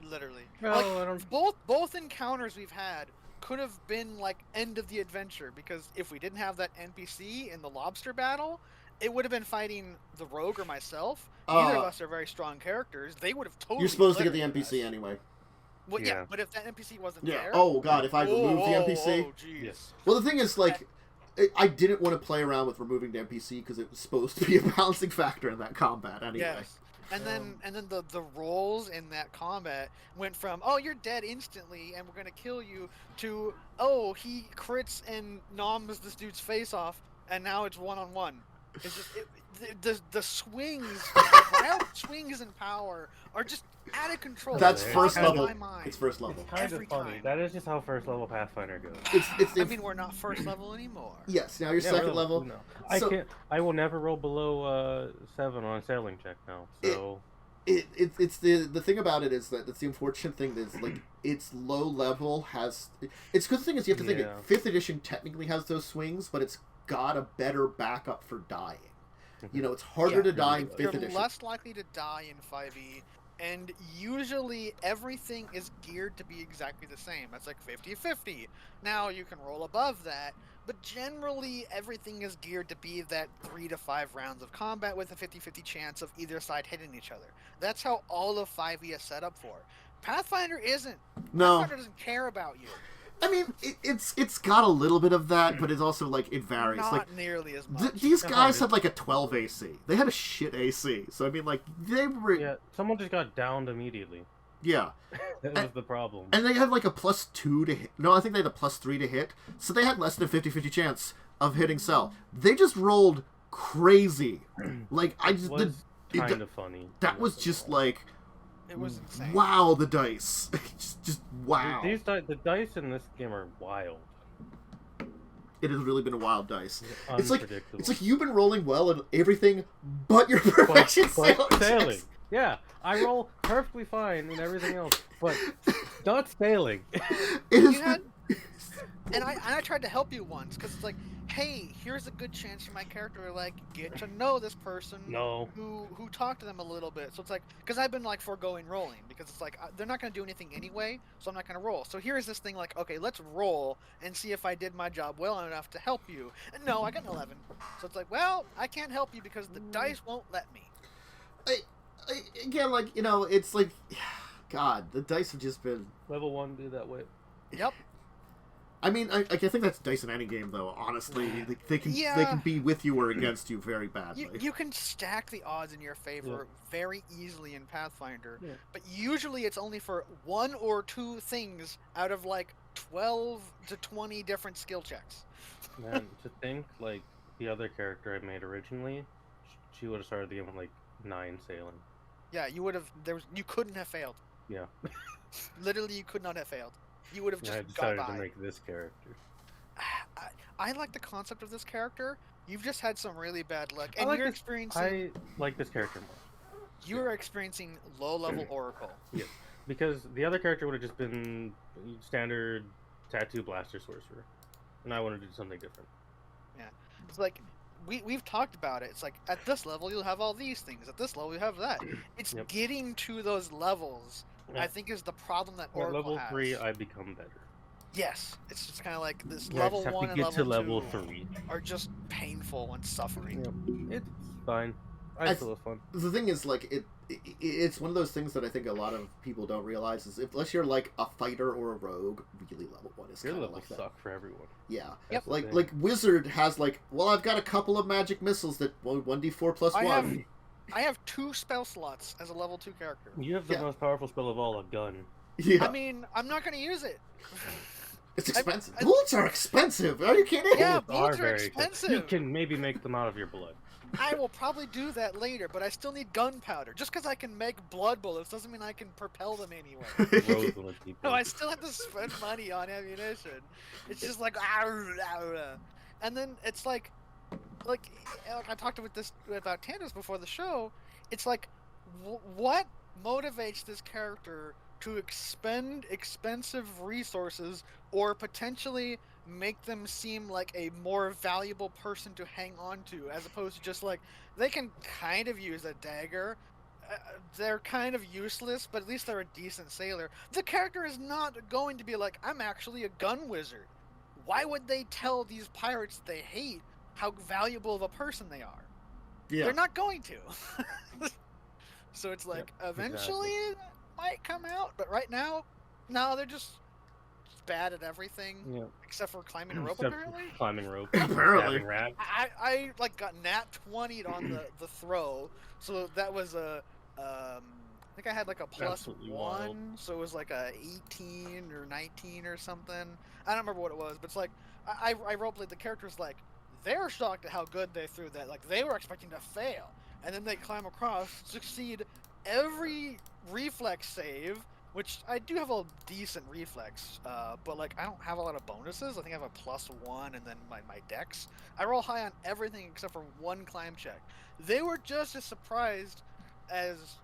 literally. No, like, both encounters we've had could have been, like, end of the adventure, because if we didn't have that NPC in the lobster battle, it would have been fighting the rogue or myself. Neither of us are very strong characters. They would have totally... You're supposed to get the NPC anyway. Well, yeah, but if that NPC wasn't there... Oh, God, if I removed the NPC... Oh, jeez. Well, the thing is, like, I didn't want to play around with removing the NPC because it was supposed to be a balancing factor in that combat anyway. Yes. And then the rolls in that combat went from, oh, you're dead instantly and we're going to kill you, to, oh, he crits and noms this dude's face off, and now it's one-on-one. It's just the swings, wild swings in power are just out of control. That's first kind of- level. My mind. It's first level. It's kind Every of funny. time. That is just how first level Pathfinder goes. It's I mean, we're not first level anymore. yes. Now you're Yeah, second really, level. no. So- I will never roll below 7 on a sailing check now. So It's the thing about it is that it's the unfortunate thing is like it's low level has it's good thing is you have to think Yeah. it, 5th edition technically has those swings, but it's got a better backup for dying. You know, it's harder to die in 5th You're edition. less likely to die in 5e, and usually everything is geared to be exactly the same. It's like 50-50. Now you can roll above that, but generally everything is geared to be that 3 to 5 rounds of combat with a 50-50 chance of either side hitting each other. That's how all of 5e is set up for. Pathfinder isn't. No. Pathfinder doesn't care about you. I mean, it's got a little bit of that, but it's also like it varies. Not like nearly as much. these guys had like a 12 AC. They had a shit AC. So I mean, like they were yeah, someone just got downed immediately. yeah. That was the problem. And they had like a +2 to hit. No, I think they had a +3 to hit. So they had less than 50-50 chance of hitting Cell. They just rolled crazy. Like I just It was kind of funny. that was just like It was insane. wow, the dice. just wow. The dice in this game are wild. It has really been a wild dice. It's Unpredictable. like you've been rolling well at everything but your perfection But sailing. checks. Yeah, I roll perfectly fine in everything else, but not sailing. It has You had, been- and I tried to help you once because it's like, hey, here's a good chance for my character to like get to know this person. No. Who talked to them a little bit. So it's like, because I've been like foregoing rolling because it's like they're not going to do anything anyway, so I'm not going to roll. So here's this thing like, okay, let's roll and see if I did my job well enough to help you. And no, I got an 11. So it's like, well, I can't help you because the dice won't let me. again, like, you know, it's like, God, the dice have just been. Level 1 do that way. Yep. I mean, I think that's dice in any game, though. Honestly, they can Yeah. be with you or against you very badly. You can stack the odds in your favor very easily in Pathfinder, Yeah. but usually it's only for 1 or 2 things out of like 12 to 20 different skill checks. Man, to think, like, the other character I made originally, she would have started the game with, like, 9 sailing. Yeah, you would have. You couldn't have failed. Yeah. Literally, you could not have failed. You would have And I just got decided by. to make this character. I like the concept of this character. You've just had some really bad luck, I and like you're this- experiencing. I like this character more. You're experiencing low-level Oracle. Because the other character would have just been standard tattoo blaster sorcerer. And I wanted to do something different. It's like we've talked about it. It's like at this level you'll have all these things. At this level you have that. It's Yep. getting to those levels. Yeah. I think is the problem that At Oracle level has. 3, I become better. Yes, it's just kind of like this Yeah, I level just have 1 to and get to level level 2 3. are just painful and suffering. Yep. It's fine. I still have fun. The thing is, like, it's one of those things that I think a lot of people don't realize is unless you're like a fighter or a rogue, really level 1 is Your kind of levels like that. suck for everyone. Yeah. Yep. That's the thing. Like Wizard has like, well, I've got a couple of magic missiles that 1d4 plus I 1. I have 2 spell slots as a level 2 character. You have the Yeah. most powerful spell of all, a gun. Yeah. I mean, I'm not going to use it. It's expensive. I- Bullets are expensive. Are you kidding? Yeah, Bullets bullets are very expensive. You can maybe make them out of your blood. I will probably do that later, but I still need gunpowder. Just because I can make blood bullets doesn't mean I can propel them anyway. Rose bullet people. No, I still have to spend money on ammunition. It's just like, and then it's like I talked about Tandis before the show. It's like, what motivates this character to expend expensive resources or potentially make them seem like a more valuable person to hang on to, as opposed to just like, they can kind of use a dagger. They're kind of useless, but at least they're a decent sailor. The character is not going to be like, I'm actually a gun wizard. Why would they tell these pirates they hate how valuable of a person they are? Yeah. They're not going to. So it's like, Yep, eventually it might come out, but right now, no, they're just bad at everything Yeah. except for climbing a rope, Except for apparently. climbing rope. Apparently. stabbing rat. I like got nat 20'd on the throw, so that was a I think I had like a plus Absolutely 1, wild. so it was like a 18 or 19 or something. I don't remember what it was, but it's like I roleplayed the character's like, they're shocked at how good they threw that. Like, they were expecting to fail. And then they climb across, succeed every reflex save, which I do have a decent reflex, but, like, I don't have a lot of bonuses. I think I have a +1 and then my dex. I roll high on everything except for one climb check. They were just as surprised as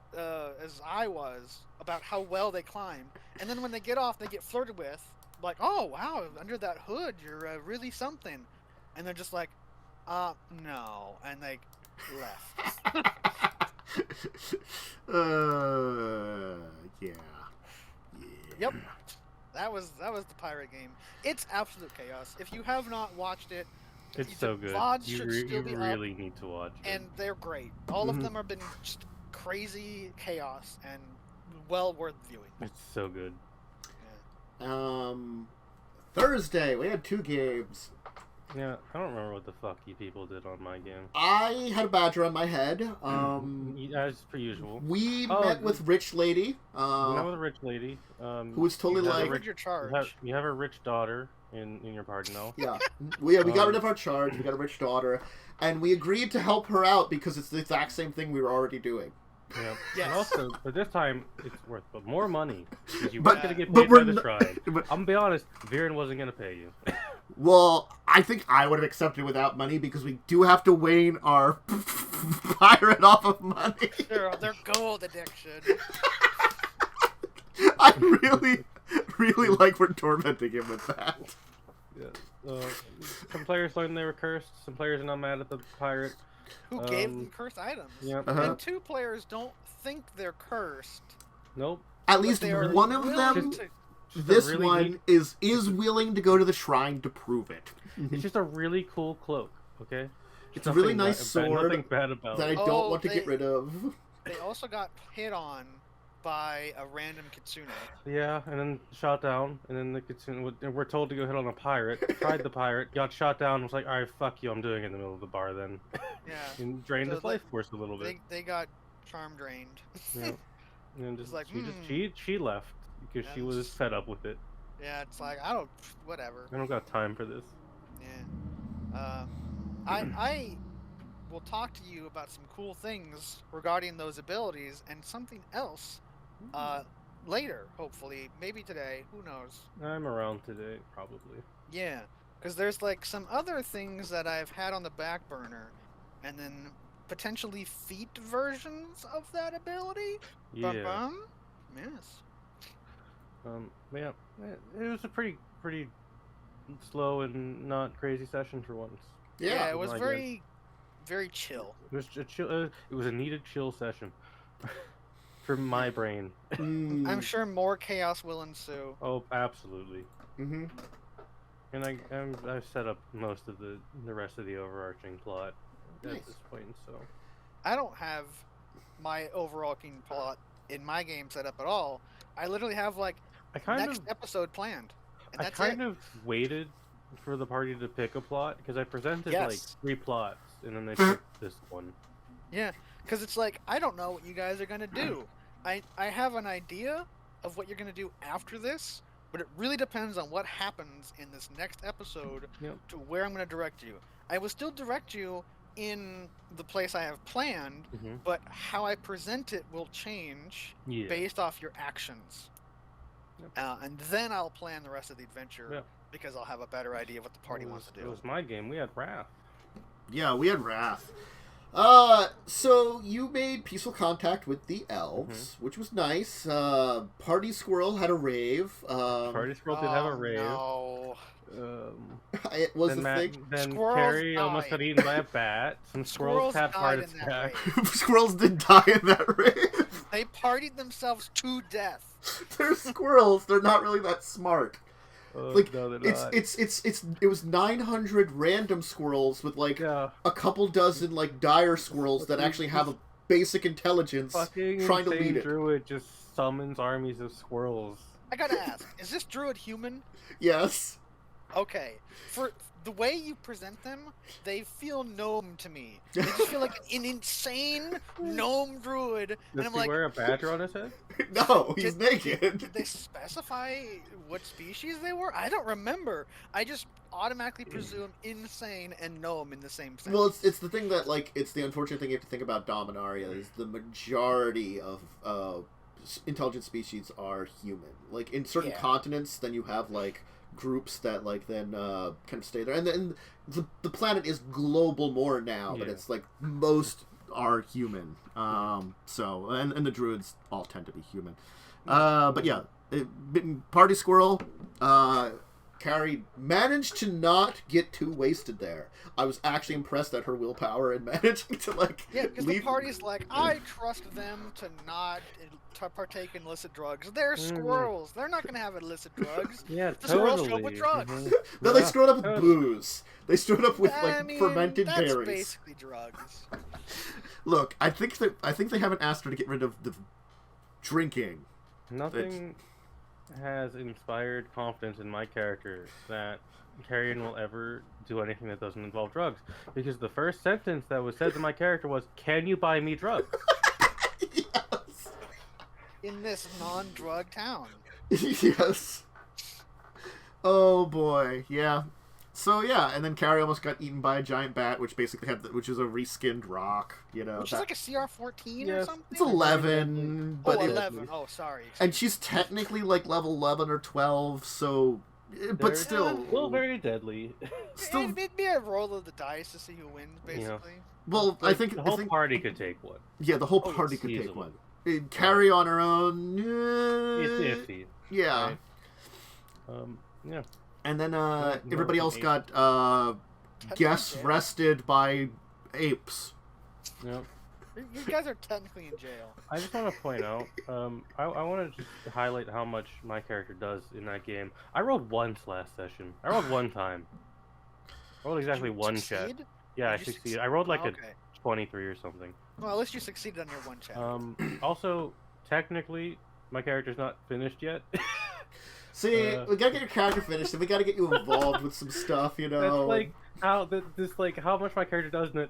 I was about how well they climbed. And then when they get off, they get flirted with, like, oh, wow, under that hood, you're really something. And they're just like, no. And they left. Yeah. Yep. That was the pirate game. It's absolute chaos. If you have not watched it, It's so good. VODs You, should still be really need to watch it. and they're great. All of them have been just crazy chaos and well worth viewing. It's so good. Yeah. Thursday we had 2 games. Yeah, I don't remember what the fuck you people did on my game. I had a badger on my head. As per usual. We met with Rich Lady. We met with a rich lady. Who was totally like... your charge. You have a rich daughter in your party now. Yeah. We got rid of our charge. We got a rich daughter. And we agreed to help her out because it's the exact same thing we were already doing. Yeah. Yes. And also, but this time it's worth more money. Because you But- weren't going to get but paid we're by the not- shrine. but- I'm going to be honest, Viren wasn't going to pay you. Well, I think I would have accepted without money because we do have to wane our pirate off of money. Their gold addiction. I really like we're tormenting him with that. Yeah. Some players learned they were cursed. Some players are not mad at the pirate. Who gave them cursed items. Yeah. And 2 players don't think they're cursed. Nope. At but least they are one of willing them, to- this really one, is willing to go to the shrine to prove it. It's just a really cool cloak, okay? It's a really nice sword Nothing bad about that I it. don't want to get rid of. They also got hit on by a random kitsune. Yeah, and then shot down, and then the kitsune, we're told to go hit on a pirate. Tried the pirate, got shot down, was like, alright, fuck you, I'm doing it in the middle of the bar then. Yeah. And drained So his life force a little bit. They got charm drained. Yeah. And just, like, she left, because she was fed up with it. Yeah, it's like, whatever. I don't got time for this. Yeah. I will talk to you about some cool things regarding those abilities and something else later, hopefully. Maybe today. Who knows? I'm around today, probably. Yeah, because there's like some other things that I've had on the back burner, and then potentially feat versions of that ability. Yeah. Yes. Yeah. It was a pretty slow and not crazy session for once. Yeah, it was Like very, very chill. It was a chill. It was a needed chill session for my brain. I'm sure more chaos will ensue. Oh, absolutely. Mm-hmm. And I've set up most of the rest of the overarching plot Nice. at this point. So I don't have my overarching plot in my game set up at all. I literally have like next episode planned, and that's I kind of waited for the party to pick a plot because I presented like 3 plots and then they picked this one. Yeah, because it's like I don't know what you guys are gonna do. I have an idea of what you're gonna do after this, but it really depends on what happens in this next episode to where I'm gonna direct you. I will still direct you in the place I have planned, but how I present it will change based off your actions. And then I'll plan the rest of the adventure because I'll have a better idea of what the party wants to do. It was my game. We had Wrath. Yeah, we had Wrath. So you made peaceful contact with the elves, which was nice. Party Squirrel had a rave. Party Squirrel did have a rave. No. It was a thing. Then Squirrels Carrie died. almost got eaten by a bat. Some squirrels had heart died in that attack. rave. Squirrels did die in that rave. They partied themselves to death. They're squirrels. They're not really that smart. Like No, they're not. it was 900 random squirrels with like a couple dozen like dire squirrels that actually have a basic intelligence Fucking trying to insane lead it. druid just summons armies of squirrels. I gotta ask, is this druid human? Yes. Okay. For the way you present them, they feel gnome to me. They just feel like an insane gnome druid. Does And he I'm like, wear a badger on his head? No, he's naked. Did they specify what species they were? I don't remember. I just automatically presume insane and gnome in the same sentence. Well, it's the thing that, like, it's the unfortunate thing you have to think about Dominaria is the majority of intelligent species are human. Like, in certain continents, then you have, like, groups that, like, then kind of stay there. And then the planet is global more now, but it's, like, most are human. So, and the druids all tend to be human. But yeah, Party Squirrel, Carrie managed to not get too wasted there. I was actually impressed at her willpower in managing to, like, because the party's like, I trust them to not partake in illicit drugs. They're squirrels. They're not going to have illicit drugs. Yeah, the squirrels show up with drugs. No, they screwed up with booze. They screwed up with fermented that's berries. Basically drugs. Look, I think they haven't asked her to get rid of the drinking. Nothing has inspired confidence in my character that Carrion will ever do anything that doesn't involve drugs. Because the first sentence that was said to my character was, "Can you buy me drugs?" Yes. In this non-drug town. Yes. Oh boy, yeah. So yeah, and then Carrie almost got eaten by a giant bat, which basically which is a reskinned rock, you know. Which is like a CR-14 or something? It's 11, but 11. Oh, sorry. And she's technically like level 11 or 12, so but still very deadly. Still, it'd be a roll of the dice to see who wins, basically. Well, like, I think the whole party could take one. Yeah, the whole party could take one. Carrie on her own, it's iffy. Yeah. Right? Yeah. And then everybody else got guests rested by apes. Yep. You guys are technically in jail. I just want to point out, I want to just highlight how much my character does in that game. I rolled once last session. I rolled one time. I rolled exactly one chat. Yeah, I succeeded. I rolled like a 23 or something. Well, at least you succeeded on your one chat. Also, technically, my character's not finished yet. See, we gotta get your character finished, and we gotta get you involved with some stuff, you know. That's like how much my character does, and it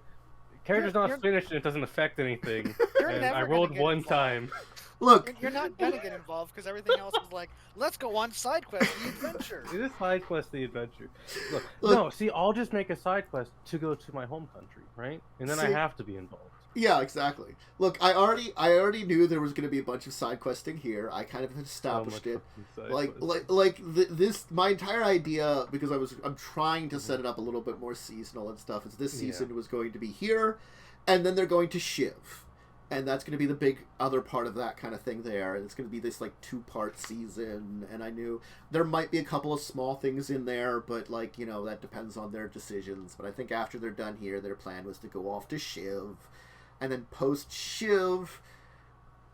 character's not finished, and it doesn't affect anything. And I rolled one time. Look, you're not gonna get involved because everything else is like, let's go on side quest the adventure. It is side quest the adventure. Look, no, see, I'll just make a side quest to go to my home country, right? And then I have to be involved. Yeah, exactly. Look, I already knew there was going to be a bunch of side questing here. I kind of established it. This my entire idea, because I'm trying to set it up a little bit more seasonal and stuff. Is this season was going to be here, and then they're going to Shiv, and that's going to be the big other part of that kind of thing there. And it's going to be this like 2-part season. And I knew there might be a couple of small things in there, but like that depends on their decisions. But I think after they're done here, their plan was to go off to Shiv. And then post-Shiv,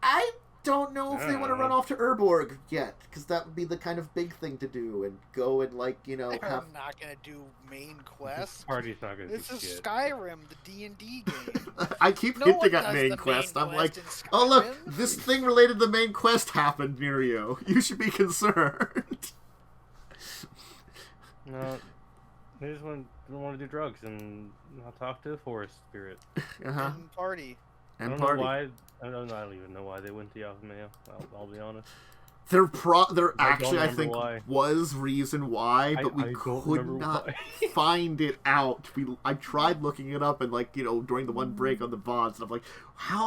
I don't know if they want to run off to Urborg yet, because that would be the kind of big thing to do, and go and, like, They're not going to do main quests. This party's not going to do This is Skyrim, the D&D game. I keep hinting at main quest. I'm like, oh, look, this thing related to the main quest happened near you. You should be concerned. No, they just don't want to do drugs and not talk to a forest spirit. And party. I don't know why. I don't even know why they went to Yavimea. I'll be honest. There actually, I think, was reason why, but we could not find it out. I tried looking it up, and during the one break on the VODs, and I'm like,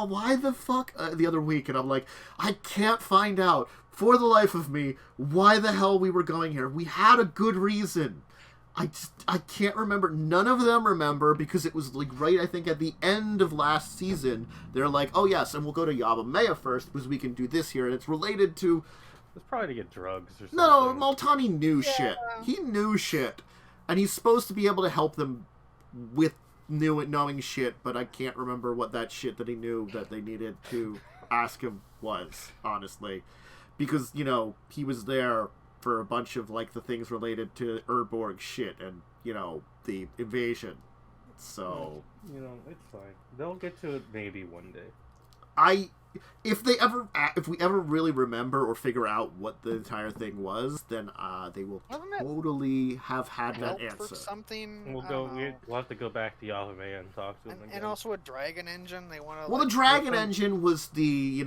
why the fuck? The other week, and I'm like, I can't find out for the life of me why the hell we were going here. We had a good reason. I can't remember. None of them remember, because it was right, I think, at the end of last season. They're like, oh yes, and we'll go to Yavimea first because we can do this here, and it's related to. It's probably to get drugs or something. No, Multani knew shit. He knew shit, and he's supposed to be able to help them with knowing shit. But I can't remember what that shit that he knew that they needed to ask him was, honestly, because he was there for a bunch of the things related to Urborg shit and the invasion. So it's fine. They'll get to it maybe one day. if we ever really remember or figure out what the entire thing was, then they will totally have had that answer. Something. We'll have to go back to Yahweh and talk to them again. And also a dragon engine. They want to. Well, the dragon engine was the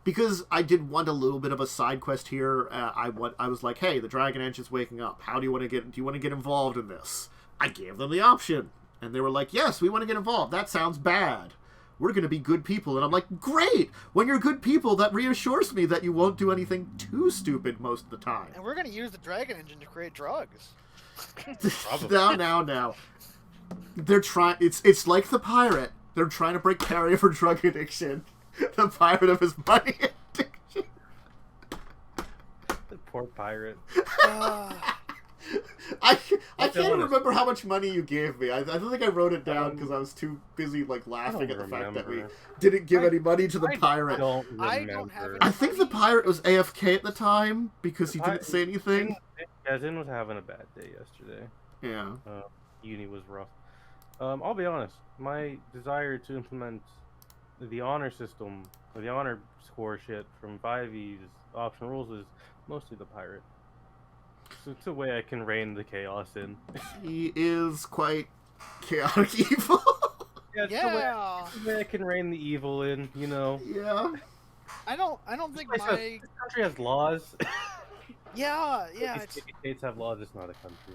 because I did want a little bit of a side quest here. I was like, hey, the dragon engine's waking up. How do you want to get? Do you want to get involved in this? I gave them the option, and they were like, yes, we want to get involved. That sounds bad. We're going to be good people. And I'm like, great! When you're good people, that reassures me that you won't do anything too stupid most of the time. And we're going to use the dragon engine to create drugs. Now. They're trying... It's like the pirate. They're trying to break barrier for drug addiction. The pirate of his money addiction. The poor pirate. I can't remember how much money you gave me. I don't think I wrote it down because I was too busy laughing at the fact that we didn't give any money to the pirate. I don't have I think the pirate was AFK at the time because he didn't say anything. Zin was having a bad day yesterday. Yeah. Uni was rough. I'll be honest. My desire to implement the honor system, or the honor score shit from 5e's optional rules is mostly the pirate. So it's a way I can rein the chaos in. He is quite chaotic evil. Yeah. It's the way I can rein the evil in, you know. Yeah. I don't think this country has laws. Yeah. States have laws. It's not a country.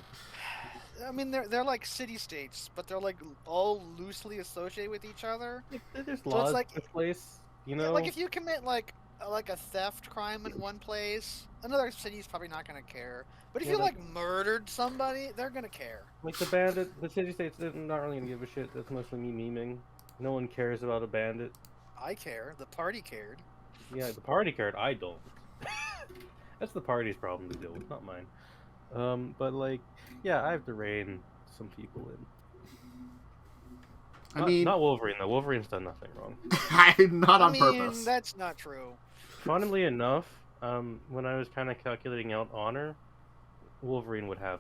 I mean, they're like city-states, but they're like all loosely associated with each other. There's laws in this place, you know. Yeah, like if you commit like a theft crime in one place, another city's probably not gonna care. But if you murdered somebody, they're gonna care. Like the city-states, they're not really gonna give a shit. That's mostly me memeing. No one cares about a bandit. I care. The party cared. Yeah, the party cared. I don't. That's the party's problem to deal with, not mine. But yeah, I have to rein some people in. Not Wolverine though. Wolverine's done nothing wrong. Not on purpose. That's not true. Funnily enough, when I was kind of calculating out honor, Wolverine would have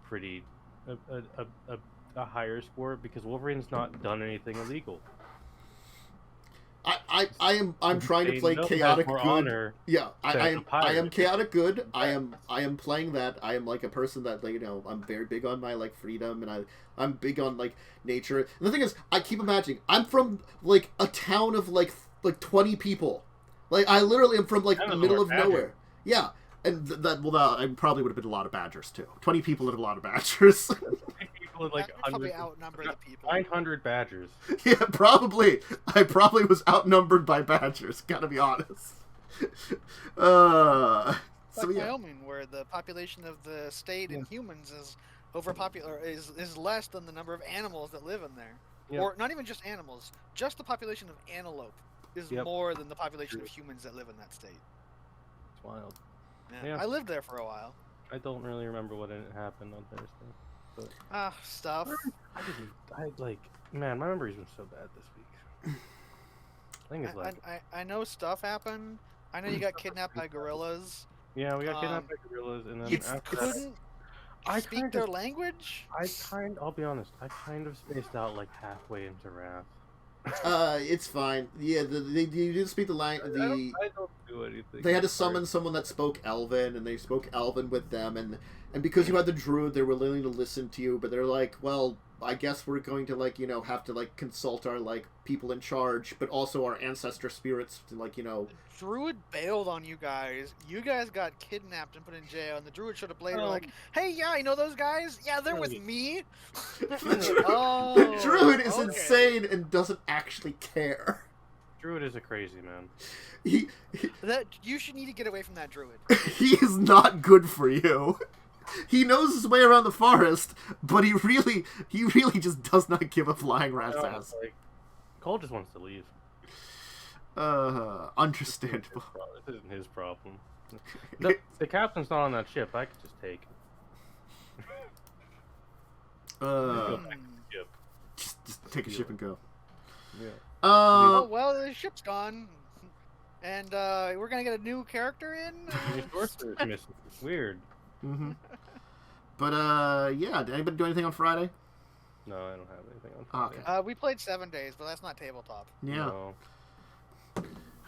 pretty a higher score because Wolverine's not done anything illegal. I'm trying to play chaotic good. Honor I am chaotic good. I am playing that. I am a person that I'm very big on my freedom, and I'm big on nature. And the thing is, I keep imagining I'm from a town of 20 people. I literally am from the middle of nowhere. Yeah. And I probably would have been a lot of badgers too. 20 people and a lot of badgers. People and probably outnumber the people. 900 badgers. Yeah, probably. I probably was outnumbered by badgers. Gotta be honest. Wyoming, where the population of the state and humans is is less than the number of animals that live in there. Yep. Or not even just animals, just the population of antelope is more than the population of humans that live in that state. It's wild. Yeah. I lived there for a while. I don't really remember what happened on Thursday. But... stuff. Man, my memory's been so bad this week. I know stuff happened. I know you got kidnapped by gorillas. Yeah, we got kidnapped by gorillas, and then you couldn't speak their language. I'll be honest. I kind of spaced out halfway into Wrath. It's fine. Yeah, you didn't speak the language. I don't do anything. They had to summon someone that spoke Elven, and they spoke Elven with them, and because you had the Druid, they were willing to listen to you, but they're like, well, I guess we're going to have to consult our people in charge, but also our ancestor spirits to The Druid bailed on you guys. You guys got kidnapped and put in jail, and the Druid should have blamed hey, yeah, you know those guys? Yeah, they're with me. The Druid is insane and doesn't actually care. Druid is a crazy man. You should need to get away from that Druid. He is not good for you. He knows his way around the forest, but he really just does not give a flying rat's ass. Cole just wants to leave. Understandable. This isn't his problem. The captain's not on that ship. I could just take it. Just take a ship and go. Yeah. Well, the ship's gone, and we're gonna get a new character in. Weird. Mm-hmm. But yeah. Did anybody do anything on Friday? No, I don't have anything on Friday. Okay. We played 7 days, but that's not tabletop. Yeah. No.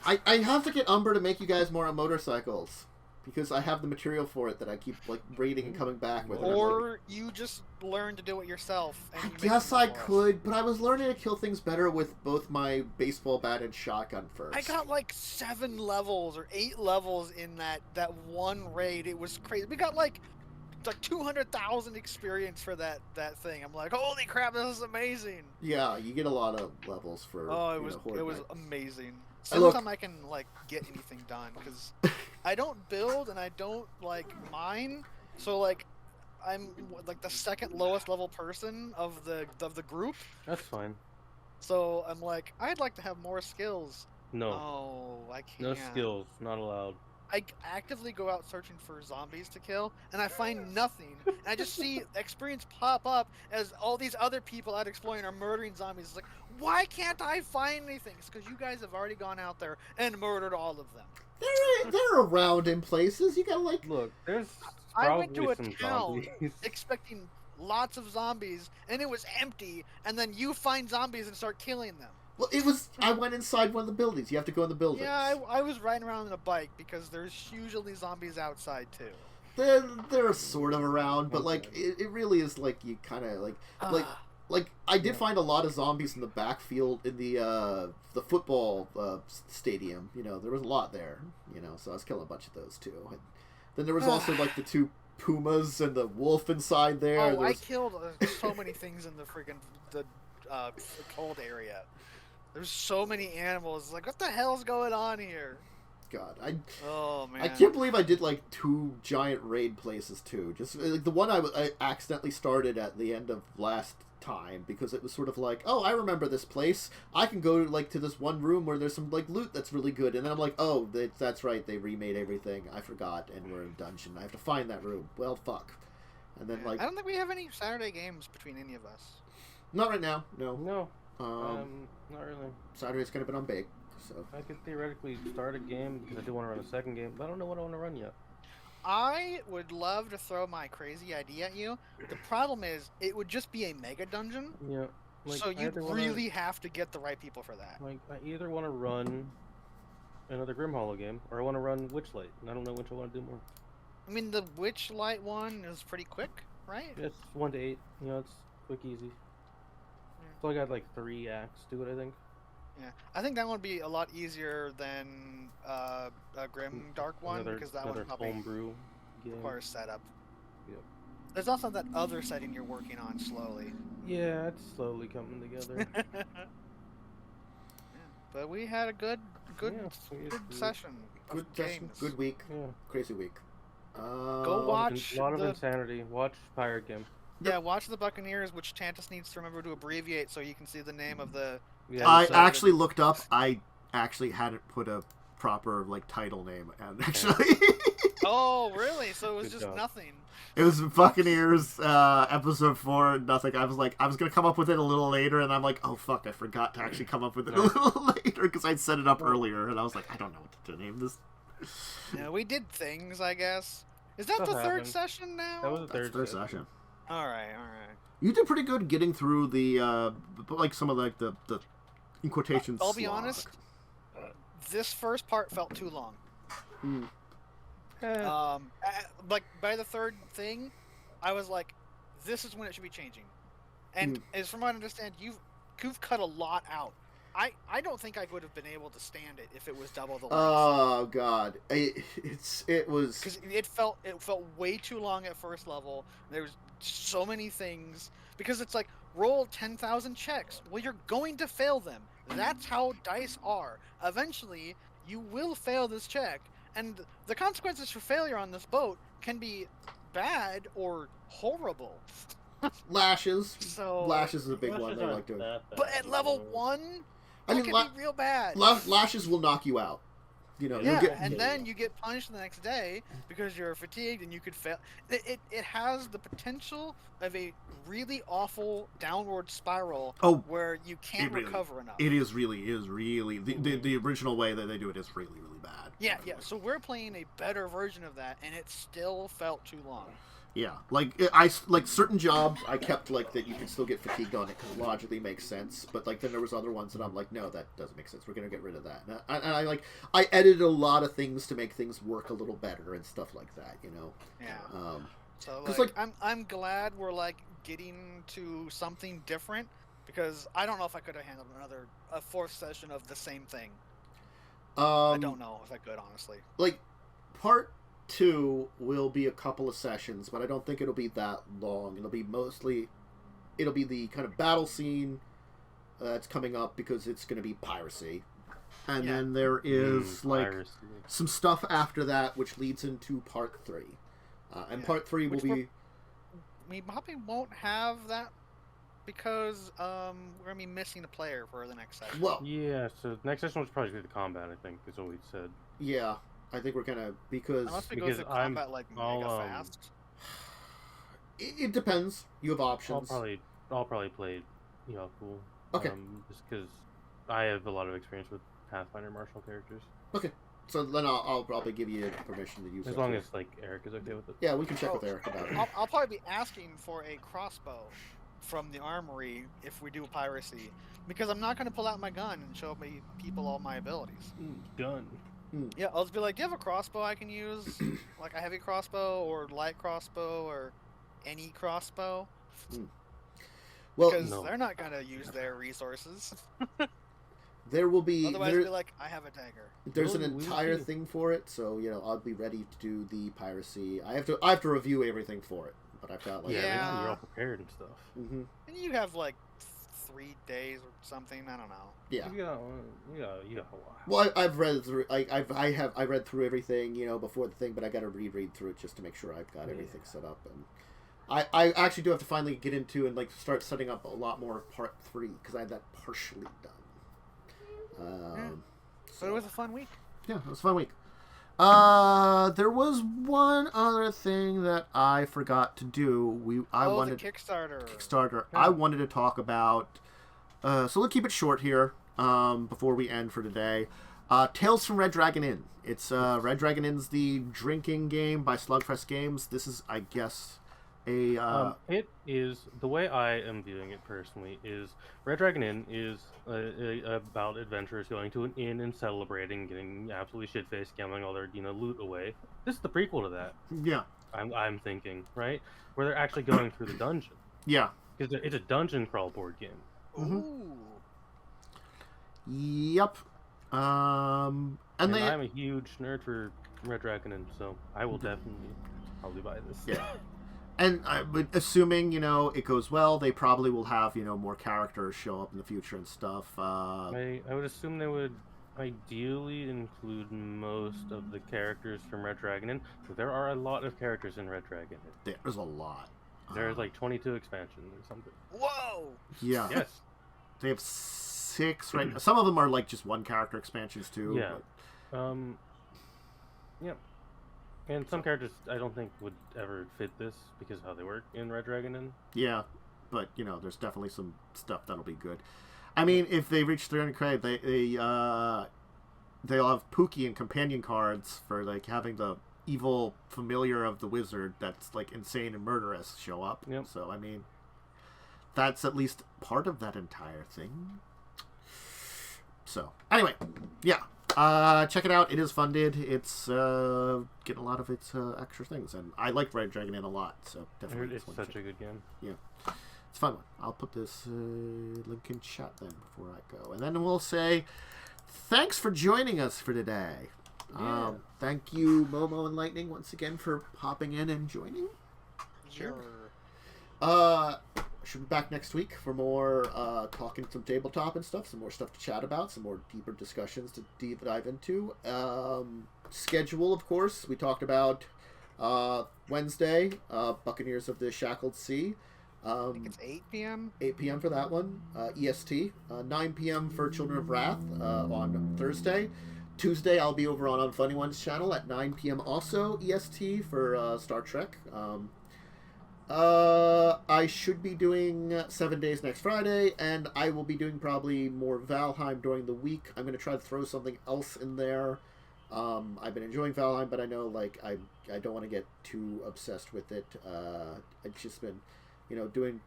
I have to get Umber to make you guys more on motorcycles. Because I have the material for it that I keep like reading and coming back with. Or you just learn to do it yourself. And I guess I could, but I was learning to kill things better with both my baseball bat and shotgun first. I got like 7 levels or 8 levels in that one raid. It was crazy. We got like 200,000 experience for that thing. I'm like, holy crap, this is amazing. Yeah, you get a lot of levels for. Oh, it was amazing. Look, Sometimes I can like get anything done because I don't build and I don't like mine. So like I'm like the second lowest level person of the group. That's fine. So I'm like, I'd like to have more skills. No. Oh, I can't. No skills, not allowed. I actively go out searching for zombies to kill, and I find nothing. And I just see experience pop up as all these other people out exploring are murdering zombies. It's like, why can't I find anything? It's because you guys have already gone out there and murdered all of them. They're around in places. You gotta like... Look, there's I went probably to a some town zombies. expecting lots of zombies, and it was empty, and then you find zombies and start killing them. Well, it was... I went inside one of the buildings. You have to go in the buildings. Yeah, I was riding around on a bike because there's usually zombies outside, too. They're sort of around, but like it really is like you kind of like I did find a lot of zombies in the backfield in the football stadium. You know, there was a lot there. You know, so I was killing a bunch of those too. And then there was also like the 2 pumas and the wolf inside there. Oh, I killed so many things in the freaking the cold area. There's so many animals. Like, what the hell's going on here? God, oh man, I can't believe I did like 2 giant raid places too. Just like the one I accidentally started at the end of last time because it was sort of like, oh, I remember this place. I can go like to this one room where there's some like loot that's really good, and then I'm like, oh, that's right, they remade everything. I forgot, and we're in a dungeon. I have to find that room. Well, fuck. And then like, I don't think we have any Saturday games between any of us. Not right now. No. No. Not really. Saturday's kind of been on bake. So I could theoretically start a game because I do want to run a second game, but I don't know what I want to run yet. I would love to throw my crazy idea at you. The problem is, it would just be a mega dungeon. Yeah. Like, so you'd really have to get the right people for that. Like, I either want to run another Grim Hollow game, or I want to run Witchlight, and I don't know which I want to do more. I mean, the Witchlight one is pretty quick, right? It's 1 to 8. You know, it's quick, easy. So I got like 3 acts to it, I think. Yeah, I think that one would be a lot easier than a Grim Dark one because that one probably homebrew requires setup. Yep. There's also that other setting you're working on slowly. Yeah, it's slowly coming together. Yeah, but we had a good session. Good session, good week, crazy week. Go watch a lot of insanity. Watch Pirate Game. Yeah, watch the Buccaneers, which Tantus needs to remember to abbreviate so you can see the name of the... Yeah, I actually looked up. I actually hadn't put a proper like title name, and actually... Oh, really? So it was just nothing. It was Buccaneers, episode 4, nothing. I was gonna come up with it a little later, and I'm like, oh fuck, I forgot to actually come up with it a little later, because I'd set it up earlier, and I was like, I don't know what to name this. Yeah, we did things, I guess. Is that the third session now? That was the third session. Alright. You did pretty good getting through the, like, some of, like, the in quotations, I'll be honest, this first part felt too long. Like, by the third thing, I was like, this is when it should be changing. And as from what I understand, you've cut a lot out. I don't think I would have been able to stand it if it was double the length. Oh god, it was because it felt way too long at first level. There was so many things because it's like roll 10,000 checks. Well, you're going to fail them. That's how dice are. Eventually, you will fail this check, and the consequences for failure on this boat can be bad or horrible. Lashes. So lashes is a big one. They like doing. But at level 1. It can be real bad. Lashes will knock you out. You know. Yeah, then you get punished the next day because you're fatigued and you could fail. It has the potential of a really awful downward spiral where you can't recover enough. It is really the original way that they do it is really bad. Yeah. So we're playing a better version of that, and it still felt too long. Yeah, like certain jobs I kept like that you can still get fatigued on it because it logically makes sense, but like then there was other ones that I'm like, no, that doesn't make sense. We're gonna get rid of that. And I edited a lot of things to make things work a little better and stuff like that, you know. Yeah. So like I'm glad we're like getting to something different because I don't know if I could have handled a fourth session of the same thing. I don't know if I could, honestly. Like part 2 will be a couple of sessions, but I don't think it'll be that long. It'll be the kind of battle scene that's coming up because it's going to be piracy. And then there is piracy. Some stuff after that which leads into part 3. And part 3 will be... We probably won't have that because we're going to be missing a player for the next session. Well, yeah, so next session was probably the combat, I think, is what we said. Yeah. I think we're gonna unless we go through combat like mega fast. It depends. You have options. I'll probably play cool. Okay. Just because I have a lot of experience with Pathfinder martial characters. Okay. So then I'll probably give you permission to use it. As long as like Eric is okay with it. Yeah, we can check with Eric about it. I'll probably be asking for a crossbow from the armory if we do piracy, because I'm not going to pull out my gun and show people all my abilities. Gun. Yeah, I'll just be like, do you have a crossbow I can use? Like a heavy crossbow or light crossbow or any crossbow? Well, because they're not going to use their resources. There will be... Otherwise, they'll be like, I have a dagger. There's an entire thing for it, so, I'll be ready to do the piracy. I have to review everything for it, but I've got, like... Yeah, you're all prepared and stuff. Mm-hmm. And you have, like, 3 days or something, I don't know. Yeah. You got a while. Well, I've read through... I read through everything, before the thing, but I got to reread through it just to make sure I've got everything set up. And I actually do have to finally get into and, like, start setting up a lot more part 3, because I had that partially done. So it was a fun week. Yeah, it was a fun week. There was one other thing that I forgot to do. The Kickstarter. Yeah. I wanted to talk about. So let's keep it short here. Before we end for today, Tales from Red Dragon Inn. It's Red Dragon Inn's the drinking game by Slugfest Games. This is, I guess, it is, the way I am viewing it personally is Red Dragon Inn is about adventurers going to an inn and celebrating, getting absolutely shit-faced, gambling all their loot away. This is the prequel to that. Yeah. I'm thinking, right? Where they're actually going through the dungeon. Yeah. Because it's a dungeon crawl board game. Ooh. Yep. And I'm a huge nerd for Red Dragon Inn, so I will definitely probably buy this. Yeah. And assuming, it goes well, they probably will have, more characters show up in the future and stuff. I would assume they would ideally include most of the characters from Red Dragon Inn. But there are a lot of characters in Red Dragon Inn. There's a lot. There's like 22 expansions or something. Whoa! Yeah. Yes. They have 6 right now. Some of them are like just one character expansions too. Yeah. But... Yeah. And some characters I don't think would ever fit this because of how they work in Red Dragon Inn. Yeah, but there's definitely some stuff that'll be good. I mean, if they reach 300 credit, they'll have Pookie and companion cards for like having the evil familiar of the wizard that's like insane and murderous show up. Yep. So I mean, that's at least part of that entire thing. So anyway, yeah. Check it out. It is funded. It's getting a lot of its extra things, and I like Red Dragon Inn a lot. So definitely, it's such a good game. Yeah, it's a fun one. I'll put this link in chat then before I go, and then we'll say thanks for joining us for today. Yeah. Thank you, Momo and Lightning, once again for popping in and joining. Sure. Should be back next week for more talking some tabletop and stuff, some more stuff to chat about, some more deeper discussions to deep dive into. Schedule, of course, we talked about Wednesday, Buccaneers of the Shackled Sea. I think it's 8 p.m. 8 p.m. for that one, EST. 9 p.m. for Children of Wrath on Thursday. Tuesday, I'll be over on Unfunny One's channel at 9 p.m. also, EST for Star Trek. I should be doing 7 days next Friday, and I will be doing probably more Valheim during the week. I'm going to try to throw something else in there I've been enjoying Valheim, but I know like I don't want to get too obsessed with it. I've just been, doing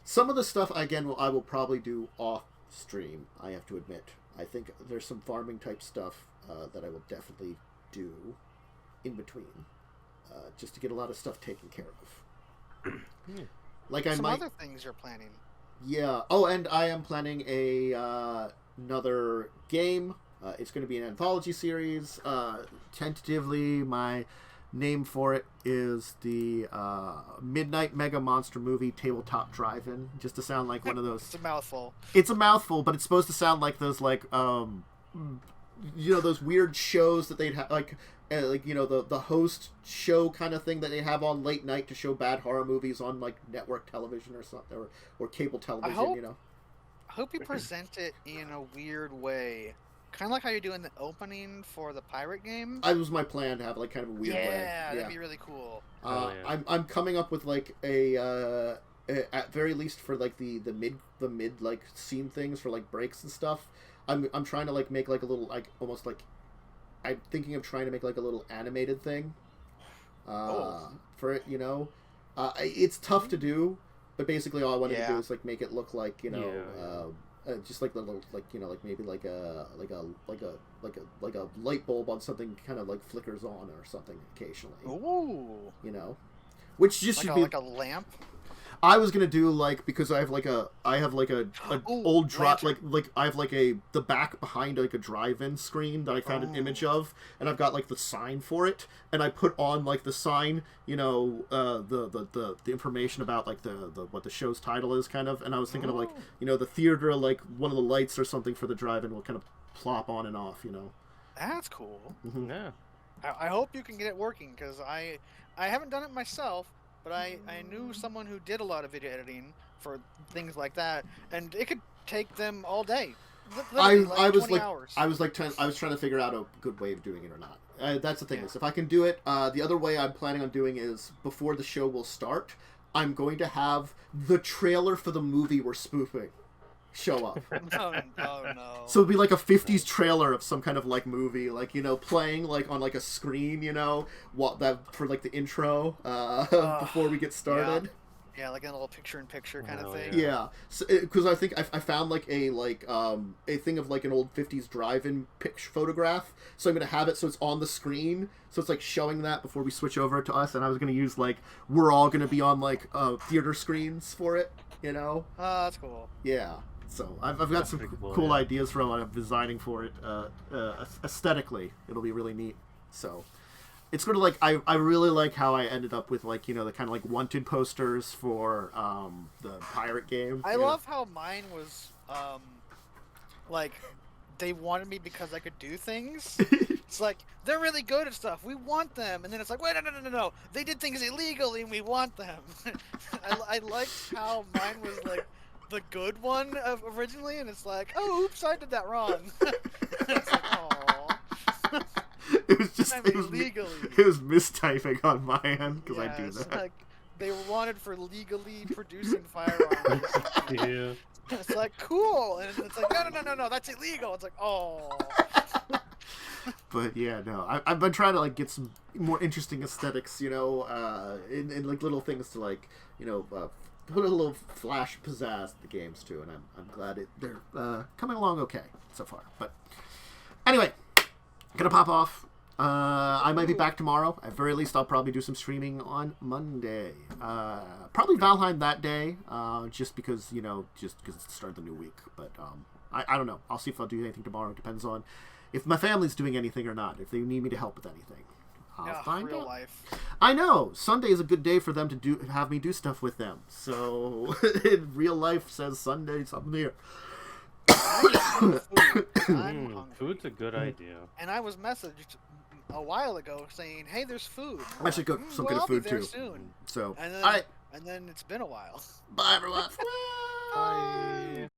some of the stuff. Again, I will probably do off stream. I have to admit. I think there's some farming type stuff that I will definitely do in between, just to get a lot of stuff taken care of. Like some other things you're planning. Yeah. Oh, and I am planning another game. It's going to be an anthology series. Tentatively, my name for it is the Midnight Mega Monster Movie Tabletop Drive-In. Just to sound like one of those. It's a mouthful. It's a mouthful, but it's supposed to sound like those those weird shows that they'd have, the host show kind of thing that they have on late night to show bad horror movies on like network television or something, or cable television. I hope you present it in a weird way. Kind of like how you're doing the opening for the pirate game. That was my plan, to have like kind of a weird way. Yeah, that'd be really cool. I'm coming up with like a at very least for like the mid like scene things for like breaks and stuff. I'm trying to like make like a little like almost like I'm thinking of trying to make like a little animated thing for it. It's tough to do, but basically all I wanted to do is like make it look like just like little like like maybe like a light bulb on something kind of like flickers on or something occasionally. Ooh. Which just should be like a lamp. I was gonna do like, because I have like an old drive, like I have like the back behind like a drive-in screen that I found an image of, and I've got like the sign for it, and I put on like the sign, the information about like the what the show's title is kind of, and I was thinking of like the theater, like one of the lights or something for the drive-in will kind of plop on and off. That's cool. Mm-hmm. Yeah. I hope you can get it working, because I haven't done it myself. But I knew someone who did a lot of video editing for things like that, and it could take them all day. I was 20 hours. I was trying to figure out a good way of doing it or not. That's the thing is, if I can do it, the other way I'm planning on doing is before the show will start, I'm going to have the trailer for the movie we're spoofing show up. Oh no. So it'll be like a 50s trailer of some kind of like movie, like playing like on like a screen, what that for like the intro before we get started. Yeah, like a little picture-in-picture kind of thing. Yeah, because I think I found like a thing of like an old 50s drive-in photograph. So I'm gonna have it so it's on the screen, so it's like showing that before we switch over to us. And I was gonna use like we're all gonna be on like theater screens for it. Oh, that's cool. Yeah. So I've got some cool ideas for what I'm designing for it. Aesthetically, it'll be really neat. So it's sort of like I really like how I ended up with like the kind of like wanted posters for the pirate game. I love how mine was like they wanted me because I could do things. It's like they're really good at stuff. We want them, and then it's like wait no. They did things illegally, and we want them. I liked how mine was like the good one originally, and it's like, oh, oops, I did that wrong. It's like, aww. It was just it was mistyping on my end because I do that. Like they were wanted for legally producing firearms. Yeah. It's like cool, and it's like no, that's illegal. It's like But yeah, no, I've been trying to like get some more interesting aesthetics, in like little things to like put a little flash pizzazz to the games too, and I'm glad they're coming along okay so far. But anyway, gonna pop off. I might be back tomorrow. At very least, I'll probably do some streaming on Monday. Probably Valheim that day, just because it's the start of the new week. But I don't know. I'll see if I'll do anything tomorrow. It depends on if my family's doing anything or not. If they need me to help with anything. I'll find real out. Life. I know. Sunday is a good day for them to have me do stuff with them. So in real life says Sundays I'm there. Food's a good idea. And I was messaged a while ago saying, "Hey, there's food." I should cook some good food too. Soon. So and then it's been a while. Bye everyone. Bye.